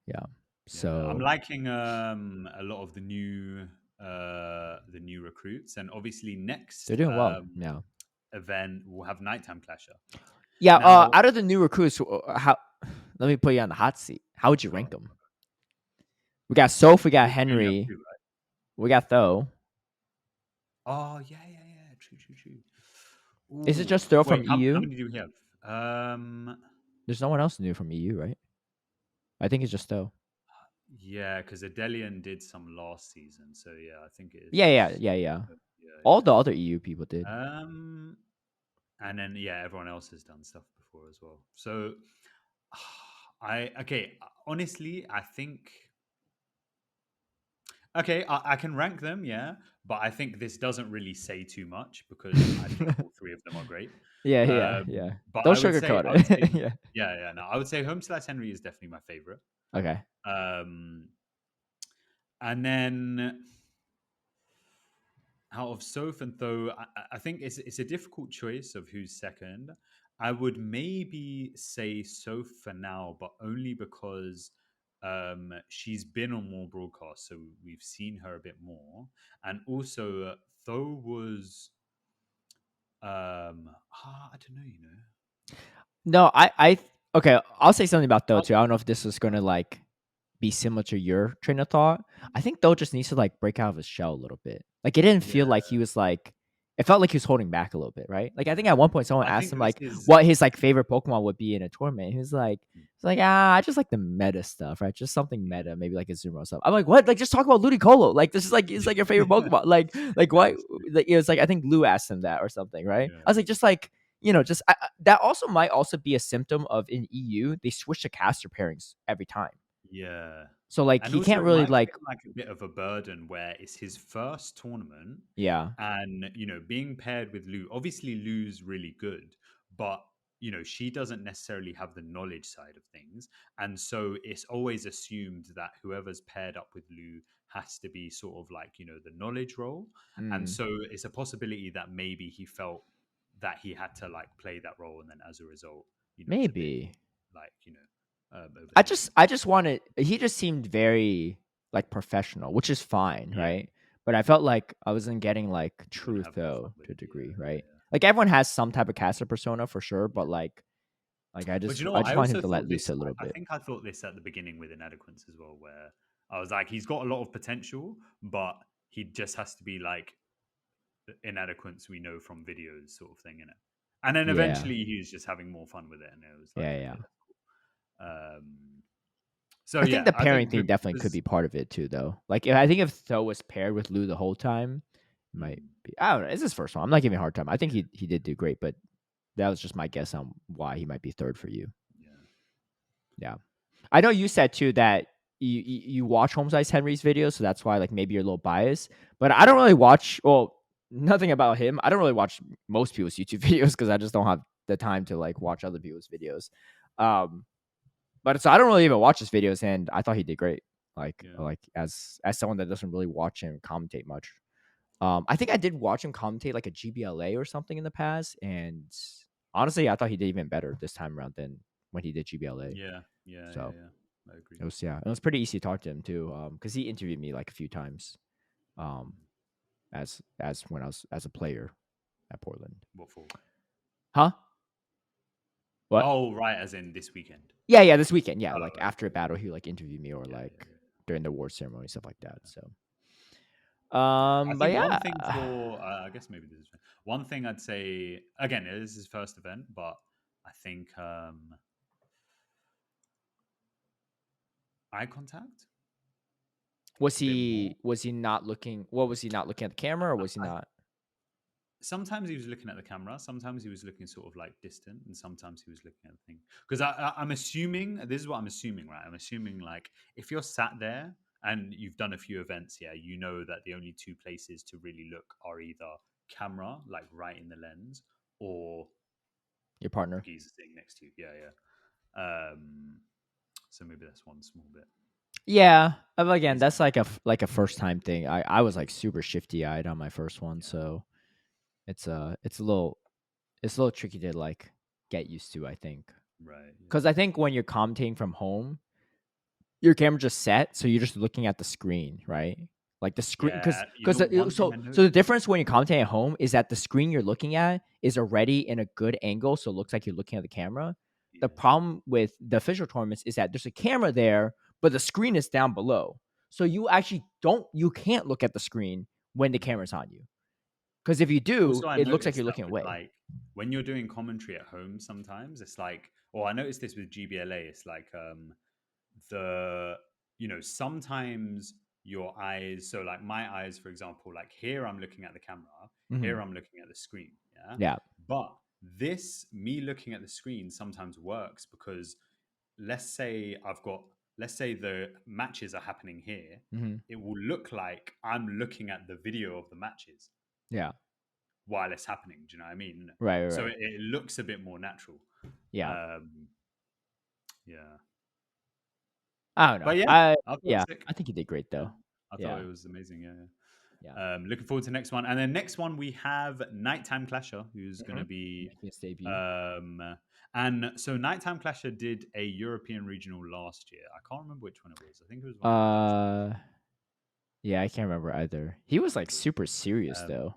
Yeah.
Yeah, I'm
So
liking a lot of the new recruits, and obviously
they're
next
doing well. Yeah.
event we'll have nighttime clasher.
Yeah.
Now,
Out of the new recruits, how? Let me put you on the hot seat. How would you
oh,
rank them? We got Soph. We got
we only have
Henry.
two, right?
We got Tho.
Oh, yeah, yeah, yeah. True, true, true.
Is it
Ooh,
just Tho
wait,
from
how
EU?
many do we have?
There's no one else new from EU, right? I think it's just Tho.
Yeah, because Adelian did some last season, so yeah, I think it is
Yeah, yeah,
just
yeah, yeah.
yeah,
All the other EU people did.
yeah. And then yeah, everyone else has done stuff before as well. So I okay, honestly, I think okay, I can rank them, yeah, but I think this doesn't really say too much because I think all three of them are great.
Yeah, yeah, yeah.
But
Don't sugarcoat
I would say,
it. Yeah.
yeah, yeah, no, I would say Home Slash Henry is definitely my favorite.
Okay.
Um, and then out of Soph and Tho, I think it's a difficult choice of who's second. I would maybe say so for now, but only because she's been on more broadcasts, so we've seen her a bit more, and also Tho was I don't know, you know.
No, okay. I'll say something about Tho
Oh,
too. I don't know if this is gonna like be similar to your train of thought. I think Tho just needs to like break out of his shell a little bit. Like it didn't
yeah,
feel like he was like. It felt like he was holding back a little bit, right? Like I think
yeah.
at one point someone
I
asked
think
him
this
like
is
what his like favorite Pokemon would be in a tournament. He's like, I just like the meta stuff, right? Just something meta, maybe like a Zumaro stuff. I'm like, what? Like just talk about Ludicolo. Like this is like it's like your favorite Pokemon. Like
yeah,
why?
it's true.
Like, it was like I think Lou asked him that or something, right? I
Yeah,
was like, just like just that also might also be a symptom of in EU they switch to caster pairings every time.
yeah.
So like
And
he
also,
can't
it
really
might
like
feel like a bit of a burden where it's his first tournament,
yeah.
and being paired with Lou. Obviously, Lou's really good, but she doesn't necessarily have the knowledge side of things, and so it's always assumed that whoever's paired up with Lou has to be sort of like the knowledge role, and
Mm,
so it's a possibility that maybe he felt that he had to like play that role, and then as a result, it's a bit
maybe.
like overthinking.
I just wanted he just seemed very like professional, which is fine,
Yeah.
right? But I felt like I wasn't getting like
You want to
truth
have more fun
though
with
to a
it.
degree,
Yeah,
right?
yeah,
Like everyone has some type of caster persona for sure,
yeah.
but like I
But
just
you know
I
what?
just
I
want him
also
to let
thought
loose
this.
a little
I
bit.
think I thought this at the beginning with Inadequates as well, where I was like, he's got a lot of potential, but he just has to be like Inadequates we know from videos, sort of thing, innit? And then
Yeah.
eventually he was just having more fun with it, and it was like,
Yeah,
okay,
yeah.
that's cool. So
I think
yeah,
the
I
pairing
think
thing definitely could
because
be part of it too, though. Like, I think if Tho was paired with Lou the whole time, it might
mm,
be. I don't know. It's his first one. I'm not giving him a hard time. I think
yeah,
he did do great, but that was just my guess on why he might be third for you.
yeah,
Yeah, I know you said too that you watch Holmes Ice Henry's videos, so that's why like maybe you're a little biased. But I don't really watch. Well, nothing about him. I don't really watch most people's YouTube videos because I just don't have the time to like watch other people's videos. Um, but so I don't really even watch his videos, and I thought he did great. Like
yeah,
like as someone that doesn't really watch him commentate much. I think I did watch him commentate like a GBLA or something in the past, and honestly, I thought he did even better this time around than when he did GBLA.
yeah, yeah, yeah,
So
yeah. I agree.
it was pretty easy to talk to him too, because he interviewed me like a few times, um,
Mm.
as when I was as a player at Portland.
What for?
Huh? What?
Oh, right, as in this weekend.
Yeah, yeah, this weekend. Yeah,
Oh,
like
right,
after a
yeah,
battle, he like interviewed me or
yeah,
like
yeah,
during the award ceremony, stuff like that. So,
yeah. I
but
think one
yeah,
thing for I guess maybe this is one thing I'd say again. It is his first event, but I think eye contact a bit more.
was he not looking? What was he not looking at the camera, or was he
I,
not?
sometimes he was looking at the camera, sometimes he was looking sort of like distant, and sometimes he was looking at the thing. Because I'm assuming this is what I'm assuming, right? I'm assuming like if you're sat there and you've done a few events, yeah, you know that the only two places to really look are either camera, like right in the lens, or
Your
the
partner?
geezer sitting next to you. Yeah, yeah. So maybe that's one small bit.
Yeah, again,
He's got
that's like a first time thing. I was like super shifty eyed on my first one,
yeah,
so it's a little tricky to like get used to. I think
right,
because
yeah,
I think when you're commentating from home, your camera just set, so you're just looking at the screen, right? Like the screen,
yeah. One thing
so
I
so the
noticed.
difference when you're commentating at home is that the screen you're looking at is already in a good angle, so it looks like you're looking at the camera. The
Yeah,
problem with the official tournaments is that there's a camera there, but the screen is down below, so you can't look at the screen when the
mm.
camera's on you, because if you do,
Also, I
it looks like
noticed
you're
that
looking
with
away.
like when you're doing commentary at home, sometimes it's like, or I noticed this with GBLA. It's like the sometimes your eyes. So like my eyes, for example, like here I'm looking at the camera,
Hmm.
here I'm looking at the screen. Yeah,
Yeah.
but this me looking at the screen sometimes works because let's say the matches are happening here.
Hmm.
It will look like I'm looking at the video of the matches
Yeah.
while it's happening. Do you know what I mean?
Right. Right.
So
Right.
it looks a bit more natural.
Yeah.
Um, yeah,
I don't know.
but yeah,
I
I thought it was
Yeah,
sick.
I think he did great
Yeah,
though.
I thought
Yeah.
it was amazing. Yeah, yeah.
Yeah.
Looking forward to the next one. And then next one we have Nighttime Clasher, who's going to be
Making his debut.
and so Nighttime Clasher did a European regional last year. I can't remember which one it was. I think it was one of the Dutch ones.
Yeah, I can't remember either. He was like
It was,
super serious
um,
though.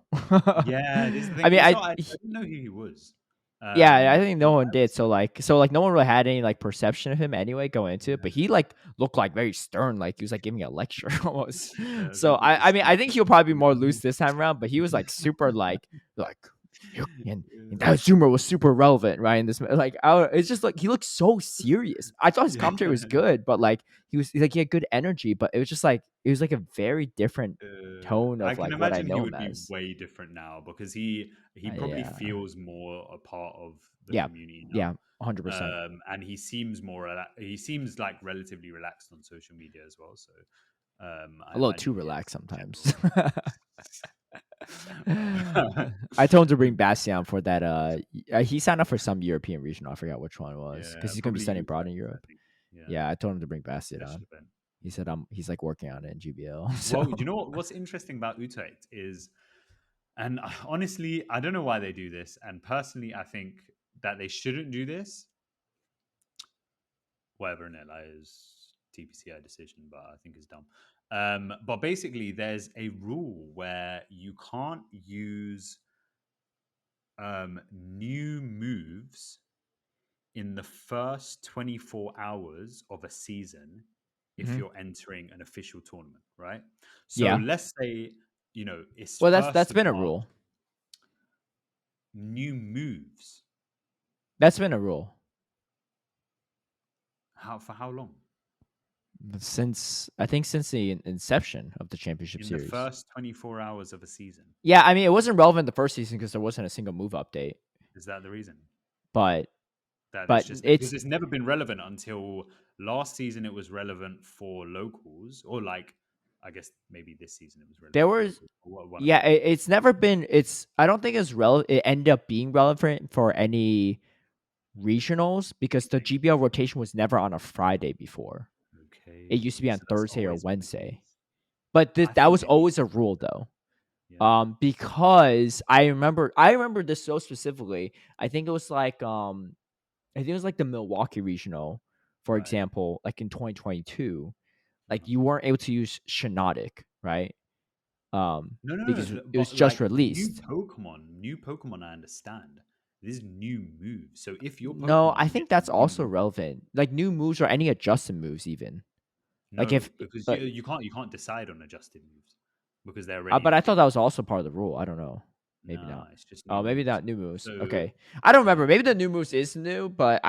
yeah, this is the
I
thing.
mean,
Also, I didn't know who he was.
yeah, I think no
But
one did. So no one really had any like perception of him anyway going into it. But he like looked like very stern, like he was like giving a lecture almost.
yeah,
So
people
I
just
mean, I think he'll probably be more loose this time around. But he was like super like and that humor was super relevant, right? In this, like, it's just like he looked so serious. I thought his
yeah.
commentary was good, but like he had good energy. But it was just like it was like a very different tone
I
of
can
like what I
imagine he
know him
would be
as.
way different now because he probably
Yeah,
feels more a part of the
yeah,
community
yeah,
now.
100%.
And he seems he seems like relatively relaxed on social media as well. So I
A little too
imagine
relaxed
his
sometimes.
general.
I told him to bring Bastian for that. He signed up for some European regional. I forgot which one it was because
Yeah,
he's gonna be
probably
studying abroad in
Utrecht, I
Europe.
think. Yeah,
Yeah, I told him to bring Bastian
that should
on.
have been.
He said he's like working on it in GBL.
Well,
So
you know what's interesting about Utrecht is, and honestly, I don't know why they do this. And personally, I think that they shouldn't do this. Whatever in LA is TPCI decision, but I think it's dumb. But basically, there's a rule where you can't use new moves in the first 24 hours of a season if
mhm.
you're entering an official tournament, right? So
Yeah,
let's say, it's
well
first
that's
of
been a
March,
rule.
new moves.
That's been a rule
For how long?
since I think since the inception of the championship
In the
series.
first 24 hours of a season.
Yeah, I mean it wasn't relevant the first season because there wasn't a single move update,
Is that the reason?
but
That it's
but
just because
it's
it's never been relevant until last season. It was relevant for locals, or like I guess maybe this season it was
there
relevant for
was
locals. Or one of
yeah
them.
it's never been it's I don't think it's relevant. It ended up being relevant for any regionals because the
Anything.
GBL rotation was never on a Friday before. It used to
Okay,
be on
so that's
Thursday or
always been the
Wednesday.
case.
But
I
that
thought
was
maybe,
always a rule though.
yeah,
Because I remember this so specifically. I think it was like the Milwaukee regional, for
right.
example, like in 2022, like
Uh-huh.
you weren't able to use Shinotic, right?
No, no, no.
Because it was
But
just
like
released.
New Pokemon, I understand. This is new moves. So if your
No, I
Pokemon
think
gets
that's
new
also
moves,
relevant. Like new moves or any adjusted moves even. Like
no,
if
because
like
you can't decide on adjusted moves because they're already
but I thought that
introduced.
was also part of the rule. I don't know. Maybe
No,
not.
it's just new
Oh, maybe
moves.
not new moves.
So
Okay. I don't
yeah,
remember. Maybe the new moves is new, but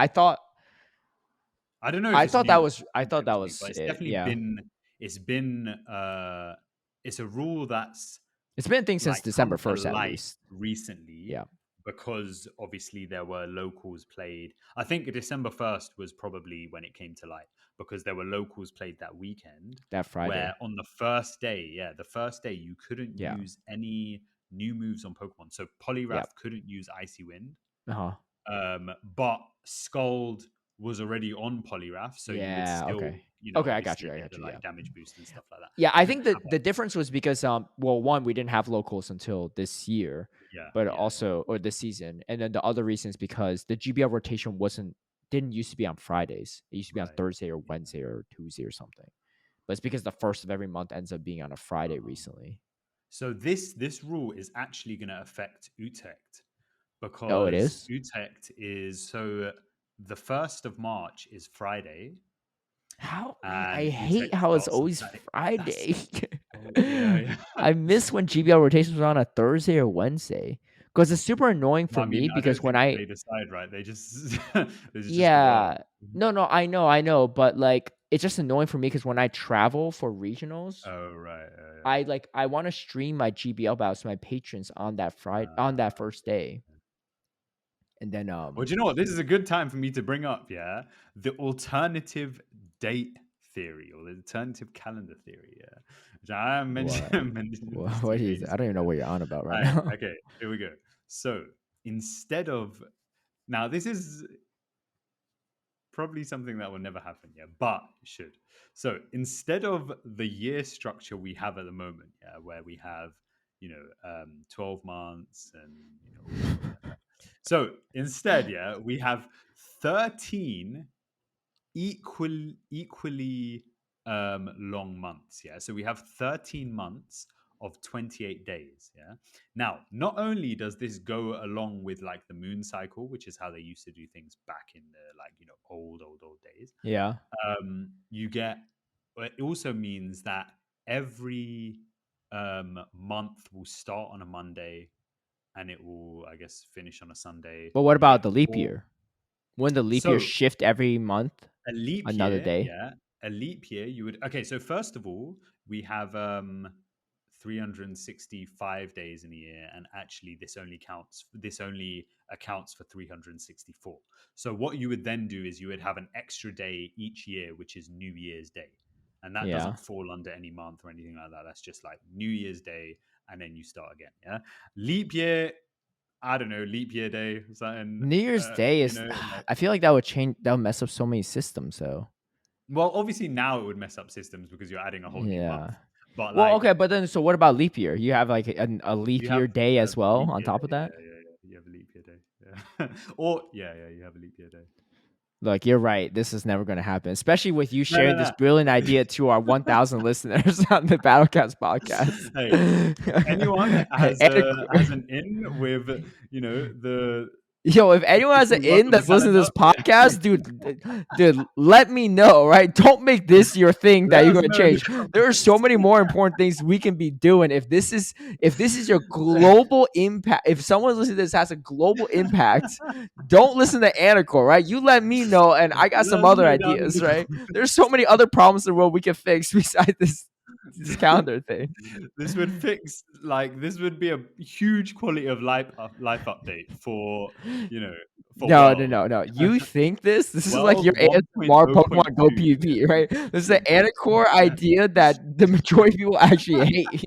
I don't know if it's
that
new.
I
I don't
thought
think
that
it's new,
was
but it's
it.
definitely
Yeah.
been it's been it's a rule that's
It's been a thing since
like
December
come to
1st at
light
least.
recently
Yeah.
because obviously there were locals played. I think December 1st was probably when it came to light because there were locals played that weekend
That
where
Friday.
on the first day, yeah, the first day you couldn't
Yeah.
use any new moves on Pokemon. So
Yeah.
Poliwrath couldn't use Icy Wind.
Uh-huh.
But Scald was already on Poliwrath, so you would
Yeah,
still,
okay. Okay, I got
obviously
you. I
get
got
the
you. Yeah.
like damage boost and stuff like that.
Yeah,
You
I
couldn't
think that
have
the
that.
difference was because well, one, we didn't have locals until this year,
Yeah,
but
yeah,
also or this season. And then the other reason is because the GBL rotation didn't used to be on Fridays. It used to be on
right.
Thursday or
Yeah.
Wednesday or Tuesday or something. But it's because the first of every month ends up being on a Friday
Uh-huh.
recently.
So this rule is actually going to affect Utrecht
Oh, it
because
is?
Utrecht is so the 1st of March is Friday,
How I
and
hate
Utrecht
how it's
starts on
always
Saturday. That's
Friday.
yeah, yeah.
I miss when GBL rotations were on a Thursday or Wednesday because it's super annoying for
I mean,
me
I don't
because when
think
I
they decide, right? They just it's just the world.
yeah no no I know but like it's just annoying for me because when I travel for regionals
Oh right, yeah, yeah.
I want to stream my GBL battles to my patrons on that Friday on that first day and then
Well, do you know what? This is a good time for me to bring up, yeah, the alternative date theory or the alternative calendar theory, yeah, which I
what
mentioned this to
what
you
is
ages
I don't even know
ago.
what you're on about right
All right,
now.
okay, here we go. So instead of now, this is probably something that will never happen, yeah, but it should. So instead of the year structure we have at the moment, yeah, where we have 12 months and all that, yeah. So instead, yeah, we have 13 equally long months. Yeah, so we have 13 months of 28 days. Yeah. Now, not only does this go along with like the moon cycle, which is how they used to do things back in the old days.
Yeah.
You get. It also means that every month will start on a Monday and it will, I guess, finish on a Sunday.
But what
Yeah.
about the leap
Or
year? Wouldn't the leap year
so
shift every month
a leap
another
year,
day?
yeah, a leap year, you would okay. So first of all, we have 365 days in a year, and actually, this only accounts for 364. So what you would then do is you would have an extra day each year, which is New Year's Day, and that
Yeah.
doesn't fall under any month or anything like that. That's just like New Year's Day, and then you start again. Yeah, leap year. I don't know, leap year day, something.
New Year's Day is
Like
I feel like that would change that would mess up so many systems, so
well, obviously now it would mess up systems because you're adding a whole new month.
yeah.
But
Well,
like
okay, but then so what about leap year? You have like a leap
you have
year day
a
as well
leap
on
year
top of
day,
that?
yeah. You have a leap year day, yeah. Or you have a leap year day.
Look, you're right. This is never going to happen, especially with you
No,
sharing
no,
this
no.
brilliant idea to our 1,000 listeners on the Battlecast podcast.
Hey, if anyone has an in with the
Yo, if anyone has an
official work
in
of the
that's listening to this
calendar,
podcast, dude, let me know, right? Don't make this your thing that
let
you're
us
gonna
know in the
change. There are so
comments.
many more important things we can be doing. If this is your global impact, if someone listening to this has a global impact, don't listen to Anicor, right? You let me know, and I got
Let
some
us
other
know down in
ideas,
the
right?
comments.
There's so many other problems in the world we can fix besides this calendar thing.
This would fix like this would be a huge quality of life update for for
No, no,
world
no, no. You think this? This is like your
world
ASMR Pokemon Go
1.0.2.
PvP, right? This is an
Yeah.
Anicor idea that the majority of people actually hate.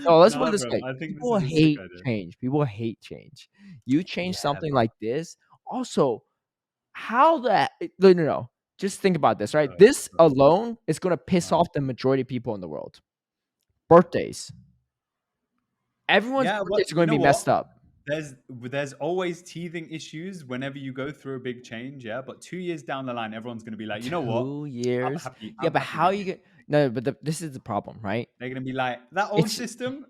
No, let's put it
Nah,
this
bro,
way.
I think this
People
is a sick
hate
idea.
change. People hate change. You change
Yeah,
something
but
like this. Also, how that no, no, no. Just think about this, right?
uh,
This
uh,
alone is gonna piss
uh,
off the majority of people in the world. Birthdays. Everyone's
yeah, but
birthdays are
you
gonna
know
be
what?
messed up.
There's always teething issues whenever you go through a big change, yeah. But 2 years down the line, everyone's gonna be like, you know what?
2 years. Yeah,
I'm
but
happy
how
with
you
this.
get no, but this is the problem, right?
They're gonna be like, that old
It's
system,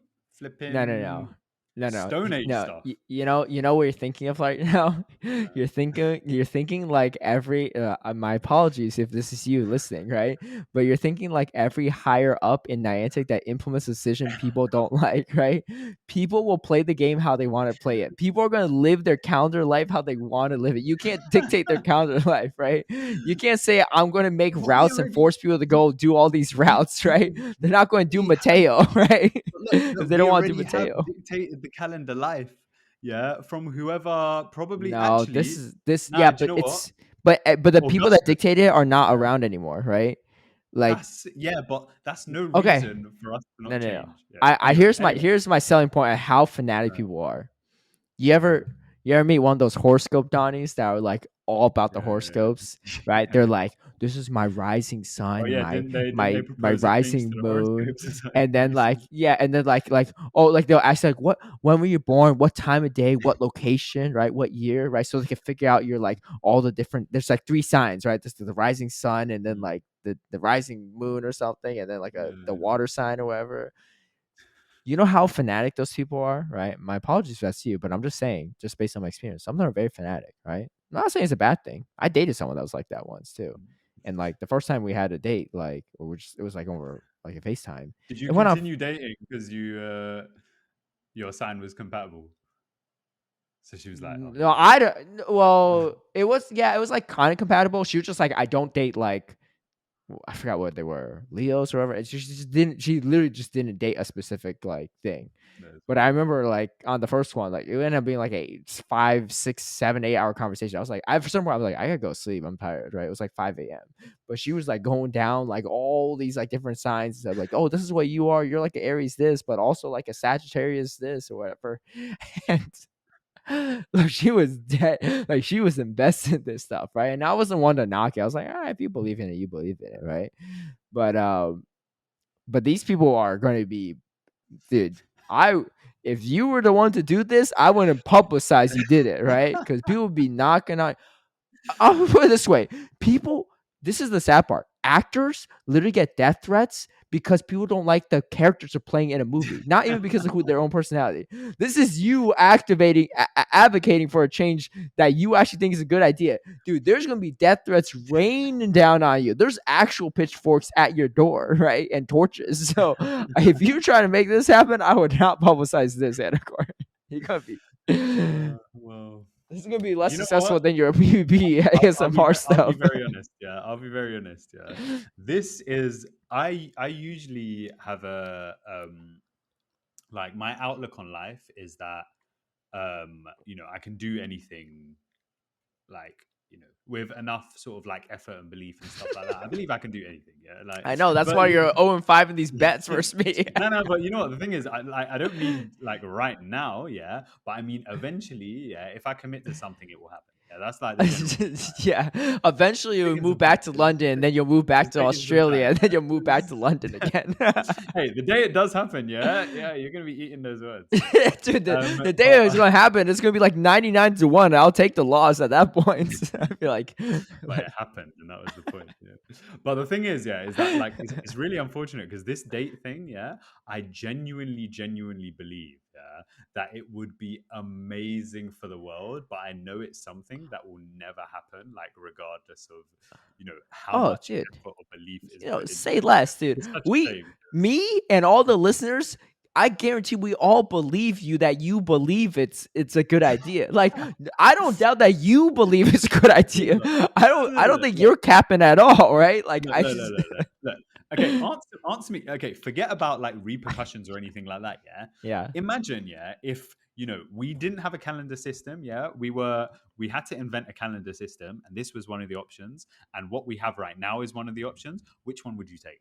no, no, no,
flipping
no, no,
Stone Age
no.
stuff.
You know what you're thinking of right now. You're thinking like every. My apologies if this is you listening, right? But you're thinking like every higher up in Niantic that implements a decision people don't like, right? People will play the game how they want to play it. People are gonna live their calendar life how they want to live it. You can't dictate their calendar life, right? You can't say I'm going to make
But we
routes and
already
force people to go do all these routes, right? They're not going to do
we have
Mateo, right?
but
If
look,
they
we
don't want to do
already have
Mateo.
dictated the calendar life, yeah, from whoever probably
No, this
actually.
is this.
Nah,
Yeah,
do you
but
know what?
but the people that
Augustus.
dictate it are not
Yeah,
around anymore, right? Like,
but that's no
okay,
reason for us to
no,
not
no, no.
change. Yeah.
I
Anyway,
here's my selling point of how fanatic
uh,
people are. You
uh,
ever you ever meet one of those horoscope Donnies that are like all about the horoscopes, right?
yeah.
They're like, this is my rising
Oh
sun,
yeah,
my
didn't they
my
propose a change to
rising
the
moon,
horoscopes or something
and then like
recently?
yeah, and then like oh like they'll ask like when were you born, what time of day, what location, right, what year, right? So they can figure out your like all the different. There's like three signs, right? There's the rising sun, and then
Mm,
like the rising moon or something, and then like the
yeah.
water sign or whatever. You know how fanatic those people are, right? My apologies if that's you, but I'm just saying, just based on my experience, some of them are very fanatic, right? I'm not saying it's a bad thing. I dated someone that was like that once too. And like the first time we had a date, like or it was like over like a FaceTime.
Did you
It went off.
continue dating because your sign was compatible? So she was like, "Oh
No,
yeah."
I don't. Well, it was like kind of compatible. She was just like, I don't date like I forgot what they were, Leos or whatever. And she just didn't. She literally just didn't date a specific like thing.
That's
But I remember like on the first one, like it ended up being like a 5, 6, 7, 8 hour conversation. I was like, for some point, I was like, I gotta go sleep. I'm tired, right? It was like 5 a.m. But she was like going down like all these like different signs of like, oh, this is what you are. You're like an Aries this, but also like a Sagittarius this or whatever. And Like she was dead, like she was invested in this stuff, right? And I wasn't one to knock it. I was like, all right, if you believe in it, you believe in it, right? But but these people are going to be, dude. I If you were the one to do this, I wouldn't publicize you did it, right? Because people would be knocking on. I'll put it this way: people. This is the sad part. Actors literally get death threats because people don't like the characters they're playing in a movie, not even because of who their own personality. This is you advocating for a change that you actually think is a good idea, dude. There's gonna be death threats raining down on you. There's actual pitchforks at your door, right, and torches. So if you're trying to make this happen, I would not publicize this, Anicor. You're gonna be.
Well,
This is gonna be less
you know what?
successful than your PvP ASMR
I'll be
stuff.
very honest. Yeah, I'll be very honest. Yeah, this is I usually have a like my outlook on life is that I can do anything like with enough sort of like effort and belief and stuff like that. I believe I can do anything. Yeah, like
I know that's
but
why you're 0-5 in these bets versus me.
no, but you know what the thing is, I don't mean like right now, yeah, but I mean eventually, yeah. If I commit to something, it will happen. Yeah, that's like the general.
Yeah. Eventually you'll
Taking
move
some
back
time.
to London, then you'll move back
It's
to
taking some
Australia,
time.
and then you'll move back to London again.
Hey, the day it does happen, yeah, you're gonna be eating those words.
Dude, the
But
day it's gonna happen, it's gonna be like 99-1. I'll take the loss at that point. I feel
but it happened, and that was the point. Yeah. But the thing is that like it's really unfortunate because this date thing, yeah, I genuinely believe, yeah, that it would be amazing for the world. But I know it's something that will never happen, like regardless of how
oh,
much
dude.
effort or belief is put into
Say
it.
less, dude.
It's such a shame.
Me and all the listeners, I guarantee we all believe you that you believe it's a good idea. Like I don't doubt that you believe it's a good
Look,
idea.
look,
I don't
look,
think
look,
you're capping at all, right? Like
look,
I
look,
just
look, look, look, look. Okay, answer me. Okay, forget about like repercussions or anything like that. Yeah,
yeah.
imagine, yeah, if we didn't have a calendar system. Yeah, we had to invent a calendar system, and this was one of the options. And what we have right now is one of the options. Which one would you take?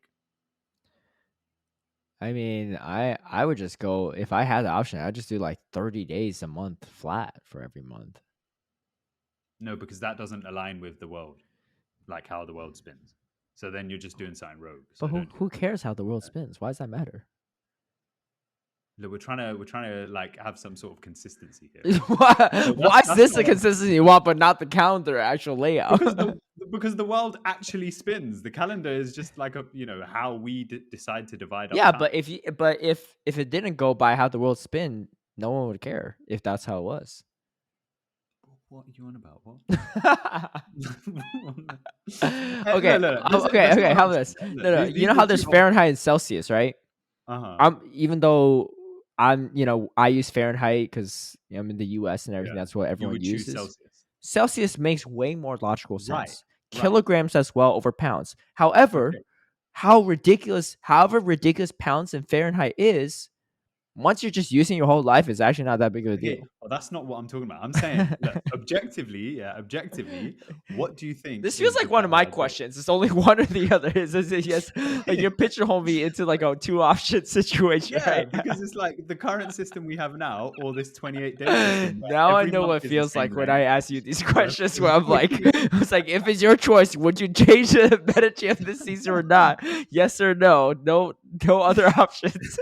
I mean, I would just go if I had the option, I'd just do like 30 days a month flat for every month.
No, because that doesn't align with the world, like how the world spins. So then you're just doing something rogue.
But
So don't do
who
that.
cares how the world spins? Why does that matter?
Look, we're trying to like have some sort of consistency here, right?
why,
So
why is
that's
this the
not
consistency you want, but not the calendar actual
because
layout?
the world actually spins. The calendar is just like a how we decide to divide up
Yeah,
time.
but if it didn't go by how the world spin, no one would care if that's how it was.
What are you on about? What?
Okay,
Look, look, this is
okay,
this is
okay.
what
How
I'm
about
saying.
this?
Right? Look,
No, no.
these
You
these
know
are
how
two
there's Fahrenheit and Celsius, right?
uh-huh.
Even though I use Fahrenheit because I'm in the U.S. and everything.
Yeah.
That's what
You
everyone
would choose
uses.
Celsius.
Celsius makes way more logical
Right.
sense.
Right.
Kilograms as well over pounds. However,
Okay.
however ridiculous pounds in Fahrenheit is, once you're just using your whole life, it's actually not that big of a
Okay.
deal.
Well, that's not what I'm talking about. I'm saying, look, objectively, what do you think
This feels
is the
like one of
better
my
idea?
questions. It's only one or the other. Is yes, like you're pigeonholing me into like a two option situation,
Yeah,
right?
because it's like the current system we have now, or this 28-day system where
Now I
every
know
month
what it
is the
feels
same
like when I
length.
ask you these
Yeah.
questions. Where I'm like, it's like, if it's your choice, would you change the Medici this season or not? Yes or no? No other options.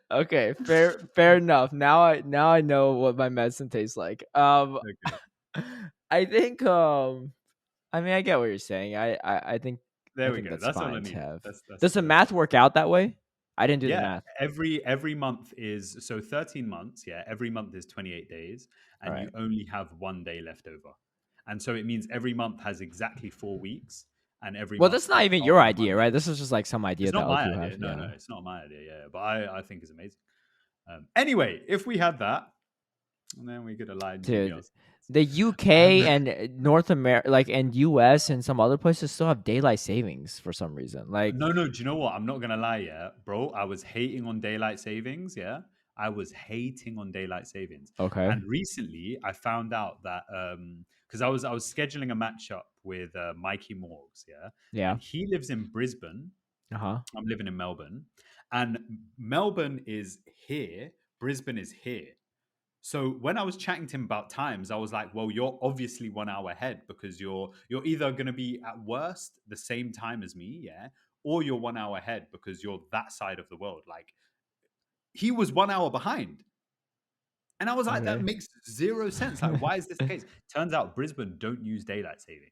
Okay, fair enough. Now I know what my medicine tastes like.
Okay.
I think I mean I get what you're saying. I
There we
think
go.
that's
That's all I
fine to
needed.
have.
That's
Does the
that's
math work out that way? I didn't do the
yeah.
math.
Every month is so 13 months. Yeah, every month is 28 days,
All
and you
right.
only have one day left over. And so it means every month has exactly 4 weeks, and every
Well,
month
that's not
starts
even
off
your
on a
idea,
Monday.
right? This is just like some idea
It's
that
not
other
my
people have.
idea. No,
Yeah.
no, it's not my idea. Yeah, but I think it's amazing. Anyway, if we had that, and then we could align
Dude,
GBLs.
the
Um,
UK and North America, like and US and some other places still have daylight savings for some reason. Like,
no. Do you know what? I'm not gonna lie, yeah, bro. I was hating on daylight savings. Yeah, I was hating on daylight savings.
okay,
And recently, I found out that because I was scheduling a match up with Mikey Morgs, yeah,
yeah,
and he lives in Brisbane.
uh-huh.
I'm living in Melbourne, and Melbourne is here. Brisbane is here. So when I was chatting to him about times, I was like, "Well, you're obviously 1 hour ahead because you're either going to be at worst the same time as me, yeah, or you're 1 hour ahead because you're that side of the world." Like he was 1 hour behind, and I was like, "That
Okay.
makes zero sense. Like, why is this the case?" Turns out Brisbane don't use daylight savings.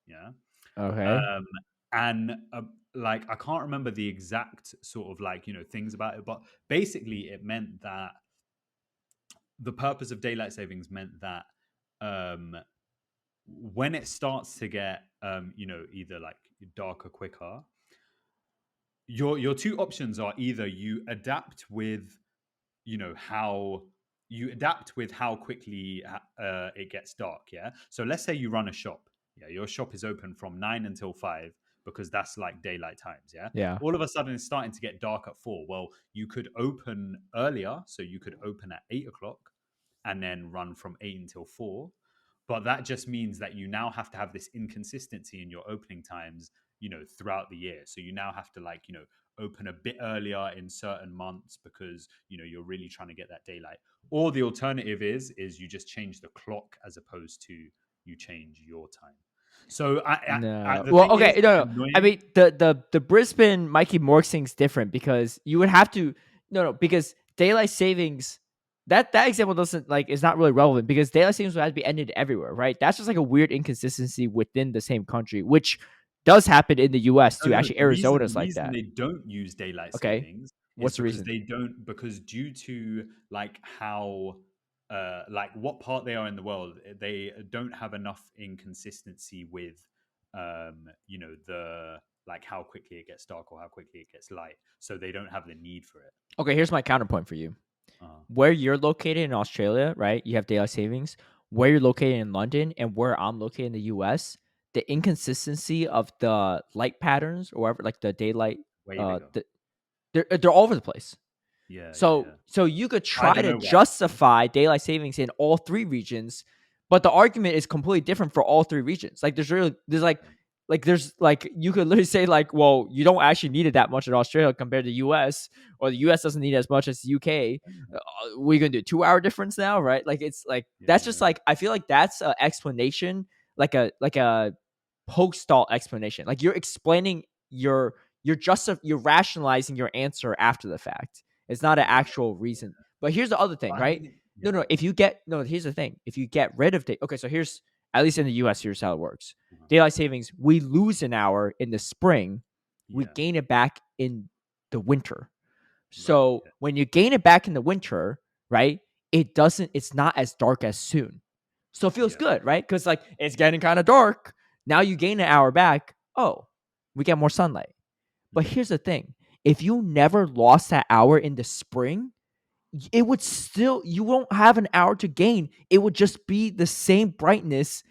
Yeah,
Okay.
um, and like I can't remember the exact sort of like things about it, but basically it meant that the purpose of daylight savings meant that um, when it starts to get either like darker quicker, your two options are either you adapt with how quickly it gets dark. Yeah, so let's say you run a shop. Yeah, your shop is open from 9 until 5 because that's like daylight times. Yeah,
Yeah.
all of a sudden it's starting to get dark at 4. Well, you could open earlier, so you could open at 8 o'clock and then run from 8 until 4. But that just means that you now have to have this inconsistency in your opening times, throughout the year. So you now have to like, open a bit earlier in certain months because, you're really trying to get that daylight. Or the alternative is you just change the clock as opposed to you change your time. So
No.
the
Well,
thing
okay.
is,
No,
it's
no. I
annoying.
mean, the Brisbane Mikey Mork thing's different because you would have to because daylight savings that example doesn't like is not really relevant because daylight savings would have to be ended everywhere, right? That's just like a weird inconsistency within the same country, which does happen in the U.S.
No,
too.
no.
Actually,
The reason the
Arizona's like
reason
that.
they don't use daylight
Okay,
savings is
what's the
because
reason?
they don't because due to like how like what part they are in the world, they don't have enough inconsistency with the like how quickly it gets dark or how quickly it gets light. So they don't have the need for it.
Okay, here's my counterpoint for you.
Uh,
Where you're located in Australia, right? You have daylight savings. Where you're located in London and where I'm located in the US, the inconsistency of the light patterns or whatever, like the daylight,
way bigger.
they're all over the place.
Yeah, yeah,
So
yeah.
so you could
I
try
don't
to
know why.
justify daylight savings in all three regions, but the argument is completely different for all three regions. Like there's there's like you could literally say like, well, you don't actually need it that much in Australia compared to the US, or the US doesn't need as much as the UK. We're gonna do a 2 hour difference now, right? Like it's like that's just
Yeah,
like I feel like that's an explanation, like a post stall explanation. Like you're explaining you're rationalizing your answer after the fact. It's not an
yeah,
actual reason. But here's the other thing,
but I
right?
mean,
No,
yeah.
no. If you get no, here's the thing. If you get rid of okay, so here's at least in the U.S. Here's how it works.
Uh-huh.
Daylight savings, we lose an hour in the spring, we
Yeah,
gain it back in the winter.
right.
So
Yeah,
when you gain it back in the winter, right? It's not as dark as soon. So it feels
yeah.
good, right? Because like it's getting kind of dark. Now you gain an hour back. Oh, we get more sunlight. But
Mhm.
here's the thing. If you never lost that hour in the spring, it would still you won't have an hour to gain. It would just be the same brightness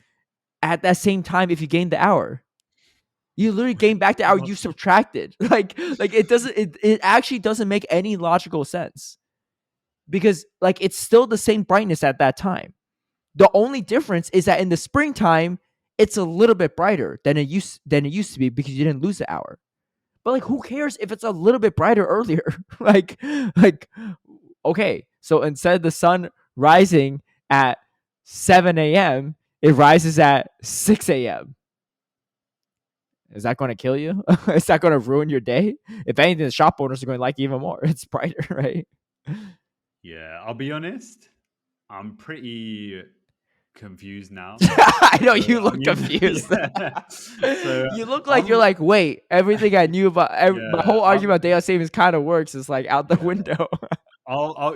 at that same time if you gained the hour. You literally gain back the hour
Well,
you subtracted. Like it actually doesn't make any logical sense. Because like it's still the same brightness at that time. The only difference is that in the springtime, it's a little bit brighter than it used to be because you didn't lose the hour. But like who cares if it's a little bit brighter earlier? like okay, so instead of the sun rising at 7 a.m., it rises at 6 a.m. Is that going to kill you? Is that going to ruin your day? If anything, the shop owners are going to like it even more. It's brighter, right?
yeah, I'll be honest. I'm pretty confused now.
I know
So
you
I
look
mean,
confused.
yeah. So
You look like you're
I'm,
like, wait, everything I knew about my
yeah,
whole argument about daylight savings kind of works. Is like out the
yeah.
window.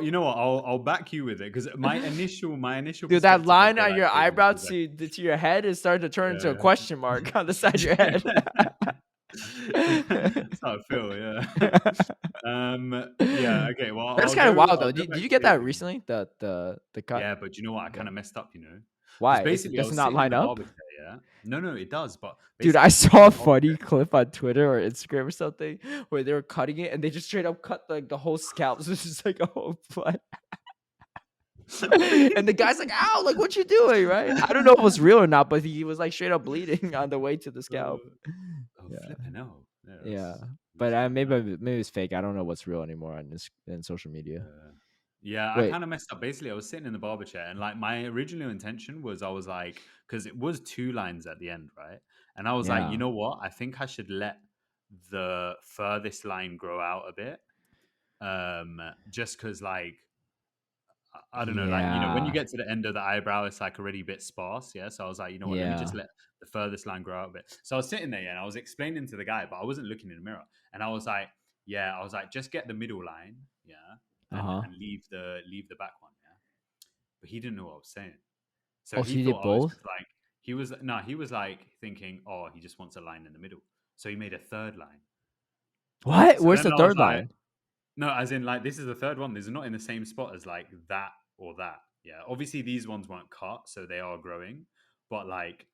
You know what? I'll back you with it because my initial
Dude, that
perspective of
line on
daylight
your
savings
eyebrow
was like,
to your head is starting to turn into a
yeah.
question mark on the side of your head.
That's how I feel. Yeah. Yeah. Okay. Well,
That's kind of wild
I'll
though.
go
Did
back
you
to
get that
savings.
recently? The cut.
Yeah, but you know what? I kind
The,
of messed up. Because
why?
basically I
Does it
was
not
sitting in
line
the
up?
barber chair. Yeah. No, no, it does. But
Dude,
basically
I
I was sitting in
saw
the
a
barber
funny clip on Twitter or Instagram or something where they were cutting it and they just straight up cut like the whole scalp. So it's just like a whole blood.
chair.
And the guy's like, "Ow! Like, what you doing?" Right? I don't know if it was real or not, but he was like straight up bleeding on the way to the scalp.
Uh, oh,
Yeah,
flipping hell. Yeah,
yeah.
that's
But
flipping hell.
maybe it's fake. I don't know what's real anymore on this in social media.
Yeah. Yeah, I
Wait,
kind of messed up. Basically, I was sitting in the barber chair, and like my original intention was, I was like, because it was two lines at the end, right? And I was like, you
yeah,
know what? I think I should let the furthest line grow out a bit, just because, like, I don't know, like, when you
yeah,
get to the end of the eyebrow, it's like already a bit sparse, yeah. So I was like, you know what? Let me just
yeah.
let the furthest line grow out a bit. So I was sitting there, yeah, and I was explaining to the guy, but I wasn't looking in the mirror, and I was like, yeah, I was like, just get the middle line, yeah,
Uh
and
huh.
leave the back one, yeah. But he didn't know what I was saying. So
Oh, so
he
you did
thought I was
both?
just like, he was, no, he was like thinking, oh, he just wants a line in the middle. So he made a third line.
What?
So
Where's
then
the
I was
third
like,
line?
no, as in, like, this is the third one. This is not in the same spot as like that or that. Yeah. Obviously, these ones weren't cut, so they are growing. But like,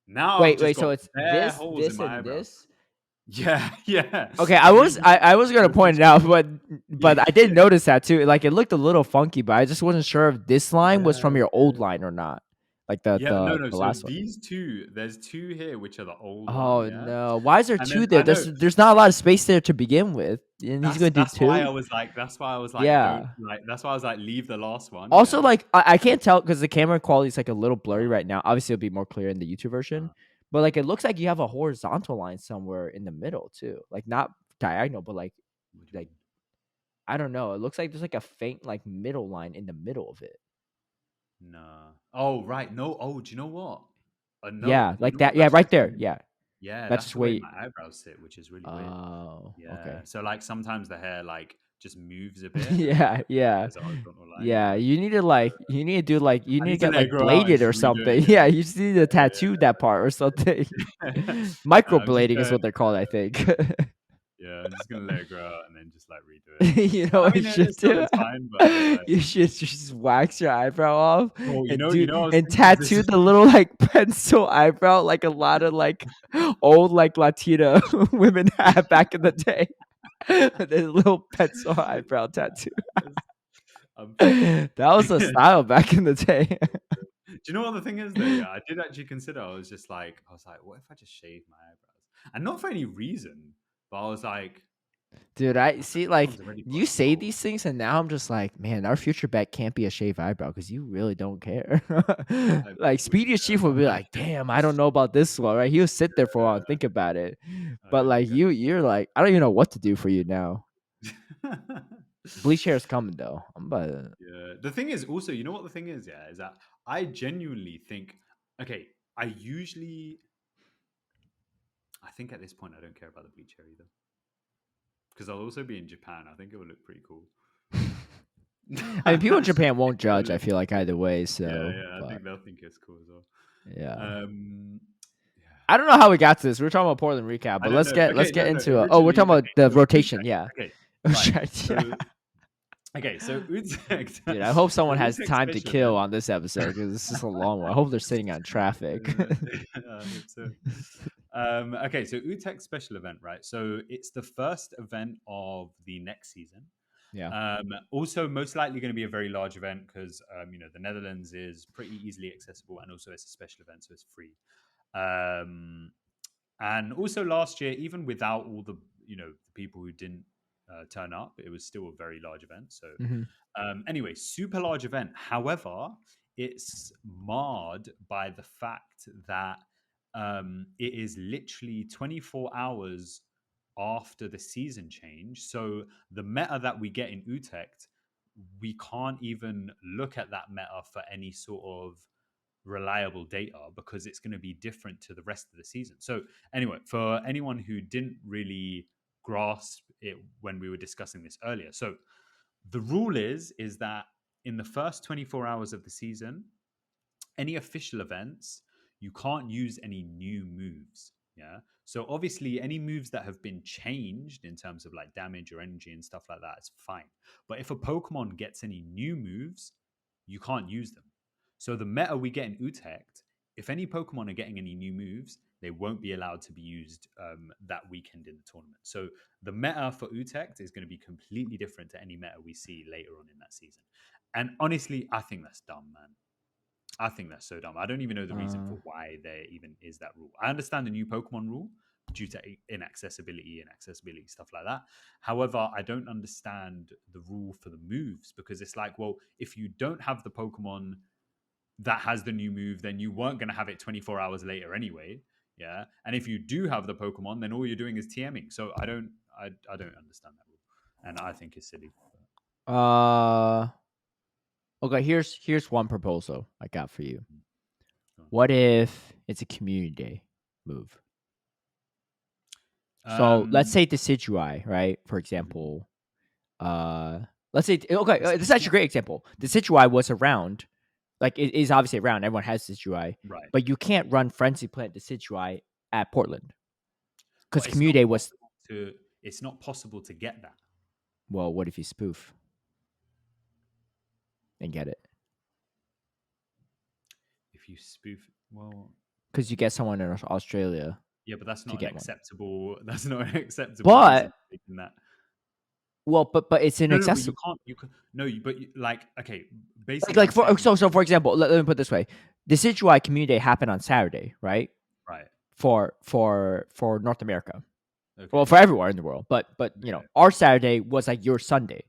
now I've
Wait,
just
wait. So
got
it's
bare
this,
holes in
this,
my
and
eyebrows.
this.
Yeah. Yeah.
Okay,
You,
I was gonna
you're
point it
literally,
out, but I did
yeah.
notice that too. Like it looked a little funky, but I just wasn't sure if this line was from
Yeah.
your old
Yeah.
line or not. Like
Yeah, no, no.
the
So
last one.
these two, there's two here which are the old one,
Oh
yeah.
no! Why is there
And then
two there?
I know
There's not a lot of space there to begin with, and he's
that's
gonna do
that's why I
two.
was like, don't,
Yeah.
like, that's why I was like, leave the last one,
Also,
yeah.
like I can't tell because the camera quality is like a little blurry
Uh,
right now. Obviously, it'll be more clear in the YouTube version,
uh,
but like it looks like you have a horizontal line somewhere in the middle too. Like not diagonal, but
what do you
like
mean?
I don't know. It looks like there's like a faint like middle line in the middle of it.
Nah. Oh, right. No. Oh, do you know what? No.
Yeah,
You
like
know
that.
what?
Yeah,
That's
right
just the
there.
way.
Yeah,
Yeah,
that's
that's
just
the way
way.
my eyebrows sit, which is really weird.
Oh,
Yeah.
okay.
So like sometimes the hair like just moves a bit, and then
Yeah, yeah,
there's a horizontal line.
yeah.
Yeah.
You need to do like you
I
need to
need to
get
let it
like
grow out and
bladed
just
or
redo it
something.
again.
Yeah, you just need to tattoo that part or something.
Yeah. I'm just
Microblading is
going.
what they're called, I think.
Yeah, I'm just gonna let it grow out and then just like redo it.
You know
I
what you
mean,
should
it still
do?
looks fine, but I was like,
You should just wax your eyebrow off
oh,
and
I was
and
thinking of this.
tattoo the little like pencil eyebrow like a lot of like old like Latina women had back in the day. The little pencil eyebrow tattoo.
I'm fucking.
That was a style back in the day.
Do you know what the thing is though? Yeah, I did actually consider. I was like, what if I just shave my eyebrows? And not for any reason, but I was like,
Dude, I
my
see
first
like
one's already got
you say
so.
these things and now I'm just like, man, our future bet can't be a shaved eyebrow because you really don't care.
I
Like
wouldn't
Speedy's
care.
chief would
I'm
be
like,
like, damn, I don't know about this one, right? He'll sit there for a while and think about it.
I
But like
don't
you're like, I don't even know what to do for you now.
care.
Bleach hair is coming though. I'm about to,
Yeah. The thing is also, you know what the thing is, yeah, is that I genuinely think, okay, I usually, I think at this point I don't care about the bleach hair either, because I'll also be in Japan. I think it would look pretty cool.
I mean, people in
I
Japan
think
won't
it would
judge. I
look
feel like either way.
Yeah,
So,
yeah, I
but
think they'll think it's cool as well.
yeah,
Um, yeah,
I don't know how we got to this. We are talking about Portland recap,
I
but
don't know.
let's
Okay,
get
no, no.
into oh, we're
Originally,
talking about
okay,
the
so
rotation.
Utrecht.
Yeah.
Okay,
Oh,
right.
shit,
So
yeah.
okay, so Utrecht.
Dude, I hope
So
someone has
Utrecht
time to
special
kill
event.
on this episode because this is a long one. I hope they're sitting on traffic.
I hope so. Okay, so Utrecht special event, right? So it's the first event of the next season.
Yeah.
Also, most likely going to be a very large event because the Netherlands is pretty easily accessible, and also it's a special event, so it's free. Um, and also last year, even without all the the people who didn't turn up, it was still a very large event. So
Hmm.
anyway, super large event. However, it's marred by the fact that it is literally 24 hours after the season change. So the meta that we get in Utrecht, we can't even look at that meta for any sort of reliable data because it's going to be different to the rest of the season. So anyway, for anyone who didn't really grasp it when we were discussing this earlier, so the rule is that in the first 24 hours of the season, any official events, you can't use any new moves. Yeah. So obviously, any moves that have been changed in terms of like damage or energy and stuff like that is fine. But if a Pokemon gets any new moves, you can't use them. So the meta we get in Utrecht, if any Pokemon are getting any new moves, they won't be allowed to be used that weekend in the tournament. So the meta for Utrecht is going to be completely different to any meta we see later on in that season. And honestly, I think that's dumb, man. I think that's so dumb. I don't even know the reason
Uh,
for why there even is that rule. I understand the new Pokemon rule, due to inaccessibility, stuff like that. However, I don't understand the rule for the moves, because it's like, well, if you don't have the Pokemon that has the new move, then you weren't going to have it 24 hours later anyway. Yeah. And if you do have the Pokemon, then all you're doing is TMing. So I don't understand that rule. And I think it's silly.
Okay, here's one proposal I got for you.
Go on.
What if it's a community day move? So let's say Decidueye, right? For example, let's say okay, this is actually a great example. Decidueye was around, like it is obviously around. Everyone has Decidueye,
right.
but you can't run Frenzy Plant Decidueye at Portland because
But
community day was.
it's not possible to get that.
Well, what if you spoof and get it?
If you spoof, well,
Because you get someone in Australia.
yeah, but that's
to
not an
get one.
acceptable. That's not an acceptable
But
reason for taking that.
well, but it's
No, but
inaccessible.
you can't. No, but like, okay, basically,
Like
I'm saying,
so for example, let me put it this way: the Decidueye community day happened on Saturday, right?
right?
For North America.
Okay,
Well, for everywhere in the world, but you know,
okay,
our Saturday was like your Sunday,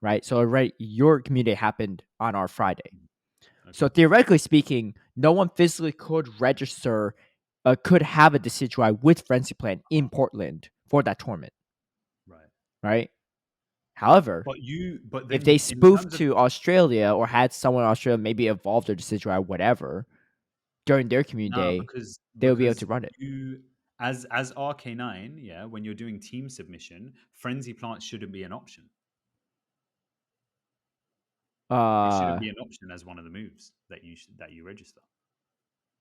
right? So right, your community day happened on our Friday. So
okay,
theoretically speaking, no one physically could register, could have a Decidueye with Frenzy Plan in Portland for that tournament,
right.
right? However,
But
if they
then in
spoofed
terms of
to Australia or had someone in Australia maybe evolve their Decidueye, whatever, during their community
no,
day, they would be able to
because
run it.
you as RK9, yeah, when you're doing team submission, frenzy plants shouldn't be an option. It shouldn't
Uh,
be an option as one of the moves that you register.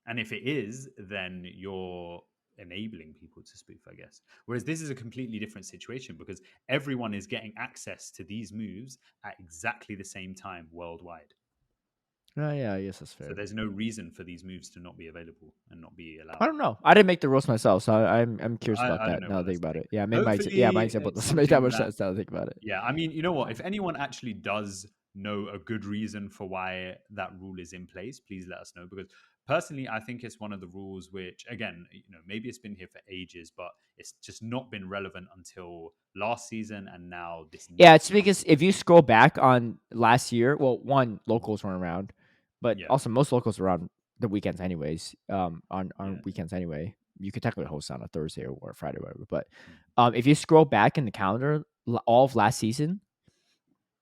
And if it is, then you're enabling people to spoof, I guess. Whereas this is a completely different situation, because everyone is getting access to these moves at exactly the same time worldwide.
oh yeah, I guess that's
So
fair.
there's no reason for these moves to not be available and not be allowed.
I don't know. I didn't make the rules myself, so I'm curious about
I don't
that.
know
Now
what
I think
that's
about
like.
it. Yeah, my
Hopefully,
example
it's
doesn't make that
something
much
that,
sense. Now I think about it.
yeah, I mean, you know what? If anyone actually does know a good reason for why that rule is in place, please let us know. Because personally, I think it's one of the rules which, again, maybe it's been here for ages, but it's just not been relevant until last season and now this
Yeah,
next
it's
season.
because if you scroll back on last year, well, one locals weren't around, but
Yeah,
also most locals were around the weekends anyways. On
yeah.
weekends anyway. You could technically host on a Thursday or a Friday, or whatever. But
Mm.
if you scroll back in the calendar, all of last season,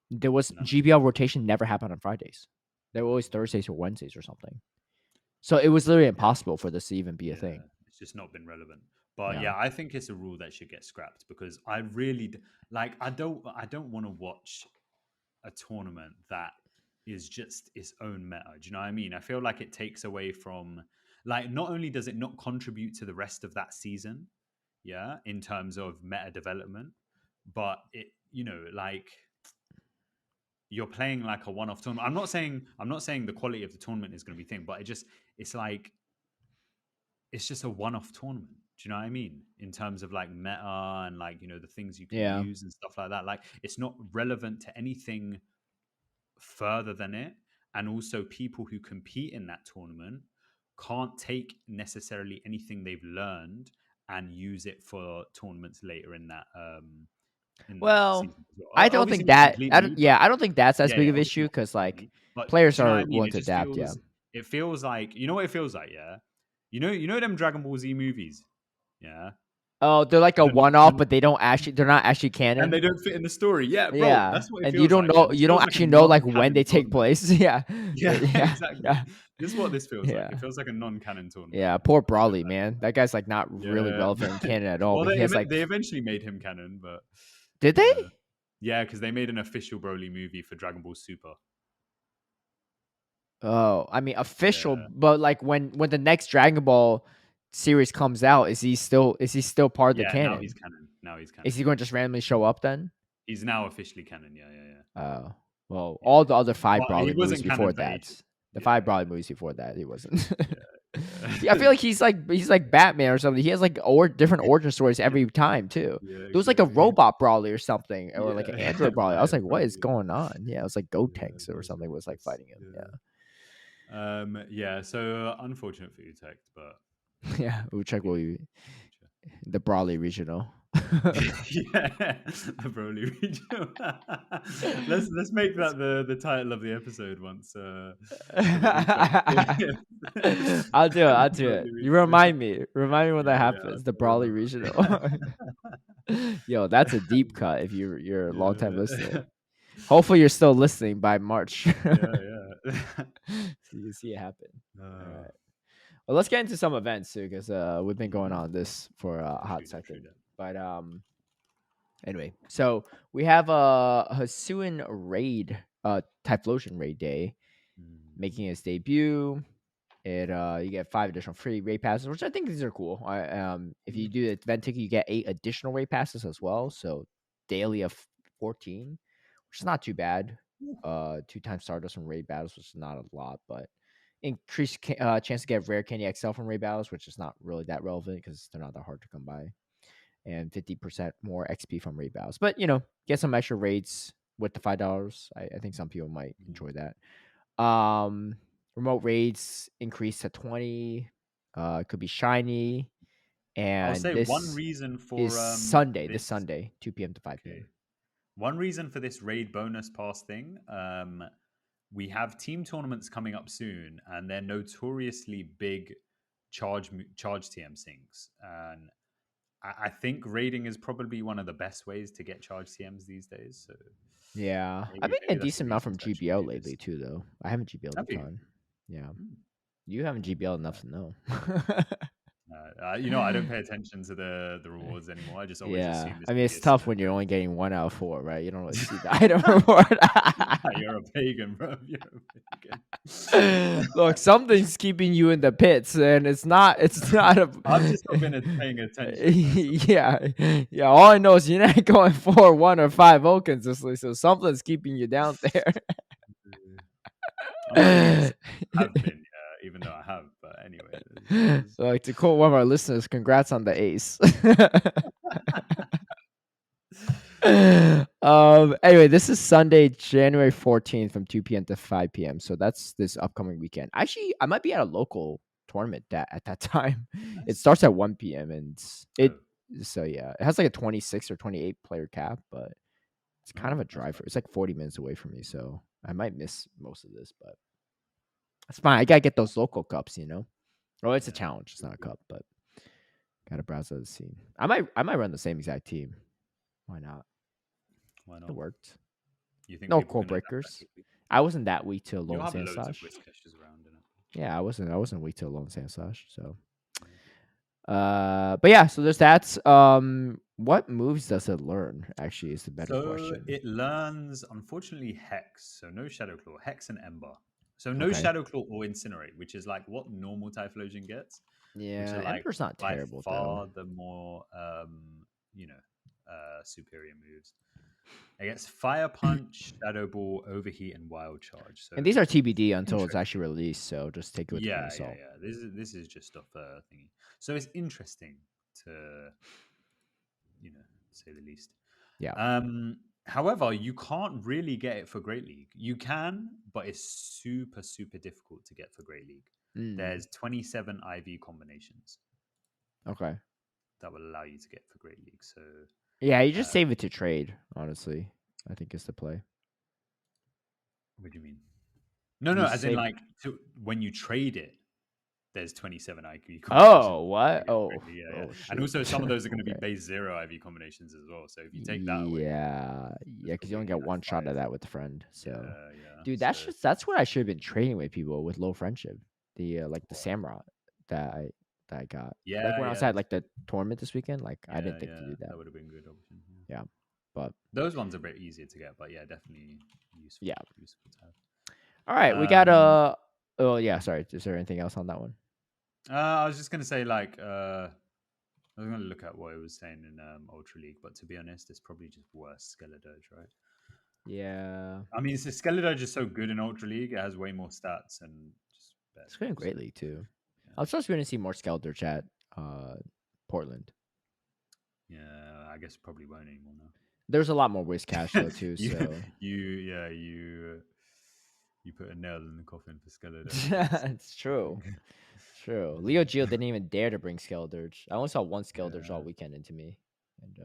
there was
None of it.
GBL rotation never happened on Fridays. They were always Thursdays or Wednesdays or something. So it was literally
Yeah,
impossible for this to even be a
yeah.
thing.
It's just not been relevant. But
Yeah.
yeah, I think it's a rule that should get scrapped, because I really like. I don't want to watch a tournament that is just its own meta. Do you know what I mean? I feel like it takes away from, like, not only does it not contribute to the rest of that season, yeah, in terms of meta development, but it, like, you're playing like a one-off tournament. I'm not saying the quality of the tournament is going to be thing, but it's like it's just a one-off tournament. Do you know what I mean? In terms of like meta and like the things you can
Yeah.
use and stuff like that. Like, it's not relevant to anything further than it. And also, people who compete in that tournament can't take necessarily anything they've learned and use it for tournaments later in that
Well,
season as
I
well.
don't
Obviously
think
not
that.
completely, but
I don't think that's as
yeah,
big
yeah,
of an
obviously
issue
not
because like
completely. But
players
do you know what
are
I mean?
willing
It
to
just
adapt. Yeah.
feels like, what it feels like, yeah. Them Dragon Ball Z movies, yeah.
Oh, they're like a
They're not,
one-off, but they don't actually. They're not actually
and they
canon.
don't fit in the story. Yeah, bro,
Yeah,
that's what it
and you
feels
don't
like. Yeah,
know.
this
You don't
feels like a
actually know like when
non-canon
they take
tournament.
place. Yeah.
Yeah,
Yeah.
exactly.
Yeah.
This is what this feels like.
Yeah.
It feels like a non-canon tournament.
Yeah. Poor
You know,
Brawley, man. That guy's like not really
yeah.
relevant in canon at all.
Well,
But he has like.
they eventually made him canon, but
Did they?
yeah, yeah, because they made an official Broly movie for Dragon Ball Super.
Oh, I mean official,
Yeah,
but like when the next Dragon Ball series comes out, is he still part of the
yeah. Now he's
canon?
canon. Now he's
Is
canon.
he
Yeah,
going to just randomly show up then?
he's now officially canon. Yeah, yeah, yeah,
Oh, well,
yeah,
all the other
yeah.
five
But he
Brawley movies
wasn't
before
canon for
that,
ages.
the
Yeah,
five Brawley movies before that, he wasn't.
yeah,
Yeah, I
yeah.
feel like he's like Batman or something. He has like different origin stories every time too.
Yeah,
There was like a
exactly.
robot Brawley or something, or like an
Yeah,
android Brawley. I was
right,
like, what is
probably.
going on? Yeah, it was like Goat
Yeah,
Tanks or
that's
something was like
ridiculous.
fighting him.
Yeah. Yeah, so unfortunate for Utrecht, but
Yeah, yeah. We'll check
maybe
what
in
you.
the future.
The Brawley Regional.
Yeah, the Broly region. Let's make that the title of the episode once for the replay.
I'll do it. I'll do
Broly
it. You
region.
remind me. Remind me when that
Yeah, yeah,
happens. The
I'll
Brawley
remember.
Regional. Yo, that's a deep cut if you're a long time listener.
Yeah,
Hopefully you're still listening by March. So
yeah, yeah.
you can see it happen. All
Uh,
right. Well, let's get into some events too, because we've been going
mhm.
on this for a hot
True that, true
second.
that.
But anyway, so we have a Hisuian raid, Typhlosion raid day,
Mm,
making its debut. It you get 5 additional free raid passes, which I think these are cool. If you
mm,
do the event ticket, you get 8 additional raid passes as well. So daily of 14, which is not too bad. 2 times Stardust from raid battles, which is not a lot, but increased chance to get rare Candy XL from raid battles, which is not really that relevant because they're not that hard to come by, and 50% more XP from raid battles. But get some extra raids with the $5. I think some people might
mm.
enjoy that. Um, Remote raids increase to 20. It could be shiny,
I'll
and
say one
this
reason
is
for
Sunday. This
this.
Sunday, 2 p.m. to 5 p.m.
Okay, one reason for this raid bonus pass thing. We have team tournaments coming up soon, and they're notoriously big charge TM sinks. And I think raiding is probably one of the best ways to get charge TMs these days. So
Yeah, I've been getting
maybe
a
that's a
decent amount
reason
from
to actually
GBL
do this.
lately too, though. I haven't GBL'd a
Have you?
ton. Yeah,
Mm,
you haven't GBL enough
right.
to know.
I don't pay attention to the rewards anymore. I just always
Yeah,
assume it's
I mean
going to
it's
be a
tough
similar
when you're only
thing.
getting 1 out of 4, right? You don't really see the item reward.
You're a pagan, bro. You're a pagan.
Look, something's keeping you in the pits, and it's not. It's not a.
I've just not been paying attention. That's all.
Yeah, yeah. All I know is you're not going 4-1 or 5-0 consistently, so something's keeping you down there.
I'm not saying it's have been, even though I have. But anyway,
Like to quote one of our listeners, "Congrats on the ace." Anyway, this is Sunday, January 14th from 2 p.m. to 5 p.m. So that's this upcoming weekend. Actually, I might be at a local tournament that at that time. It
nice.
starts at 1 p.m. and
Oh,
so yeah, it has like a 26 or 28 player cap, but it's kind of a
that's
drive.
quite
It's like 40 minutes away from me, so I might miss most of this, but that's fine. I gotta get those local cups. Oh, it's a
yeah.
challenge. It's
True,
not a
true.
cup, but gotta browse the scene. I might run the same exact team. Why not?
Why
It
not?
worked.
You think
No
people
core
can adapt that
breakers.
quickly?
I wasn't that weak to
You'll
Lone
have loads of
Sandslash.
Whiskashes around in it.
Yeah, I wasn't weak to Lone Sandslash. So
Yeah.
but yeah, so there's that. What moves does it learn? Actually, is the better
So
question.
it learns, unfortunately, Hex. So no Shadow Claw, Hex and Ember. So no
Okay.
Shadow Claw or Incinerate, which is like what normal Typhlosion gets, which are
Yeah,
like
Ember's not
by
terrible though.
far the more you know superior moves. It gets Fire Punch, Shadow Ball, Overheat, and Wild Charge. So
And these are TBD until it's actually
interesting.
released, so just take it with a grain
Yeah,
of
yeah,
salt.
yeah. This is just off thingy. So it's interesting to say the least.
Yeah.
However, you can't really get it for Great League. You can, but it's super, super difficult to get for Great League.
Mm,
There's 27 IV combinations
okay.
that will allow you to get for Great League. So,
Yeah, you just
uh,
save it to trade, honestly. I think is the play.
what do you mean? No,
You
no, as in
save
like when you trade it, there's 27 IV combinations
Oh,
to
what?
get for
Oh.
Great League. Yeah, yeah.
Oh
And
shoot.
also some of those are going to be
Okay.
base 0 IV combinations as well. So if you take that away,
Yeah,
there's
yeah, because you only
probably
get
like
one shot
5.
of that with a friend. So,
Yeah, yeah.
dude,
So
that's what I should have been trading with people with low friendship. The like the
what?
Samrot that I got. Like
Yeah,
when I was
yeah,
at
that's
like the
good.
tournament this weekend, like I didn't
Yeah,
think to
yeah,
do that.
that would have been a good option. Yeah.
Yeah, but
Those ones are a bit easier to get, but yeah, definitely useful.
yeah.
Useful to
All right, we got
have.
Oh yeah, sorry. Is there anything else on that one?
I was just gonna say like I was gonna look at what it was saying in Ultra League, but to be honest, it's probably just worse Skeledirge, right?
Yeah,
I mean, Skeledirge is so good in Ultra League; it has way more stats and just better
it's going
moves. So
greatly too. I
yeah,
was supposed to see more Skelter chat. Portland.
yeah, I guess probably won't anymore
There's a lot more Wiz Cash
now.
though too.
you,
So
you You put a nail in the coffin for Skeledirge.
It's true. True. Leo Geo didn't even dare to bring Skeledirge. I only saw one Skeledirge all
Yeah.
weekend into me, and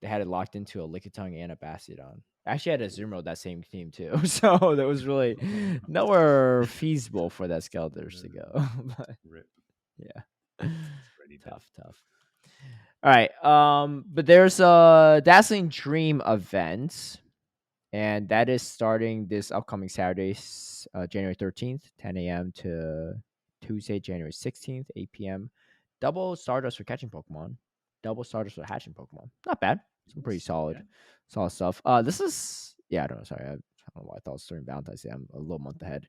they had it locked into a Lickitung and a Bastiodon. I actually had a Zumro that same team too, so that was really nowhere feasible for that Skeledirge to go. But
Rip.
yeah,
It's already dead.
tough. All right, but there's a Dazzling Dream event, and that is starting this upcoming Saturday, January 13th, 10 a.m. to Tuesday, January 16th, 8 p.m. Double Stardust for catching Pokemon, double Stardust for hatching Pokemon. Not bad. Some pretty
Nice.
solid,
Yeah.
solid stuff. This is I don't know. Sorry, I don't know why I thought it was during Valentine's Day. I'm a little month ahead.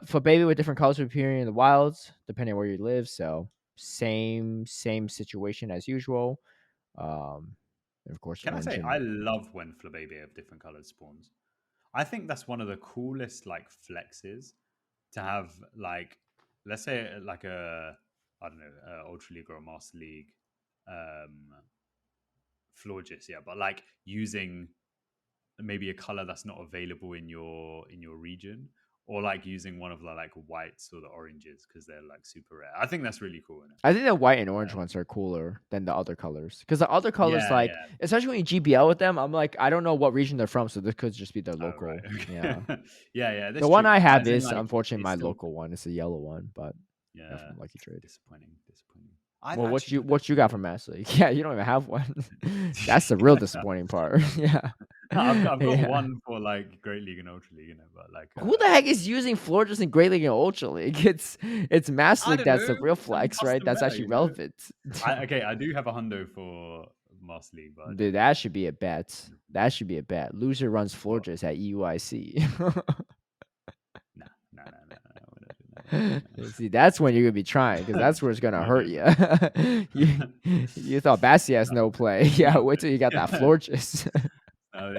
For baby with different colors appearing in the wilds, depending on where you live. So same situation as usual. And of course,
Can I
orange
say I
and
love when Flabébé have different colored spawns. I think that's one of the coolest like flexes to have like let's say like a I don't know Ultra League or a Master League um Florges, yeah, but like using maybe a color that's not available in your region or like using one of the like whites or the oranges because they're like super rare. I think that's really cool. Innit?
I think the white and orange ones are cooler than the other colors. Because the other colors,
Yeah,
like,
yeah.
especially when you GBL with them, I'm like, I don't know what region they're from, so this could just be their
Oh
local.
right.
Yeah.
Yeah, yeah.
The
That's
one
true.
I have
As in
is
like
unfortunately
it's
my
still
local one. It's a yellow one, but yeah,
yeah
from Lucky Trade.
disappointing. I
Well,
actually don't know
what you got from Master League? Yeah, you don't even have one. That's the real disappointing part. Yeah.
No, I've got
Yeah.
one for like Great League and Ultra League, but like
Who the heck is using Florges in Great League and Ultra League? It's Master
I
League
don't
that's the
know,
real
some
flex, right?
custom
That's
meta,
actually
you know.
relevant.
I do have a hundo for Master League, but I
Dude,
don't.
that should be a bet.
No,
That should be a bet. Loser runs
what?
Florges at EUIC.
Nah, nah, nah, nah, nah. We're not doing that. We're not doing
See, that's when you're gonna be trying, because that's where it's gonna
No,
hurt
no,
you.
no.
You thought Bassi has no play. Yeah, wait till you got that Florges.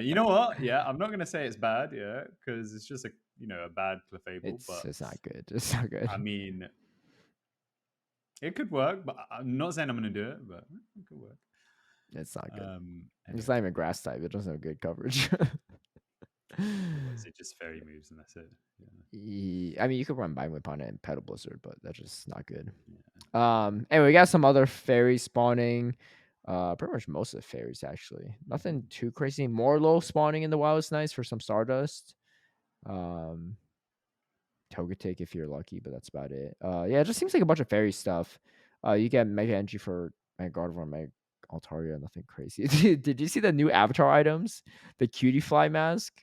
You know what? Yeah, I'm not gonna say it's bad, yeah, because it's just a bad Clefable, but
It's not good. It's not good.
I mean, it could work. But I'm not saying I'm gonna do it, but it could work.
It's not good. It's
Anyway,
not even grass type. It doesn't have good coverage.
what is it? Just fairy moves, and that's it.
I mean, you could run Bind Whip on it and Pedal Blizzard, but that's just not good.
Yeah.
Anyway, we got some other fairies spawning. Pretty much most of the fairies actually. Nothing too crazy. Morlo spawning in the wild is nice for some Stardust. Um, Togetic if you're lucky, but that's about it. Yeah, it just seems like a bunch of fairy stuff. You get Mega Energy for Mega Gardevoir, Mega Altaria, nothing crazy. Did you see the new avatar items? The Cutie Fly mask.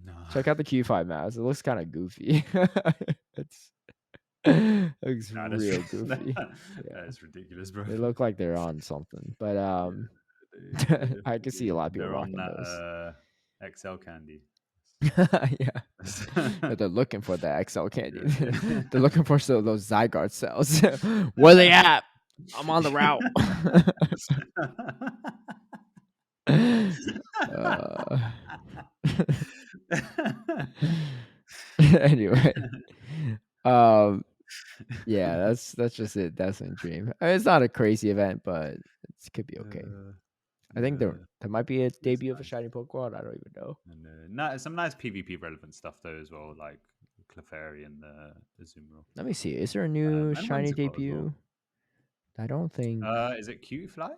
No.
Check out the Cutie Fly mask. It looks kind of goofy. It's looks
Nah,
real goofy.
that
Yeah,
is ridiculous, bro.
they look like they're on something. But
They
I can see a lot of people
they're on
rocking those.
that XL candy.
Yeah. That they're looking for the XL candy.
Yeah.
They're looking for those Zygarde cells. Where they at? I'm on the route. uh, anyway, um, yeah, that's just it. That's a dream. I mean, it's not a crazy event, but it could be okay. I think
yeah,
there might be a
it's
debut of a
nice.
shiny Pokemon. I don't even know.
And some nice PvP relevant stuff though as well, like Clefairy and the Zumro.
Let me see. Is there a new
And
shiny
Whimsicott as well.
debut? I don't think.
Is it Cutiefly?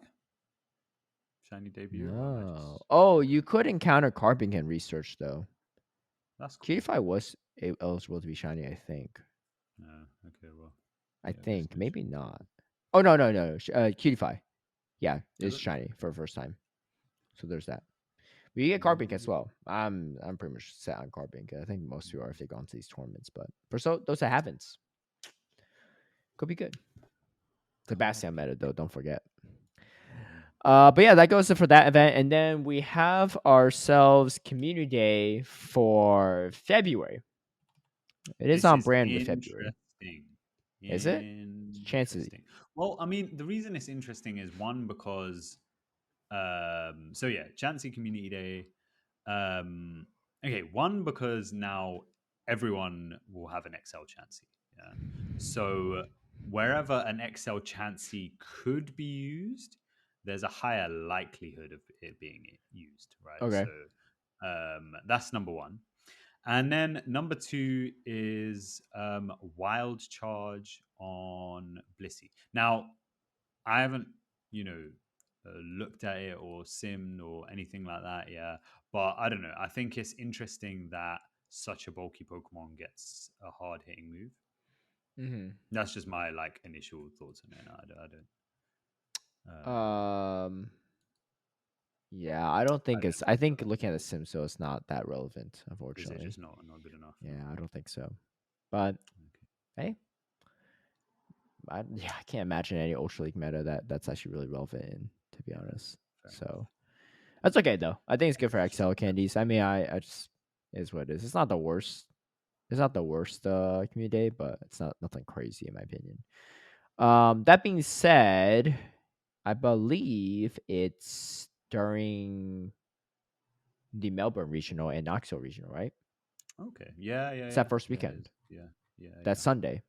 Shiny debut, or am I
No.
just
Oh,
thinking
you
about
could encounter Carboncan research though.
that's cool.
Cutify was eligible to be shiny, I think.
Okay, well,
I
yeah, there's
think
no
maybe
shiny.
not. Oh no. Cutify, yeah,
Is
it's
it?
shiny for the first time. So there's that. But you get Carbink as
Mm,
well. I'm pretty much set on Carbink. I think most people are if they go into these tournaments, but for those that haven't, could be good. Sebastian meta though, don't forget. But yeah, that goes for that event, and then we have ourselves Community Day for February. It is
This
on
is
brand with February.
interesting.
Is it? Chances.
Interesting. Well, I mean, the reason it's interesting is one because so yeah, Chansey Community Day. Okay, one because now everyone will have an XL Chansey. Yeah. So wherever an XL Chansey could be used, there's a higher likelihood of it being used, right?
Okay.
So that's number one. And then number 2 is Wild Charge on Blissey. Now, I haven't, you know, looked at it or simmed or anything like that. Yeah, but I don't know. I think it's interesting that such a bulky Pokemon gets a hard hitting move.
Mm-hmm.
That's just my like initial thoughts on it. I don't.
Um. Yeah, I don't
I
think
don't
it's.
know
I
if you're
think looking at the Sim, so it's not that relevant,
is it
unfortunately.
just not good enough?
Yeah, I don't think so. But
Okay.
hey, I can't imagine any Ultra League meta that's actually really relevant in, to be
Yeah,
honest.
fair enough.
So that's okay though. I think it's good for
It's just
XL candies. I mean, I just is what it is. It's not the worst. It's not the worst community day, but it's not nothing crazy in my opinion. That being said, I believe it's during the Melbourne regional and Knoxville regional, right?
okay. Yeah,
It's that first
yeah. It
weekend.
is. Yeah, yeah,
That's
yeah.
Sunday.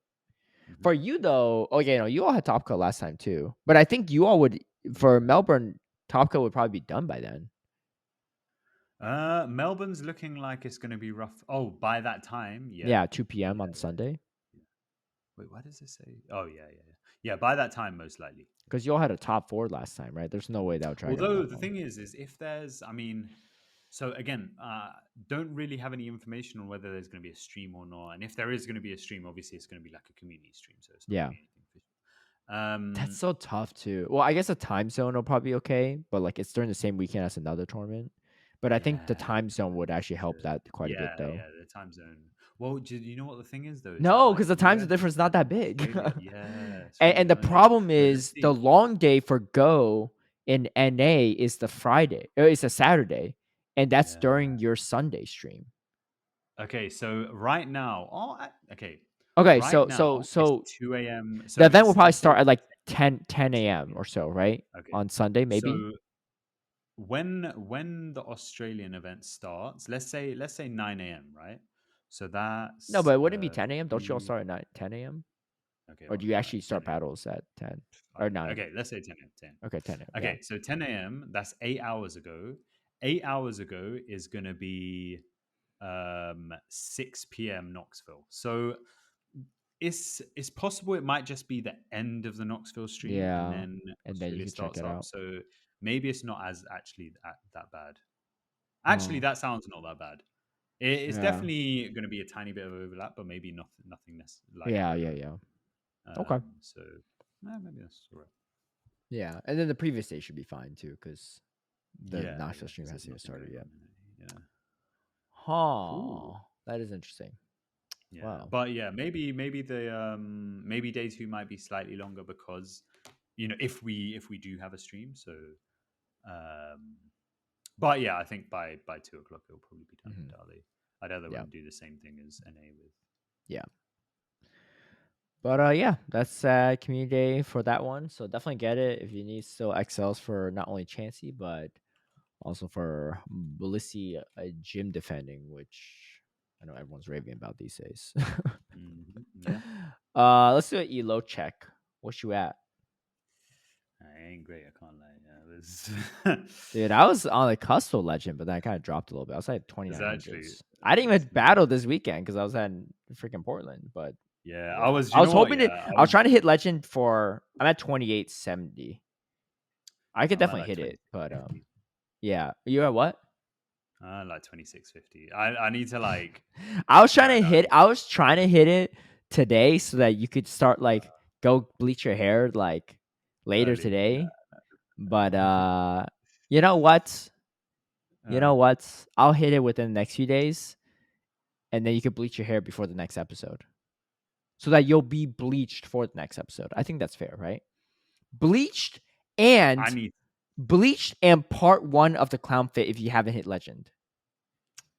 Hmm.
For you though, okay, no, you all had Top Cut last time too. But I think you all would for Melbourne, Top Cut would probably be done by then.
Melbourne's looking like it's going to be rough. Oh, by that time, yeah,
Yeah, 2 p.m.
yeah,
on
yeah,
Sunday.
yeah. Wait, what does it say? Oh, yeah, yeah, yeah. Yeah, by that time, most likely.
Because you all had a top four last time, right? There's no way that would drag out
Although
that
the
long.
thing is if there's, I mean, so again, don't really have any information on whether there's going to be a stream or not. And if there is going to be a stream, obviously it's going to be like a community stream, so it's not going
Yeah.
to be anything official.
That's so tough too. Well, I guess the time zone will probably be okay, but like it's during the same weekend as another tournament. But I think the
Yeah,
time zone would actually
it's
help that quite a bit though.
yeah, the time zone. Well, do you know what the thing is though? Is that
No,
like
because the time zone
US
difference is not
and
that big.
Australia? Yeah, it's really
And the
annoying.
problem
But let's
is the
see.
long day for Go in NA is the Friday. Or it's a Saturday, and that's
Yeah.
during your Sunday stream.
Okay, so right now, okay,
Okay,
right
so
now
so
it's
so
2 a.m.
the
So
event will
it's
probably
let's say
start at like 10, 10
10
a.m. or
p.m.
so, right?
Okay,
On Sunday, maybe.
so when the Australian event starts, let's say 9 a.m. Right? So
No,
that's
but wouldn't it be 10 a.m.? Don't you all
three.
start at 9, 10 a.m.?
Okay,
Or do
well,
you
all right,
actually
10
start
a.m.
battles at 10 or
Fine.
9?
Okay, let's say 10 a.m. 10.
Okay, 10 a.m. Yeah.
Okay, so 10 a.m. That's 8 hours ago. 8 hours ago is gonna be 6 p.m. Knoxville. So it's possible it might just be the end of the Knoxville stream and
Yeah.
then
And then you
Australia
can check
starts
it
up.
out.
So maybe it's not as actually that bad. Actually,
Oh,
that sounds not that bad. It's
yeah.
definitely going to be a tiny bit of overlap, but maybe nothing like
Yeah, yeah,
relevant.
yeah. Okay.
So maybe that's all right.
Yeah. And then the previous day should be fine too, because the
Yeah,
Knoxville
yeah,
stream
because there's
hasn't even
nothing
started
going
yet.
on in it. Yeah. Cool.
Huh. That is interesting.
Yeah,
Wow.
but yeah, maybe the maybe day two might be slightly longer because if we do have a stream. So, um, but yeah, I think by 2 o'clock it'll probably be done
Hmm.
entirely. I'd rather
Yeah.
wouldn't do the same thing as NA with.
Yeah. But yeah, that's community day for that one. So definitely get it if you need still XLs for not only Chansey, but also for Blissey gym defending, which I know everyone's raving about these days.
Yeah,
Let's do an elo check. What you at?
I ain't great. I can't lie. Yeah, there's
Dude, I was on the cusp of legend, but then I kind of dropped a little bit. I was at
there's actually
2900s. I didn't
it's
even
not.
battle this weekend because I was at freaking Portland. But
Yeah, I
yeah,
was.
I
You
was
know what?
hoping
Yeah,
to. I was trying to hit legend for. I'm at 2870. I could
I'm at
definitely
like
hit it, but
2650.
yeah. You at what?
Like 2650. I need to like
I was trying
grind
to
out.
hit. I was trying to hit it today so that you could start like go bleach your hair like later
Early.
today. But
Yeah.
you know what? You
uh,
know what? I'll hit it within the next few days, and then you can bleach your hair before the next episode, so that you'll be bleached for the next episode. I think that's fair, right? Bleached
I
and
need
bleached and part one of the clown fit if you haven't hit legend,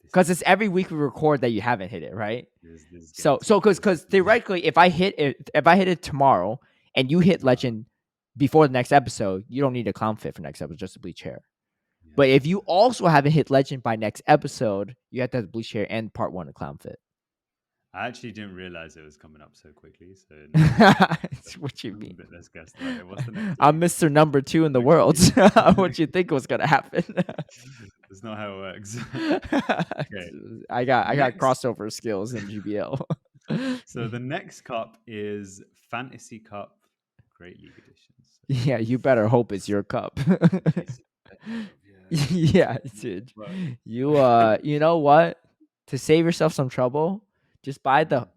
this
because
is
it's every week we record that you haven't hit it, right?
this is getting
So
too close.
because theoretically, if I hit it tomorrow and you hit
Uh,
legend before the next episode, you don't need a clown fit for next episode just to bleach hair. But if you
yeah.
also haven't hit legend by next episode, you have to have bleach hair and part one of clown fit.
I actually didn't realize it was coming up so quickly. So
That's what you mean.
let's guess. Like, what's the next
I'm
date?
Mr. Number 2 in the
Next
world.
week.
What you think was gonna happen?
That's not how it works. Okay.
I got
Next,
crossover skills in GBL.
so the next cup is Fantasy Cup Great League Editions.
Yeah, you better hope it's your cup.
Place it bet, bruv. Yeah,
Yeah, dude. You know what? To save yourself some trouble, just buy the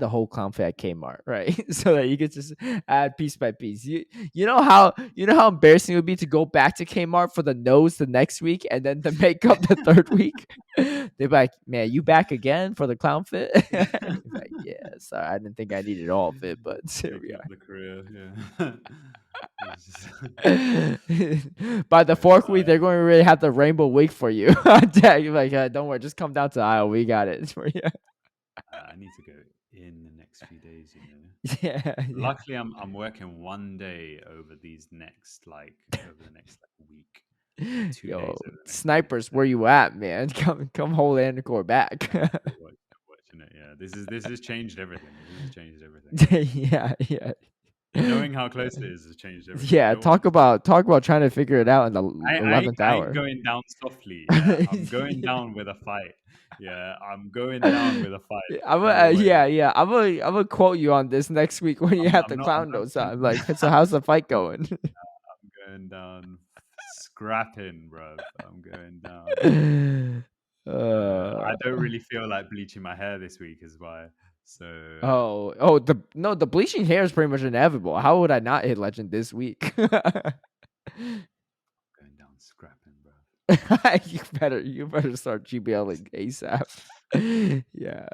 whole clown fit at Kmart, right? So that you could just add piece by piece. You know how embarrassing it would be to go back to Kmart for the nose the next week and then the makeup the third week. They'd be like, "Man, you back again for the clown fit?" You're like, "Yeah, sorry, I didn't think I needed all of it, but here we
Making up
are."
the career. Yeah. It's just-
By the
yeah,
fourth week, they're going to really have the rainbow wig for you. You're like, don't worry, just come down to the aisle. We got it for you.
I need to go in the next few days.
Yeah, yeah.
Luckily, I'm working one day over the next like week, and 2 days
Yo,
over the next week.
snipers, where you at, man? Come hold Anicor back.
Watching it. Yeah, this has changed everything. This has changed everything.
Yeah, yeah.
Knowing how close it is has changed everything. I
Yeah,
don't want
talk about trying to figure it out in the
I
11th
ain't
hour.
going down softly. Yeah, I'm going down with a fight. Yeah, I'm going down with a fight.
I'm
No way.
yeah. I'm gonna quote you on this next week when you have
I'm
the
not. I'm
clown
not.
nose on. Like, so how's the fight going?
I'm going down scrapping, bro. I'm going down. I don't
uh,
really feel like bleaching my hair this week, is why. So
the bleaching hair is pretty much inevitable. How would I not hit legend this week?
going down scrapping, bro.
you better start GBLing ASAP. Yeah,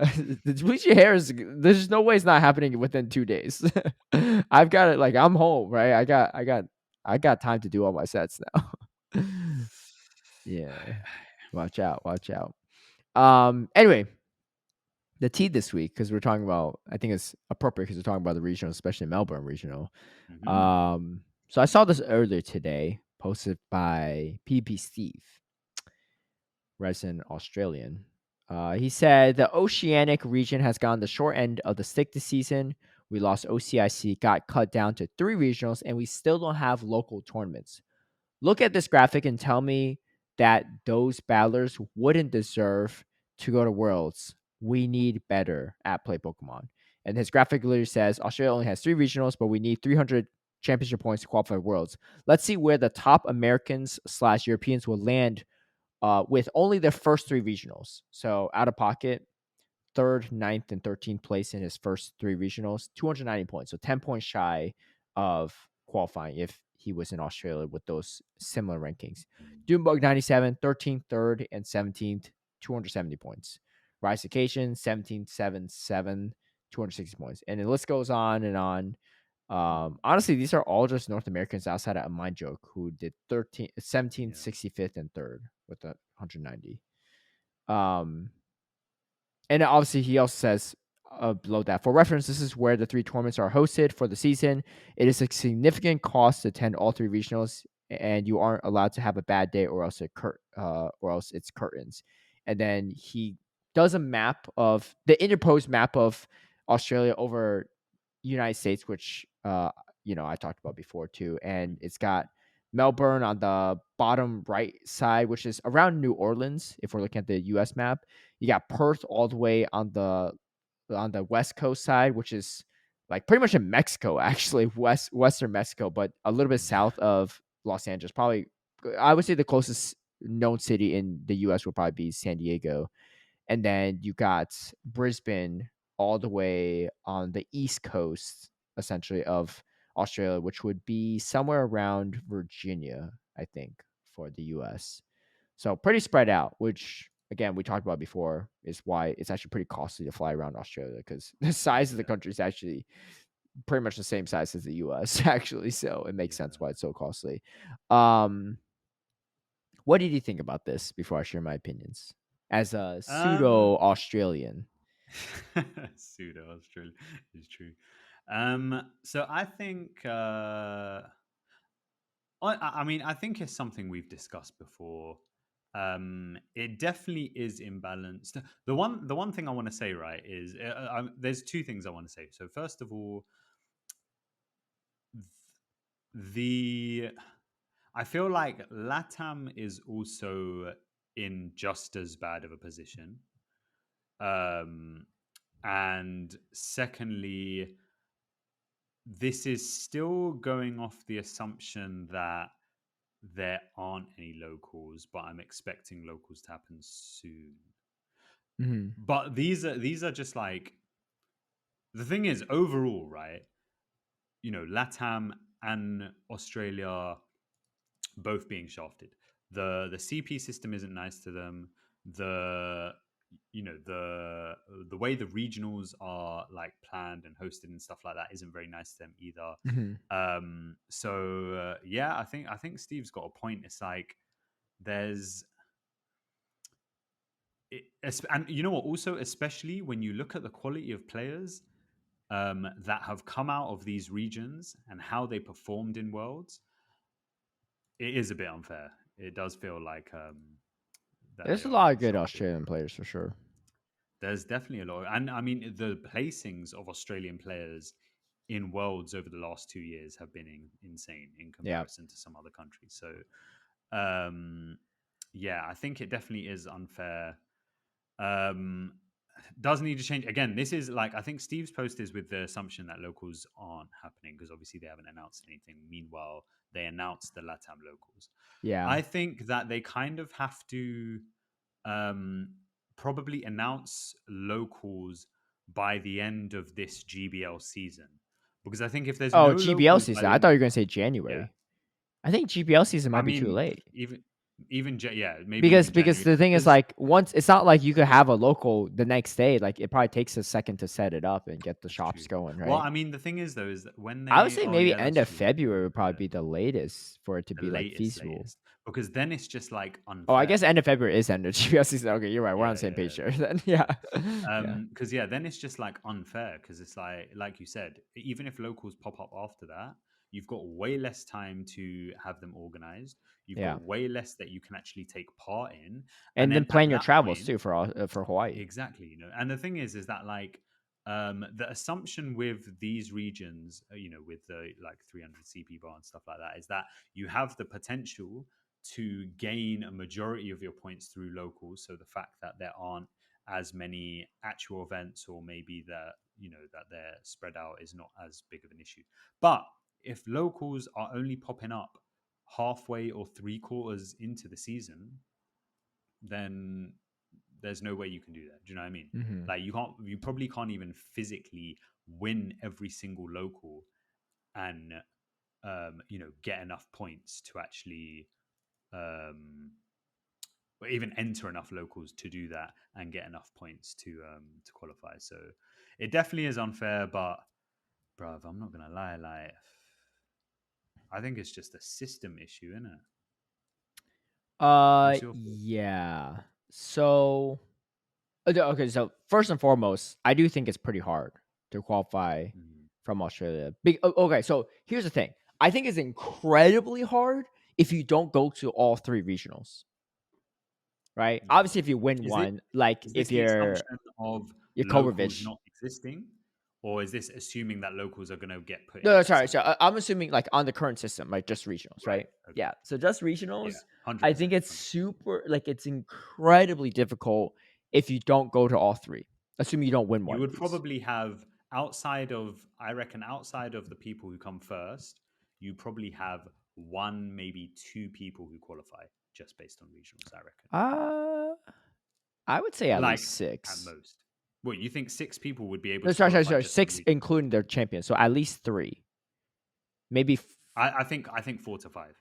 the bleaching hair is. There's no way it's not happening within 2 days. I've got it. Like, I'm home, right? I got time to do all my sets now. Yeah, watch out, watch out. Anyway, the tea this week, because we're talking about, I think it's appropriate because we're talking about the regional, especially Melbourne regional.
Mm-hmm.
So I saw this earlier today, posted by PP Steve, resident Australian. He said the Oceanic region has gotten the short end of the stick this season. We lost OCIC, got cut down to 3 regionals, and we still don't have local tournaments. Look at this graphic and tell me that those battlers wouldn't deserve to go to Worlds. We need better at Play Pokemon. And his graphic literally says Australia only has 3 regionals, but we need 300 championship points to qualify for Worlds. Let's see where the top Americans/Europeans will land with only their first 3 regionals. So out of pocket, third, ninth, and 13th place in his first 3 regionals, 290 points. So 10 points shy of qualifying if he was in Australia with those similar rankings. Doombug 97, 13th, 3rd, and 17th, 270 points. Rise Occasion, 17th, 7th, 7, 260 points. And the list goes on and on. Honestly, these are all just North Americans outside of Mind Joke, who did 13th, 17th,
Yeah.
65th, and 3rd with a 190. And obviously, he also says below that, for reference, this is where the 3 tournaments are hosted for the season. It is a significant cost to attend all 3 regionals, and you aren't allowed to have a bad day, or else it's curtains. And then he does a map of the interposed map of Australia over United States, which I talked about before too, and it's got Melbourne on the bottom right side, which is around New Orleans. If we're looking at the U.S. map, you got Perth all the way on the west coast side, which is like pretty much in Mexico, actually, western Mexico, but a little bit south of Los Angeles. Probably, I would say the closest known city in the U.S. would probably be San Diego, and then you got Brisbane all the way on the east coast, essentially, of Australia, which would be somewhere around Virginia, I think, for the US. So pretty spread out, which again we talked about before is why it's actually pretty costly to fly around Australia, because the size of the country is actually pretty much the same size as the US actually. So it makes sense
Yeah.
why it's so costly. Um what did you think about this before I share my opinions? As a pseudo
Um.
Australian.
Pseudo Australia is true. So I think. I mean, I think it's something we've discussed before. It definitely is imbalanced. The one thing I want to say, right, is there's 2 things I want to say. So first of all, the I feel like LATAM is also in just as bad of a position. And secondly, this is still going off the assumption that there aren't any locals, but I'm expecting locals to happen soon.
Mm-hmm.
But these are just like, the thing is, overall, right? LATAM and Australia both being shafted. The CP system isn't nice to them. The the way the regionals are like planned and hosted and stuff like that isn't very nice to them either.
Mm-hmm.
Yeah, I think Steve's got a point. It's like there's and you know what? Also, especially when you look at the quality of players that have come out of these regions and how they performed in Worlds, it is a bit unfair. It does feel like that they
There's a
are
lot
being
of good
shafted.
Australian players for sure.
There's definitely a lot, and I mean the placings of Australian players in Worlds over the last 2 years have been insane in
Yeah.
comparison to some other countries. So, um, yeah, I think it definitely is unfair. Um, does need to change again. This is like, I think Steve's post is with the assumption that locals aren't happening because obviously they haven't announced anything. Meanwhile, they announced the LATAM locals.
Yeah.
I think that they kind of have to um, probably announce locals by the end of this GBL season, because I think if there's
Oh,
no
GBL
locals by
season.
the
I
end
thought
of,
you were gonna say
yeah,
January. I think GBL season
I
might be too
mean
late.
yeah, maybe
Because
even
because
January,
the thing is
because
like once it's not like you could have a local the next day. Like it probably takes a second to set it up and get the
that's
shops
true.
going,
Well,
right?
I mean, the thing is though, is that when
I would
they,
say
oh
maybe
yeah,
end
that's
of
true.
February would
Yeah,
probably be the latest for it to
the
be like
latest,
feasible.
latest, because then it's just like
Oh, I guess
unfair.
end of February is end of GBL season. Okay, you're right. We're on
Yeah,
the same
yeah,
page
yeah,
there.
that's
Then
true.
yeah, yeah,
Because yeah, then it's just like unfair because it's like you said, even if locals pop up after that, you've got way less time to have them organized. You've
yeah.
got way less that you can actually take part in, and
And then
then at
plan your
that
travels
point,
too for Hawaii.
exactly, and the thing is that like the assumption with these regions, with the like 300 CP bar and stuff like that, is that you have the potential to gain a majority of your points through locals. So the fact that there aren't as many actual events, or maybe that that they're spread out, is not as big of an issue. But if locals are only popping up halfway or three quarters into the season, then there's no way you can do that. Do you know what I mean?
Mm-hmm.
Like you probably can't even physically win every single local and get enough points to actually um, or even enter enough locals to do that and get enough points to qualify. So it definitely is unfair, but bruv, I'm not gonna lie, like I think it's just a system issue, isn't it? What's your thought?
Yeah. So okay, so first and foremost, I do think it's pretty hard to qualify
Mm,
from Australia. Okay, so here's the thing. I think it's incredibly hard if you don't go to all three regionals, right?
yeah.
Obviously, if you win
Is it
one, like
is this
if
the assumption of
you're
locals
Kovacic.
not existing, or is this assuming that locals are going to get put
No,
into the
sorry. So
system?
I'm assuming like on the current system, like just regionals,
Right.
right?
Okay.
Yeah. So just
Yeah.
regionals,
Hundred
I think
percent.
it's
100%.
super like it's incredibly difficult if you don't go to all three. Assuming you don't win
You
one of
would
these.
probably have outside of, I reckon, outside of the people who come first, you probably have one, maybe two people who qualify just based on regionals. I reckon,
Uh I would say at least
like at
six.
most. What you think? Six people would be able
No,
to
sorry, sorry,
qualify
sorry.
just on
Six
regionals.
including their champion. So at least three. Maybe
I think 4 to 5.
wait,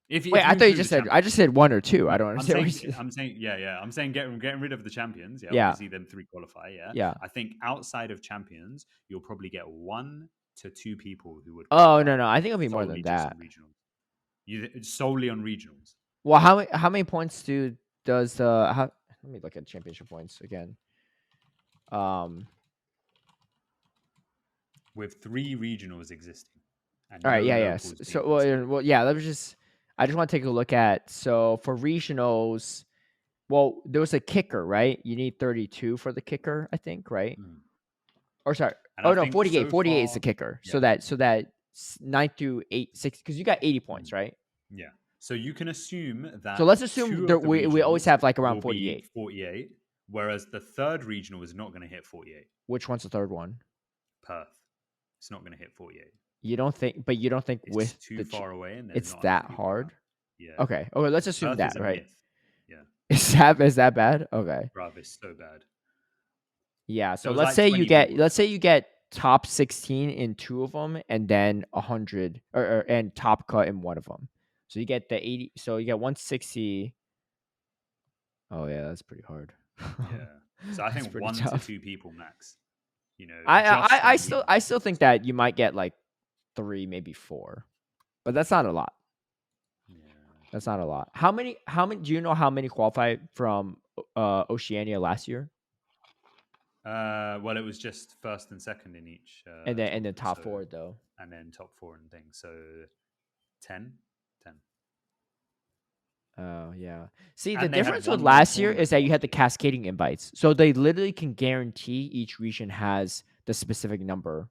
If
I
you
thought you
include
just
the
said I just
champions.
said one or two. I
No,
don't understand what you said.
I'm saying, yeah. I'm saying getting rid of the champions. Yeah,
Yeah.
obviously them three qualify. Yeah,
Yeah.
I think outside of champions, you'll probably get 1 to 2 people who would
Oh
qualify
no, I think it'll be more than
solely just on
that.
regionals. Solely on regionals.
Well, how many points does the let me look at championship points again. Um
With 3 regionals existing and
all right,
no
yeah, yes.
locals being
So
considered.
yeah, let me just I just want to take a look at so for regionals, well, there was a kicker, right? You need 32 for the kicker, I think, right?
Mm.
Or sorry.
And I
Oh no,
think
48.
so
48 is the
far,
kicker.
yeah,
So that 9 through 8 6 cuz you got 80 points,
mm,
right?
yeah, So you can assume that
So let's assume
2
that
of the
we always
regionals
have like around
will be
48.
48, whereas the third regional is not going to hit 48.
Which one's the third one?
Perth. It's not going to hit 48.
You don't think, but you don't think
It's
with
too far away and there's
it's
not enough
that
people
hard?
around. Yeah.
Okay. Okay, let's assume
Perth is
that,
a
right?
myth. Yeah.
Is that bad? Okay.
Bruv, it's so bad.
Yeah.
There
So
was
let's
like
say
20 people
you get top 16 in 2 of them, and then 100 and top cut in 1 of them. So you get the 80. So you get 160. Oh yeah, that's pretty hard.
Yeah. So I
That's
think
pretty
1 to
tough.
2 people max. Just from regional.
I still think that you might get like 3, maybe 4, but that's not a lot.
Yeah.
That's not a lot. How many? Do you know how many qualified from Oceania last year?
Well, it was just first and second in each
And then
tournament.
top
So
4 though.
and then top 4 and things. So 10, 10.
Oh yeah. See, the
And they had
difference with
one more
last year is
tournament
that you had
last
the
year.
cascading invites, so they literally can guarantee each region has the specific number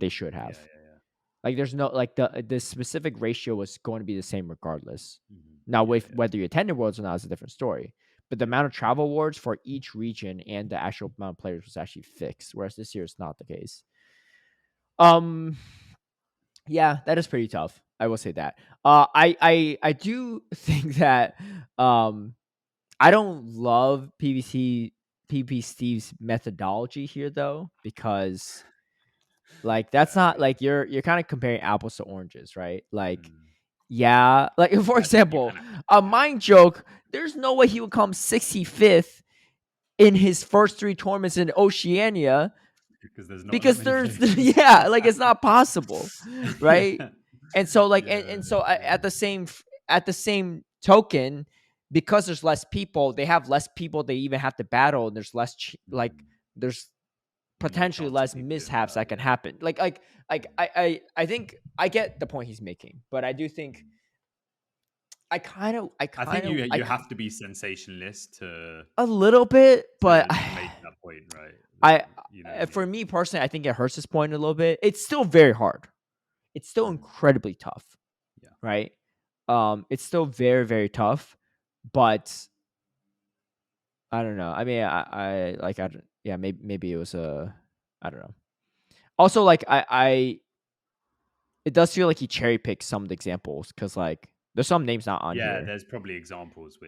they should
Yeah,
have.
yeah, yeah.
Like there's no like the specific ratio was going to be the same regardless. Now,
Yeah,
with
yeah.
whether you attended Worlds or not is a different story. But the
Yeah.
amount of travel awards for each region and the actual amount of players was actually fixed, whereas this year it's not the case. Yeah, that is pretty tough. I will say that. I do think that I don't love PvP Steve's methodology here though, because like that's not like you're kind of comparing apples to oranges, right? Like yeah, like for
I think you
example,
kind of
a
yeah,
mind joke, there's no way he would come 65th in his first 3 tournaments in Oceania
because there's not that
because
many
there's
places.
yeah, like it's not possible, right?
Yeah.
And so like
Yeah,
and so
yeah.
at the same token, because there's less people, they have less people they even have to battle, and there's less like there's
More
potentially
chance of
less
people doing
mishaps
well,
that can
yeah.
happen. I think I get the point he's making, but I do think
I think you have to be sensationalist to
a little bit, but
to make that point, right?
I
You know what I
for
mean?
me personally, I think it hurts his point a little bit. It's still very hard. It's still incredibly tough,
Yeah.
right? It's still very, very tough, but I don't know. I mean, yeah, maybe it was I don't know. Also, like it does feel like he cherry picked some of the examples because like there's some names not on
Yeah,
here
there's probably examples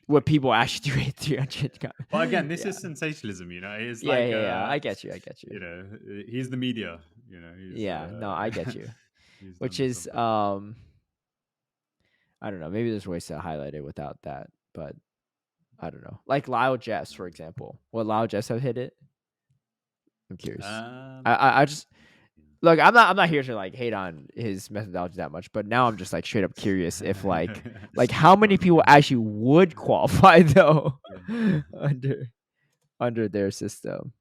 where people actually do it 300.
But again, this
Yeah,
is sensationalism, you know. It's
yeah,
like
yeah, yeah. I get you. I get you.
you know, he's the media, you know,
Yeah, no, I get you.
he's
Which
done
is
something.
I don't know. Maybe there's ways to highlight it without that, but I don't know. Like Lyle Jeffs, for example. Would Lyle Jeffs have hit it? I'm curious. I just look. I'm not here to like hate on his methodology that much, but now I'm just like straight up curious if like how many people actually would qualify though under their system,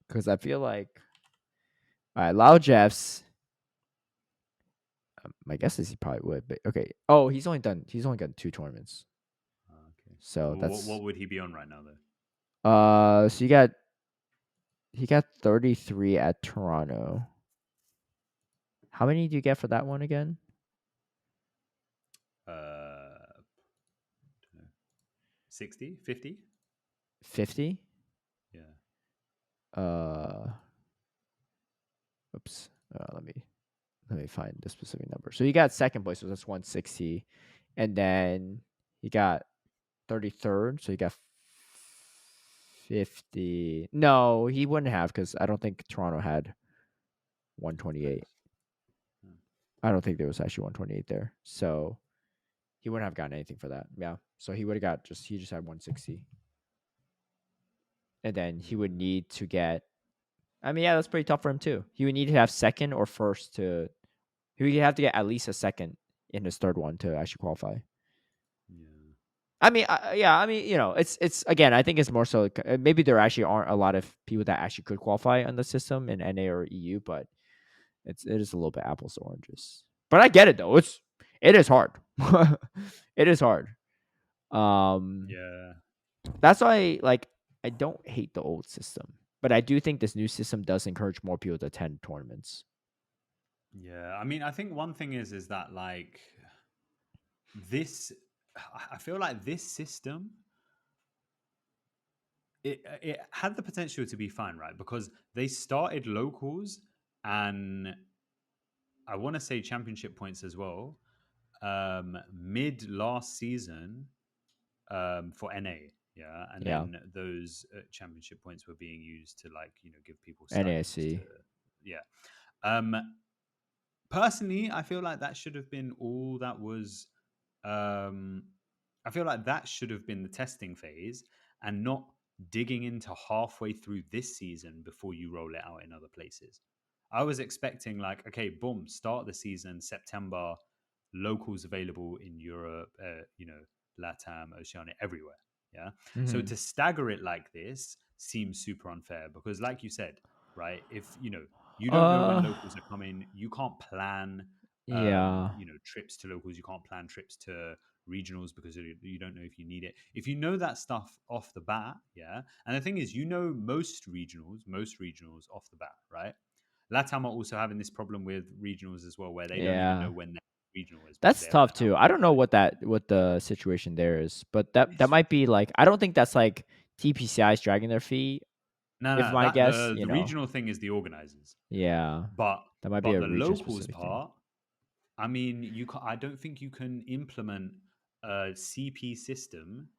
because I feel like all right, Lyle Jeffs. My guess is he probably would, but okay. Oh, he's only got 2 tournaments.
Okay.
So
Well,
that's
what would he be on right now though?
so he got 33 at Toronto. How many do you get for that one again?
Uh 60, 50?
50?
Yeah.
Uh oops. Let me find the specific number. So he got second place, so that's 160. And then he got 33rd, so he got 50. No, he wouldn't have because I don't think Toronto had 128. I don't think there was actually 128 there. So he wouldn't have gotten anything for that. Yeah. So he would have got he just had 160. And then he would need to get I mean, yeah, that's pretty tough for him too. He would need to have second or first to he would have to get at least a second in his third one to actually qualify.
Yeah.
I mean, yeah, I mean, you know, it's again, I think it's more so maybe there actually aren't a lot of people that actually could qualify on the system in NA or EU, but it is a little bit apples to oranges. But I get it though. It is hard. It is hard.
Yeah.
That's why like I don't hate the old system, but I do think this new system does encourage more people to attend tournaments.
Yeah. I mean, I think one thing is that like this, I feel like this system, it had the potential to be fine, right? Because they started locals and I want to say championship points as well, mid last season, for NA. Yeah, and
Yeah,
then those championship points were being used to, like, give people stipends to,
NASC.
yeah. Um, Personally, I feel like that should have been all that was. Um, I feel like that should have been the testing phase and not digging into halfway through this season before you roll it out in other places. I was expecting, like, okay, boom, start the season September, locals available in Europe, Latam, Oceania, everywhere. Yeah. So
Hmm.
to stagger it like this seems super unfair because, like you said, right, if you don't know when
Uh,
locals are coming, you can't plan
yeah.
trips to locals, you can't plan trips to regionals because you don't know if you need it. If you know that stuff off the bat, yeah. And the thing is, most regionals off the bat, right? Latam are also having this problem with regionals as well, where they don't even
Yeah.
know when their regional is because
That's
they haven't
tough too. I
announced
don't
it,
know
right?
what the situation there is, but that
It's,
might be like I don't think that's like TPCI's dragging their feet.
no,
If
no,
my
that
guess,
the regional thing is the organizers,
yeah,
but
that might be
but
a
the
region
locals
specific thing.
part, I mean, I don't think you can implement a CP system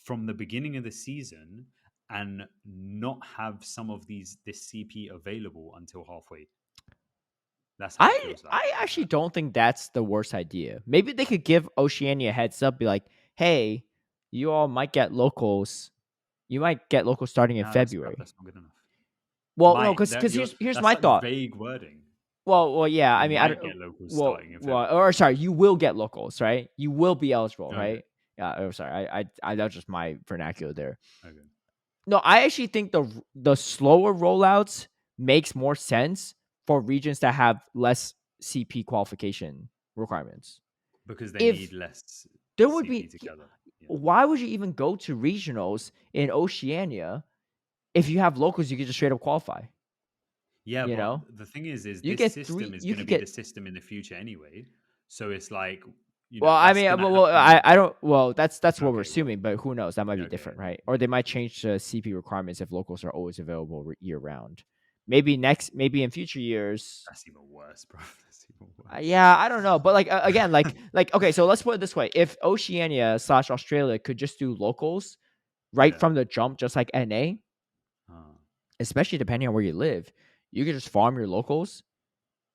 from the beginning of the season and not have some of this CP available until halfway. That's how it feels like.
I actually don't think that's the worst idea. Maybe they could give Oceania a heads up, be like, "Hey, you all might get locals. You might get locals starting in
No,
February."
that's not good enough.
Well, no,
Might that
because
you're
here's
that's
my
like
thought.
vague wording.
Well, yeah.
You
I mean, I
might
don't.
get locals starting in February.
Or sorry, you will get locals, right? You will be eligible,
Okay,
right? Yeah. Oh, sorry. That's just my vernacular there.
okay.
No, I actually think the slower rollouts makes more sense for regions that have less CP qualification requirements.
Because they need
If
less
there would
CP
be,
together. Yeah.
why would you even go to regionals in Oceania if you have locals you could just straight up qualify?
Yeah,
You
but
know,
the thing is
you
this
get
system
three.
is
You
going to
could
be the
get.
system in the future anyway. So it's like,
Well, I
that's
mean,
going to
well,
happen.
I don't. Well, that's what we're
Okay, well,
assuming, but who knows? That might be
okay,
different, right? Or they might
yeah.
change the CP requirements if locals are always available year round. Maybe in future years.
That's even worse, bro. That's even worse.
Yeah, I don't know, but like again, like okay, so let's put it this way: if Oceania/Australia could just do locals right
Yeah.
from the jump, just like NA,
Uh,
especially depending on where you live, you could just farm your locals.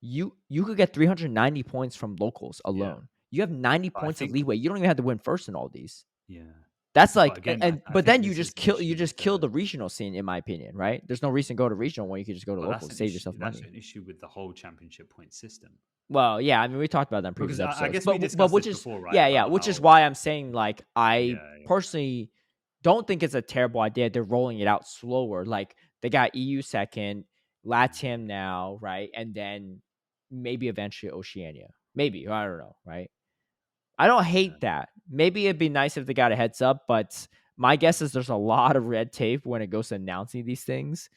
You could get 390 points from locals
yeah.
alone. You have 90
But I
points of
think,
leeway. You don't even have to win first in all these.
yeah.
That's
But
like
again,
and
I
but
think
then
this is the
you
issue with
just kill
the.
the regional scene, in my opinion, right? There's no reason to go to regional when you could just go to
But that's
locals,
an
save
issue.
yourself
That's
money.
an issue with the whole championship point system.
Well, yeah, I mean we talked about that in
Because
previous
I
episodes,
guess we
but
discussed
which
this
is
before, right?
yeah,
About
which is
how,
why I'm saying like I
yeah, yeah,
personally don't think it's a terrible idea. They're rolling it out slower. Like they got EU second,
mhm,
LATAM now, right, and then maybe eventually Oceania. Maybe I don't know, right? I don't
yeah.
hate that. Maybe it'd be nice if they got a heads up, but my guess is there's a lot of red tape when it goes to announcing these things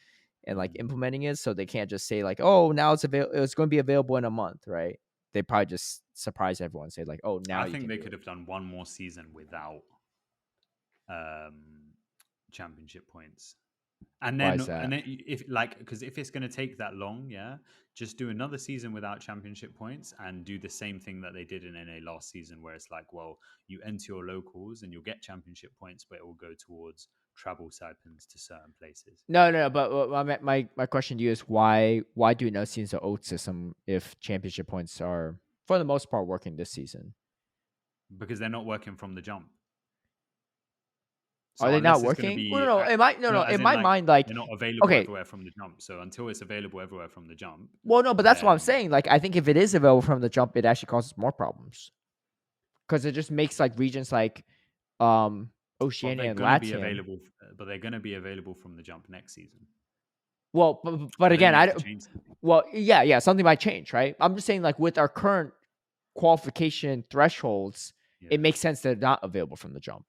and like
Mm.
implementing it. So they can't just say like, "Oh, now it's going to be available in a month," right? They probably just surprise everyone, and say like, "Oh, now
I
you
think
can
they
do
could
it."
have done one more season without um, championship points. And
Why
then,
is that?
if, like, because if it's going to take that long, yeah, just do another season without championship points and do the same thing that they did in NA last season, where it's like, well, you enter your locals and you'll get championship points, but it will go towards travel stipends to certain places.
No, no, no. But my question to you is why do no seasons of old system if championship points are for the most part working this season?
Because they're not working from the jump.
Are
So
they not
unless it's going to
working? Well,
be,
no, no. Am I no
no,
no?
as
In
in,
my
like,
mind, like
they're not available
okay,
everywhere from the jump. So until it's available everywhere from the jump,
well, no, but that's what I'm
then,
saying. Like, I think if it is available from the jump, it actually causes more problems because it just makes like regions like
but they're
Oceania and
going to be
Latium.
available, but they're going to be available from the jump next season.
Well, but
So then
again,
you have to change something.
well, yeah, yeah, something might change, right? I'm just saying, like with our current qualification thresholds, it
Yeah.
makes sense that they're not available from the jump.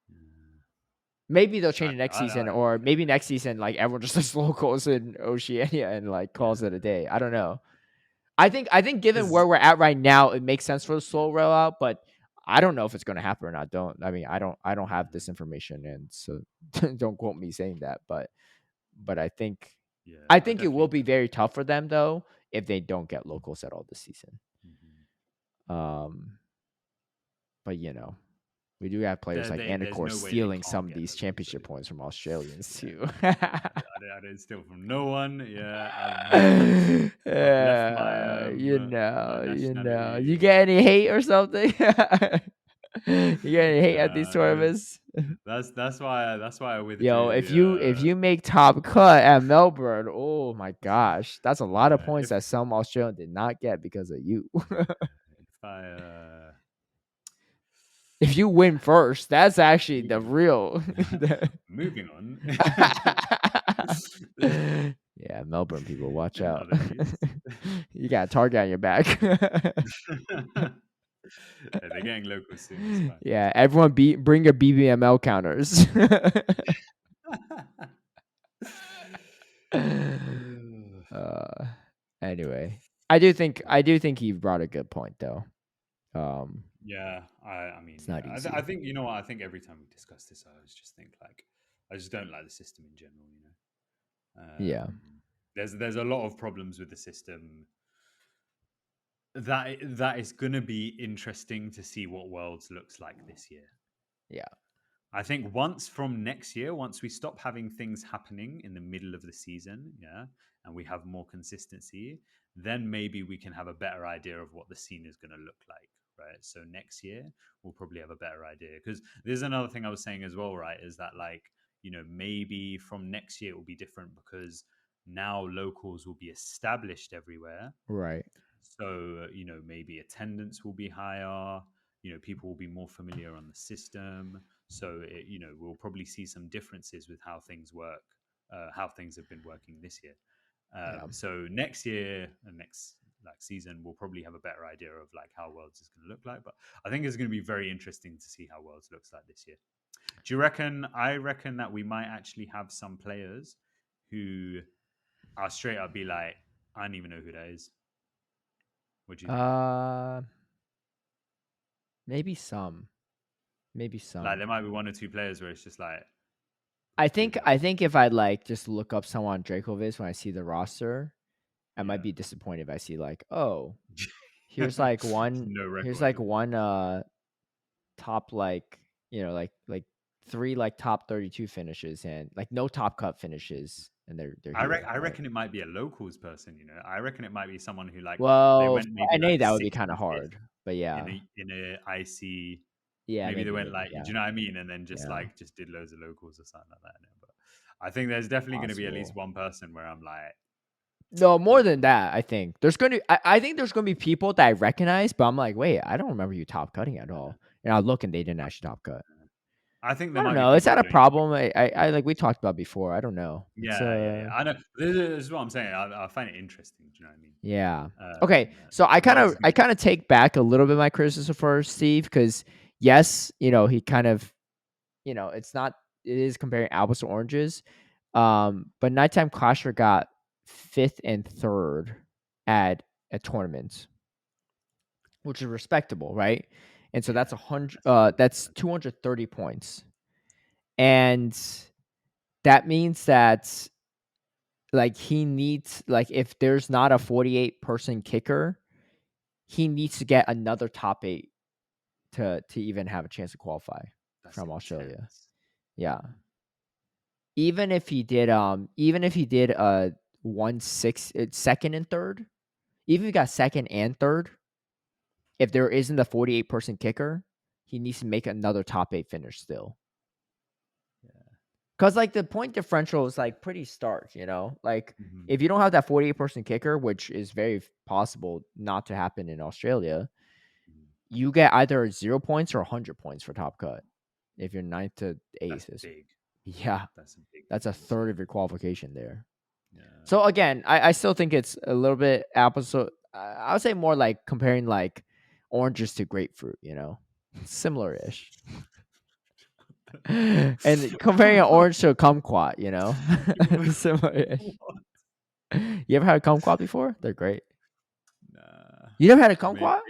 Yeah.
Maybe they'll
I,
change it next
I,
season,
I,
or maybe next season, like everyone just does locals in Oceania and like calls
yeah.
it a day. I don't know. I think given where
Because
we're at right now, it makes sense for the slow rollout, but I don't know if it's going to happen or not. I don't have this information, and so don't quote me saying that. But I think
yeah,
I
I
think it will
definitely
be very tough for them though if they don't get locals at all this season.
mhm.
Um, but we do have players like
There's
Anicor
no way they
stealing some
can't
of
get
these
locals
championship
though.
points from Australians
Yeah,
too.
I don't steal from no one. Yeah, I've left my
You
nationality.
get any hate or something? You get any hate at these
Nah,
tournaments?
that's why I
Yo,
withdrew
if
the.
you make top cut at Melbourne, oh my gosh, that's a lot of
Yeah,
points that some Australian did not get because of you.
if I
If you win first, that's actually the real.
moving on.
Yeah, Melbourne people, watch
In
out.
other news.
You got a target on your back.
Hey, they're getting local soon. It's fine.
Yeah, everyone bring your BBML counters.
Ugh.
uh, anyway, I do think he brought a good point though. Um,
Yeah, I mean,
it's
yeah,
not
I
easy.
think you know what I think every time we discuss this, I always just think like I just don't like the system in general.
Yeah,
There's a lot of problems with the system that is going to be interesting to see what Worlds looks like this year.
yeah,
I think once from next year, once we stop having things happening in the middle of the season, yeah, and we have more consistency, then maybe we can have a better idea of what the scene is going to look like, right? So next year, we'll probably have a better idea. Because there's another thing I was saying as well, right? Is that like, maybe from next year it will be different because now locals will be established everywhere,
right.
so, maybe attendance will be higher, people will be more familiar on the system. So, we'll probably see some differences with how things work, how things have been working this year.
Yeah,
So next year and next like season, we'll probably have a better idea of like how Worlds is going to look like. But I think it's going to be very interesting to see how Worlds looks like this year. Do you reckon? I reckon that we might actually have some players who are straight up be like, I don't even know who that is. What do you think?
uh, maybe some, maybe
Like
some.
there might be one or two players where it's just like,
I
who
think
the
I
hell?
think if I like just look up someone Dracovic when I see the roster, I might
Yeah.
be disappointed if I see like, oh, here's like one
No
here's
record.
like one top like like three like top 32 finishes and like no top cut finishes and they're here,
I
right?
reckon it might be a locals person. I reckon it might be someone who like they
Well,
went
for
maybe
NA
like
that would be kind of
65th
hard, but yeah,
in a IC.
yeah,
Maybe they went
maybe,
like, do
yeah,
you know what I mean? And then
yeah,
just did loads of locals or something like that. But I think there's definitely going to be at least
possible.
one person where I'm like,
No, more
who
than that, I think there's going to. I think there's going to be people that I recognize, but I'm like, wait, I don't remember you top cutting at all. And I look, and they didn't actually top cut.
I think there
I don't
might be
know. Is
people
that
who
a
don't even
problem? I like we talked about before. I don't know. It's
yeah. I know. This is what I'm saying. I find it interesting. Do you know what I mean?
Yeah. Okay. So I kind
Worlds
of
is going
I
to be
kind of take back a little bit my criticism for Steve because yes, he kind of it's not it is comparing apples to oranges. But Nighttime Clasher got fifth and third at a tournament, which is respectable, right? And so that's
yeah.
a hundred.
That's really
That's 230 points, and that means that like he needs like if there's not a 48-person kicker, he needs to get another top 8 to even have a chance to qualify
that's
from Australia.
intense.
Yeah.
Mm.
Even if he did 1/6 second and third, even if he got second and third, if there isn't a 48-person kicker, he needs to make another top 8 finish still.
Yeah.
Cuz like the point differential is like pretty stark, Like
Mhm.
if you don't have that 48-person kicker, which is very possible not to happen in Australia,
Mhm.
you get either 0 points or 100 points for top cut. If you're ninth to
That's
eighth, is
big.
yeah,
That's a big
that's a
difference.
third
Yeah.
of your qualification there.
Yeah.
So again, I still think it's a little bit apples. So I would say more like comparing like oranges to grapefruit, similar ish. And comparing an orange to a kumquat, similar ish. You ever had a kumquat before? They're great. You never had a
maybe,
kumquat?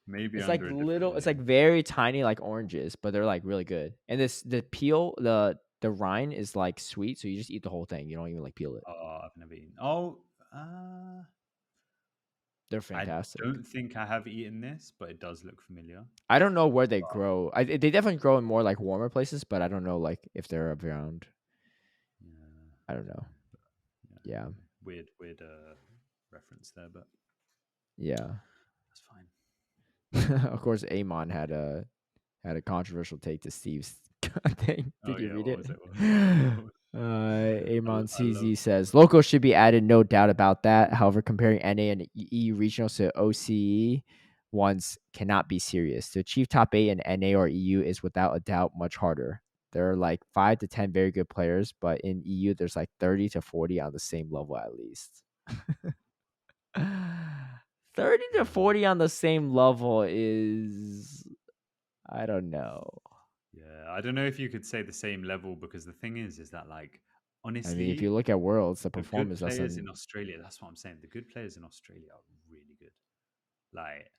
maybe
It's like
under a different
little. It's like
name.
very tiny, like oranges, but they're like really good. And the peel, the rind is like sweet, so you just eat the whole thing. You don't even like peel it.
Oh, I've never eaten. Oh, uh,
They're
I
fantastic.
don't think I have eaten this, but it does look familiar.
I don't know where they grow. They definitely grow in more like warmer places, but I don't know like if they're around.
Yeah,
I don't know.
yeah.
Yeah,
Weird reference there, but
yeah.
that's fine.
Of course, Amon had a controversial take to Steve's thing.
Oh
Did you
yeah,
read
what
it?
was it? What was it? What was
Amon
I love.
CZ says locals should be added, no doubt about that. However, comparing NA and EU regionals to OCE ones cannot be serious. To achieve top 8 in NA or EU is without a doubt much harder. There are like 5 to 10 very good players, but in EU there's like 30 to 40 on the same level at least. 30 to
Yeah,
40 on the same level is, I don't know.
yeah. I don't know if you could say the same level because the thing is that like
I mean, if you
honestly,
look at Worlds, the
the good
performance
players
doesn't.
in Australia. That's what I'm saying. The good players in Australia are really good. Like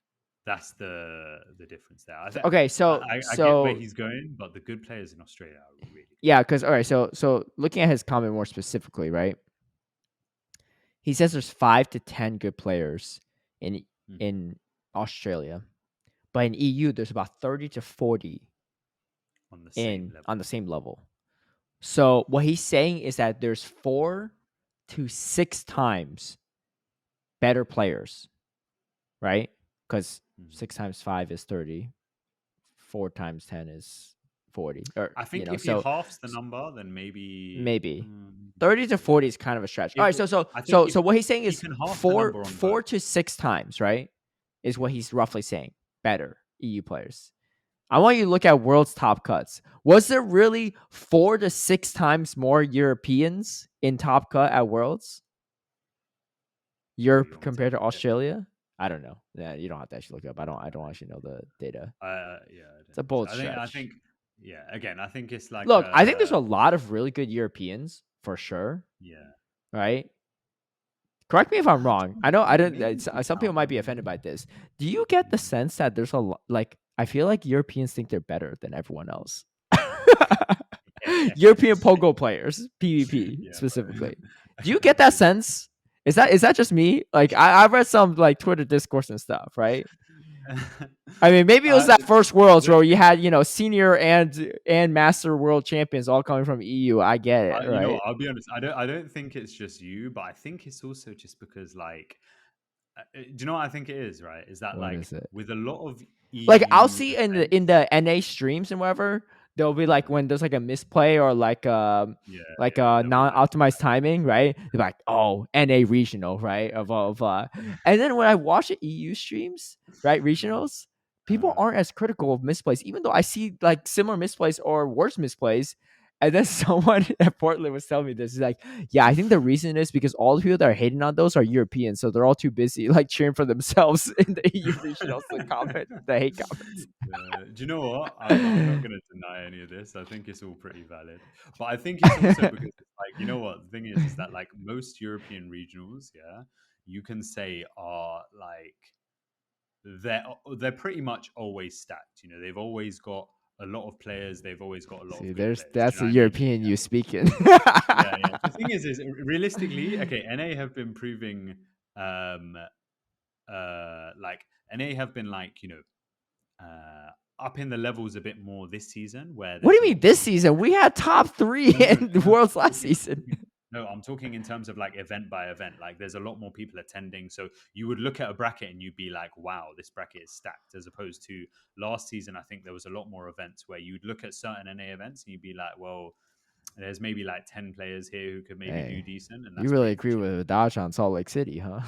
that's the difference there. I think
Okay,
I,
so
I I get where
so
he's going, but the good players in Australia are really good.
yeah, because all right, so looking at his comment more specifically, right? He says there's 5 to 10 good players in
Mhm.
in Australia, but in EU there's about 30 to 40
On the same
in
level.
on the same level. So what he's saying is that there's 4 to 6 times better players, right? Because
Mhm.
6 times 5 is 30, 4 times 10 is 40, or
I think if he
so
halves the number, then maybe
maybe
maybe
30
not.
to
Yeah.
40 is kind of a stretch. All
If
right, so
I think
so what he's
if
saying
he
is
can half the
four
number on both.
4 to 6 times, right? Is what
Yeah.
he's roughly saying. Better EU players. I want you to look at world's top cuts. Was there really 4 to 6 times more Europeans in top cut at worlds?
What do you
Europe
want me to
compared to
guess?
Australia? I don't know. Yeah, you don't have to actually look it up. I don't actually know the data.
Yeah, I
It's a
don't think so.
bold
I
stretch.
think yeah. Again, I think it's like
Look, I think there's a lot of really good Europeans for sure,
yeah.
right? Correct me if I'm
I
wrong.
don't
I know I
know.
don't.
Maybe they
Some people
count.
might be offended by this. Do you get the
Mm.
sense that there's a lot? Like, I feel like Europeans think they're better than everyone else. European pogo players, PvP
Yeah,
specifically. Do you
but
get that
maybe.
sense? Is that just me? Like, I've read some like Twitter discourse and stuff, right? I mean, maybe it was that
The,
first Worlds
the
where you
thing,
had senior and master world champions all coming from EU. I get it,
you know,
right?
what, I'll be honest. I don't think it's just you, but I think it's also just because like, do you know what I think it is? Right? Is that
What
like
is it?
with a lot of
Like I'll
EU
see in
events?
the NA streams and whatever, there'll be like
Yeah,
when there's like a misplay or
yeah,
like
yeah. There'll be
non
like,
optimized timing, right? They're like, oh, NA regional, right? Of blah, blah, blah. And then when I watch the EU streams, right, regionals, people
uh,
aren't as critical of misplays, even though I see like similar misplays or worse misplays. And then someone at Portland was telling me this. He's like, yeah, I think the reason is because all the people that are hating on those are Europeans. So they're all too busy like cheering for themselves in the EU regionals to comment the hate comments.
do you know what? I'm not going to deny any of this. I think it's all pretty valid. But I think it's also because it's like, you know what? The thing is that like most European regionals, yeah, you can say are like they're pretty much always stacked. You know, they've always got a lot of players. They've always got a lot
See,
of good
there's
players. Do
that's
you know
the
what I mean?
European you speaking.
Yeah. The thing is realistically, okay, NA have been proving, um, like NA have been like up in the levels a bit more this season, where
What do
there's a
you
lot
mean
more
this
people.
season? We had top three
No, no,
in the
no.
world's last season.
No, I'm talking in terms of like event by event. Like there's a lot more people attending. So you would look at a bracket and you'd be like, wow, this bracket is stacked. As opposed to last season, I think there was a lot more events where you'd look at certain NA events and you'd be like, well, there's maybe like 10 players here who could maybe do
Hey,
decent. And
you
that's
really
pretty much
agree with Dodge on Salt Lake City, huh?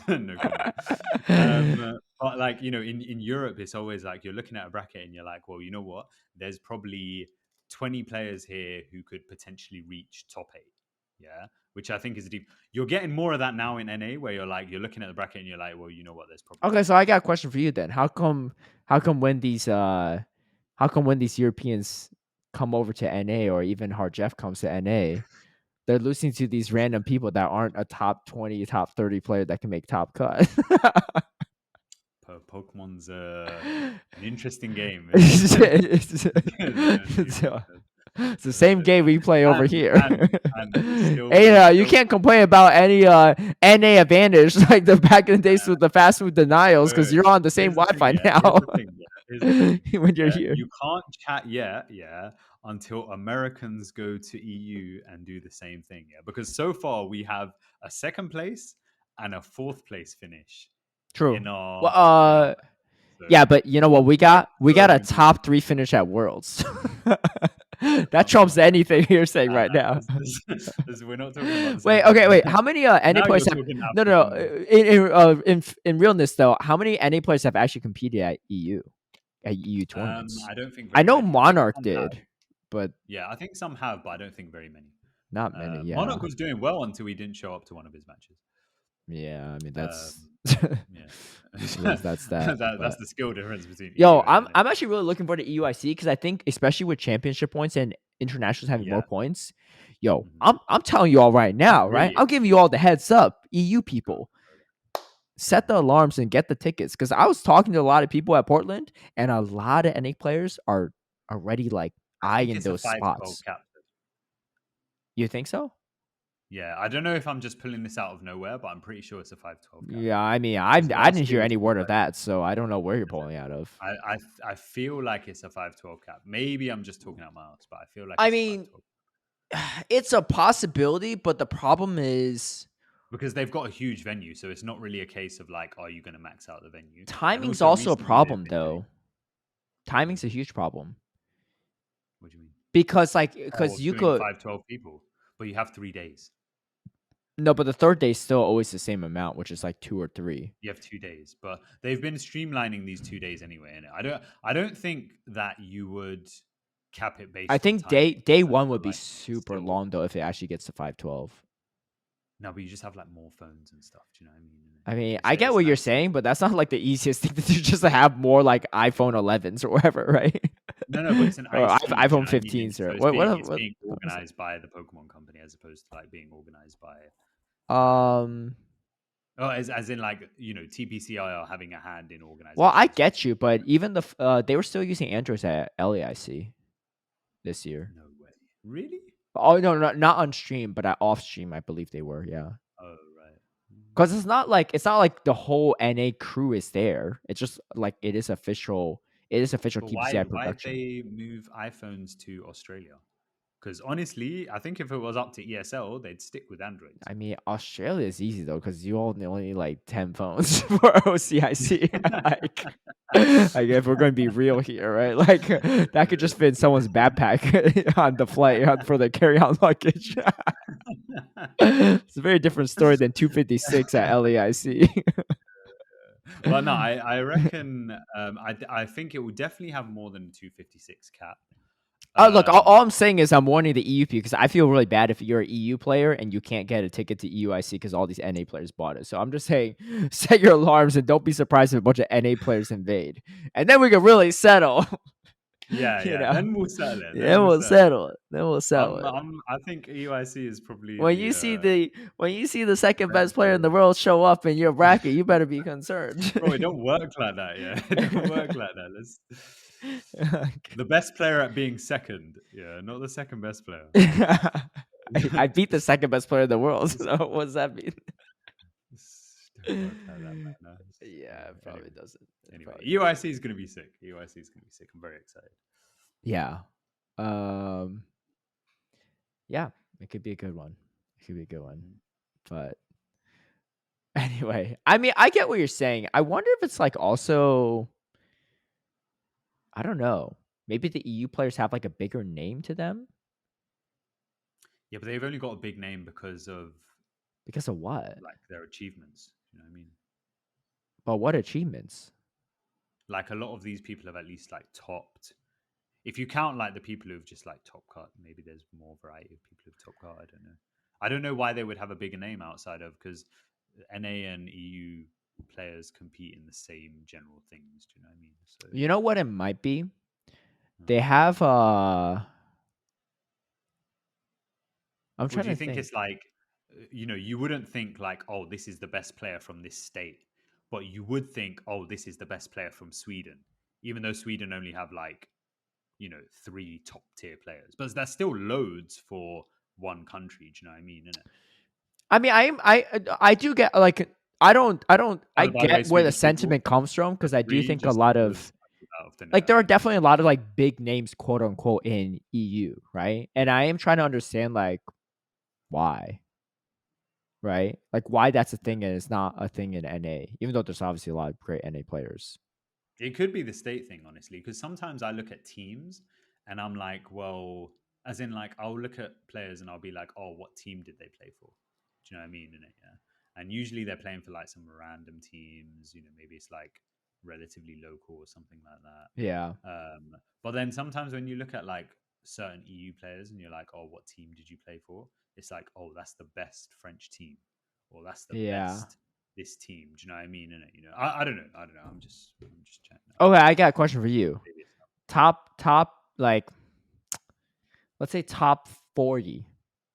it. No comment. But like in Europe, it's always like you're looking at a bracket and you're like, well, you know what? There's probably 20 players here who could potentially reach top 8. Yeah, which I think is deep. You're getting more of that now in NA, where you're looking at the bracket and you're like, well, you know what? There's probably
Okay,
like
so I got a
20.
question for you then. How come when these Europeans come over to NA or even Hard Jeff comes to NA, They're losing to these random people that aren't a top 20, top 30 player that can make top cut.
Pokemon's an interesting game.
it's,
Genuinely,
it's the same game we play over here.
and
Hey,
it's
you
still
can't complain about any NA advantage like the back in the days with the fast food denials because
Wait,
you're on the same
here's the thing,
Wi-Fi
yeah.
now
Here's the thing, yeah. Here's the thing.
when you're
Yeah,
here.
you can't chat yet, yeah, until Americans go to EU and do the same thing, yeah. Because so far we have a second place and a fourth place finish
True.
in our
Well,
match. So
yeah, but you know what we
we're
got? We got a
going deep.
top 3 finish at Worlds. That
I'm
trumps
not.
anything you're saying right now.
We're not talking about the same
Wait,
thing.
okay, wait. How many NA
Now you're
players have?
talking
No,
apples
no,
and
no.
oranges.
In realness though, how many NA players have actually competed at EU tournaments?
I don't think
I
very
know
many. I think
Monarch
some have.
did, but
Yeah, I think some have, but I don't think very many.
not many. Yeah,
Monarch was doing well until he didn't show up to one of his matches.
yeah. I mean,
Um,
that's
yeah,
that's that.
that's
But
the skill difference between
yo,
EU and NA.
I'm actually really looking forward to EUIC because I think especially with championship points and internationals having more
Yeah,
points, yo,
mhm.
I'm telling you all right now, right?
Really.
I'm giving you all the heads up, EU people. Set the alarms and get the tickets because I was talking to a lot of people at Portland, and a lot of NA players are already like
I think
eyeing
it's a
those
5-12
spots.
cap.
You think so?
Yeah, I don't know if I'm just pulling this out of nowhere, but I'm pretty sure it's a 5-12 cap.
Yeah, I mean,
Because
I
last
didn't
year
hear
was
any word of
like,
that, so I don't know where you're pulling out of.
I feel like it's a 5-12 cap. Maybe I'm just talking out my ass, but I feel like
I
it's a
mean,
5-12
it's a possibility, but the problem is
because they've got a huge venue, so it's not really a case of like, are you going to max out the venue? And
timing's
also
also a
recently they've
problem,
been doing.
though. Timing's a huge problem
What do you mean?
because,
Oh,
you
doing
could
5-12 people, but you have 3 days.
no, but the third day is still always the same amount, which is like 2 or 3.
You have 2 days, but they've been streamlining these 2 days anyway. And I don't think that you would cap it
I
based on
think
timing.
day
I
one
feel
would be
like it's
super
still
long though if it actually gets to 512.
no, but you just have like more phones and stuff. Do you know what I mean?
I mean, I get
It's
what you're
like
saying, but that's not like the easiest thing to do. Just to have more like iPhone 11s or whatever, right?
no, but it's an
Or
IC. Do you know
iPhone
what I mean?
15s or
So it's
what?
being it's
What?
being
What was it?
organized by the Pokemon company as opposed to like being organized by
Um.
oh, as in like TPCI are having a hand in
Well,
organization
I
and stuff.
get you, but even they were still using Androids at LAIC this year.
No way, really?
Oh no, not on stream, but at off stream, I believe they were. Yeah.
Oh right.
Because it's not like the whole NA crew is there. It's just like it is official. It is official
But
TPCI
why'd
production.
they move iPhones to Australia? Because honestly, I think if it was up to ESL, they'd stick with Androids.
I mean, Australia is easy though because you only need like 10 phones for OCIC. Like if we're going to be real here, right? Like that could just fit in someone's backpack on the flight for the carry-on luggage. It's a very different story than 256 at LAIC.
Well, no, I reckon I think it will definitely have more than 256 cap.
Oh, look, all
Um,
I'm saying is I'm warning the EUP because I feel really bad if you're an EU player and you can't get a ticket to EUIC because all these NA players bought it. So I'm just saying, set your alarms and don't be surprised if a bunch of NA players invade. And then we can really settle.
yeah,
You
yeah.
know,
Then we'll settle it. Then
then
we'll
we'll
settle it.
settle it. Then we'll settle it.
I think EUIC is probably
When you see the second best player in the world show up in your bracket, you better be concerned.
bro. It don't work like that. Yeah, it don't work like that. The best player at being second. Yeah, not the second best player.
I beat the second best player in the world. So what does that mean?
Don't work like that, man. No,
Yeah, it probably doesn't.
Anyway, EUIC is gonna be sick. EUIC is gonna be sick. I'm very excited.
Yeah. Um. Yeah, it could be a good one. It could be a good one. But anyway, I mean, I get what you're saying. I wonder if it's like also, I don't know. Maybe the EU players have like a bigger name to them
Yeah, but they've only got a big name because of
because of what?
like their achievements. You know what I mean?
But what achievements?
Like a lot of these people have at least like topped. If you count like the people who've just like top cut, maybe there's more variety of people who've top cut. I don't know. I don't know why they would have a bigger name outside of because NA and EU players compete in the same general things. Do you know what I mean? So
You know what it might be? They have I'm
Or
trying
do you
to
think
think.
it's like, you wouldn't think like, oh, this is the best player from this state, but you would think, oh, this is the best player from Sweden, even though Sweden only have like, three top tier players, but that's still loads for one country. Do you know what I mean? Isn't it?
I mean, I do get like I
Oh, by the way,
get where the
Swedish people,
sentiment comes from
the
because I do
three
think a
just
lot
was
of
out of thin
like there
air.
are definitely a lot of like big names, quote unquote, in EU, right? And I am trying to understand like why, right? Like why that's a thing and it's not a thing in NA, even though there's obviously a lot of great NA players.
It could be the state thing, honestly, because sometimes I look at teams and I'm like, well, as in, like, I'll look at players and I'll be like, oh, what team did they play for? Do you know what I mean? Yeah. And usually they're playing for like some random teams, maybe it's like relatively local or something like that.
Yeah,
But then sometimes when you look at like certain EU players and you're like, oh, what team did you play for? It's like, oh, that's the best French team, or that's the
yeah.
best this team. Do you know what I mean? And I don't know. I don't know. I'm just chatting out
Okay,
loud.
I got a question for you.
Maybe it's not.
Top like let's say top 40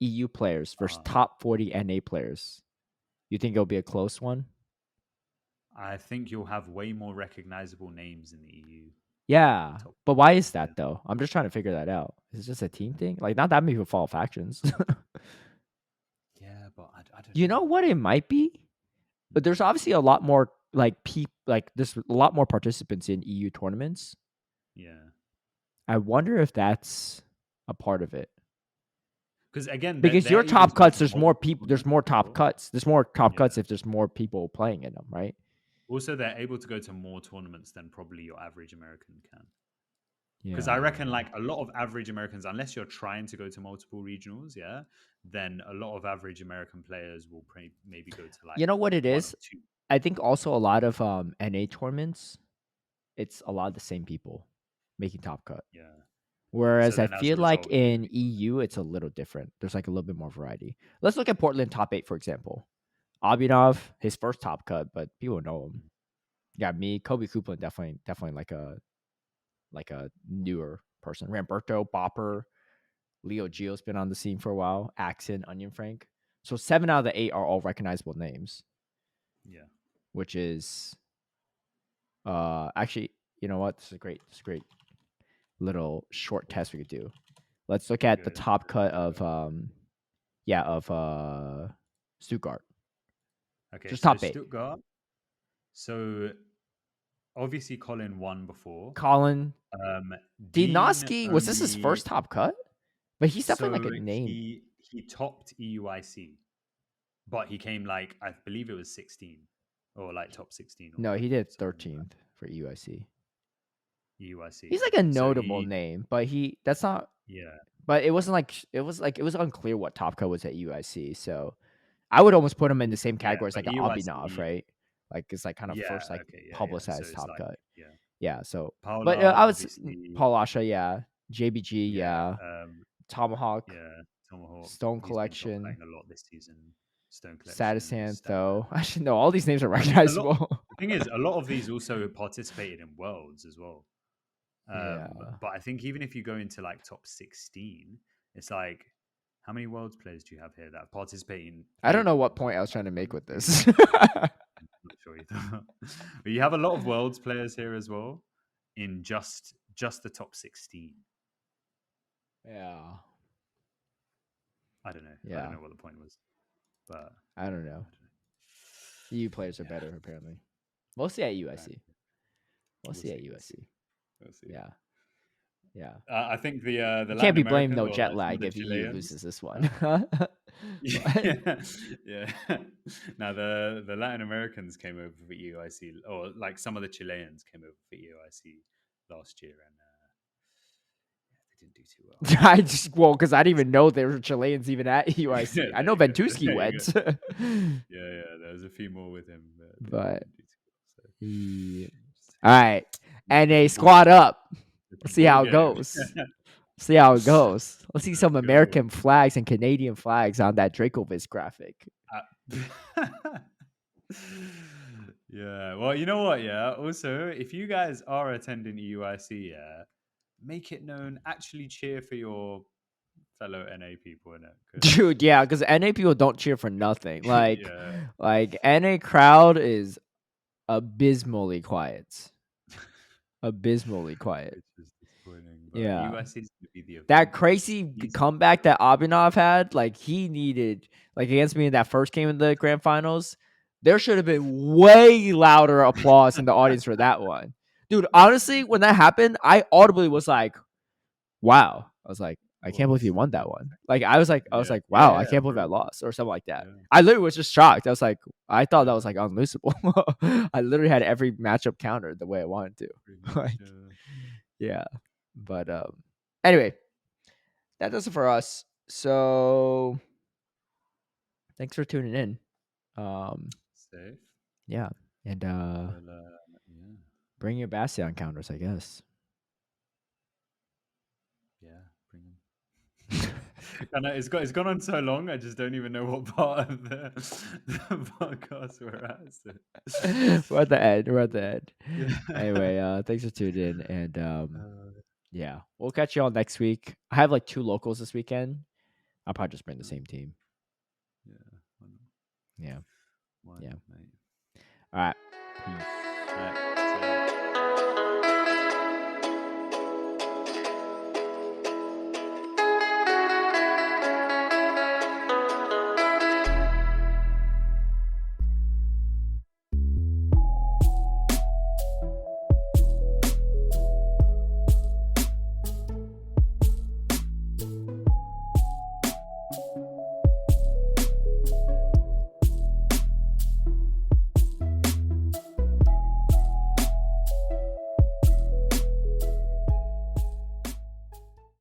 EU players versus
Uh,
top 40 NA players. You think it'll be a close one?
I think you'll have way more recognizable names in the EU than the
Yeah.
top.
But why is
Yeah,
that though? I'm just trying to figure that out. Is it just a team thing? Like not that many people follow factions.
yeah, but I don't
You know
know.
what it might be? But there's
Mm,
obviously a lot more like there's a lot more participants in EU tournaments.
yeah,
I wonder if that's a part of it.
because again, they're,
Because
they're
your
able
top
to go
cuts,
to
there's more
multiple
people, there's
tournaments
more
as
top
well.
cuts. There's more top
Yeah.
cuts if there's more people playing in them, right?
Also, they're able to go to more tournaments than probably your average American can. Because I
Yeah.
reckon, like, a lot of average Americans, unless you're trying to go to multiple regionals, yeah, then a lot of average American players will maybe go to
You
like
know what it
one or
is?
two.
I think also a lot of NA tournaments, it's a lot of the same people making top cut.
Yeah. So
Whereas I
then as a
feel like
result, you
in
become
EU, it's a little different. There's like a little bit more variety. Let's look at Portland top 8, for example. Abhinav, his first top cut, but people know him.
mm,
Yeah, me, Kobe Coupland, definitely like a newer person. Ramberto,
yeah,
Bopper, Leo Gio's been on the scene for a while. Axon, Onion Frank. So 7 out of the 8 are all recognizable names,
yeah,
which is actually, you know what? This is a great little short test we could do. Let's look at the
good.
top
Let's
cut
do
of
it.
Stuttgart.
Okay,
Just
so
top 8.
Stuttgart. So obviously Colin won before.
Colin
Dean
Dinoski, was this his
only
first top cut? But he's definitely like
so
a name.
he topped EUIC, but he came like, I believe it was 16 or like top 16 or
No, he did
something like
13th for UIC.
that. EUIC.
He's like a
Okay, so
notable
he
name, but that's not.
yeah
But it wasn't like it was unclear what top cut was at UIC. So I would almost put him in the same
yeah,
category as
but
like an Abhinav,
EUIC
right? Like it's like kind of
yeah,
first like
okay, yeah. So
publicized
it's
top
like
cut.
yeah,
Yeah. So, but
Paula
I was
obviously
Paul Asha, yeah, JBG,
yeah
yeah, Tomahawk,
yeah Tomahawk.
Stone
He's been top
Collection,
cutting a lot this season. Stone Collection,
Sadisant,
Stan.
though. I should know all these names are
I think a lot.
recognizable.
The thing is, a lot of these also participated in worlds as well.
Yeah.
But I think even if you go into like top 16, it's like, how many worlds players do you have here that have
I don't
played
know
in
what
worlds?
point I was
Like
trying to make
one,
with
two,
this.
I'm not sure either. But you have a lot of worlds players here as well in just the top 16.
Yeah.
I don't know. I don't
Yeah.
know what the point was, but
I don't know.
I don't know.
EU players are
Yeah,
better, apparently. Mostly at USC.
apparently. We'll
Mostly at
see. We'll see.
USC.
We'll see.
Yeah. Yeah.
I think the
You can't
Latin
be blamed
American
no
or
jet
like some of
lag
the
if EU
Chileans.
loses this one.
Uh,
But
yeah, yeah. Now the Latin Americans came over for EUIC, or like some of the Chileans came over for EUIC last year, and yeah, they didn't do too well.
I just because I didn't even know there were Chileans even at UIC.
Yeah,
I
there
know
you go.
Ventusky
There you go.
went,
Yeah, yeah. There was a few more with him, but yeah, they
but
didn't do too well. So
he. All right, and a
looking forward,
squad up. Let's
looking
see
ball
how it
game.
goes. See how it goes. Let's see
Let's
some
go.
American flags and Canadian flags on that Dracovic graphic.
Uh, yeah. Well, you know what? Yeah. Also, if you guys are attending EUIC, yeah, make it known. Actually, cheer for fellow NA people in it.
Dude, yeah, because NA people don't cheer for nothing.
Yeah,
Like NA crowd is abysmally quiet. Abysmally quiet.
which is disappointing. But
Yeah.
USC is going to be the
That
Avengers.
crazy
He's
comeback that Abhinav had, like he needed, like against me in that first game in the grand finals, there should have been way louder applause in the audience for that one. Dude, honestly, when that happened, I audibly was like, wow. I was like, I can't believe he won that one. Like I was
yeah,
like, wow, I
yeah,
can't believe I
bro.
lost or something like that.
Yeah,
I literally was just shocked. I was like, I thought that
yeah,
was like unlosable. I literally had every matchup countered the way I wanted to.
pretty much.
Like, yeah. But anyway, that does it for us. So thanks for tuning in.
Safe.
Yeah. And
Well, yeah,
bring your Bastion counters, I guess.
yeah. Bring him. And it's gone on so long. I just don't even know what part of the podcast we're at. So.
We're at the end. We're at the end.
Yeah.
Anyway, thanks for tuning in. And
Uh,
yeah, we'll catch you all next week. I have like 2 locals this weekend. I'll probably just bring the
yeah,
same team.
yeah. Why not?
Yeah.
Why
Yeah.
not, mate?
All right. Peace.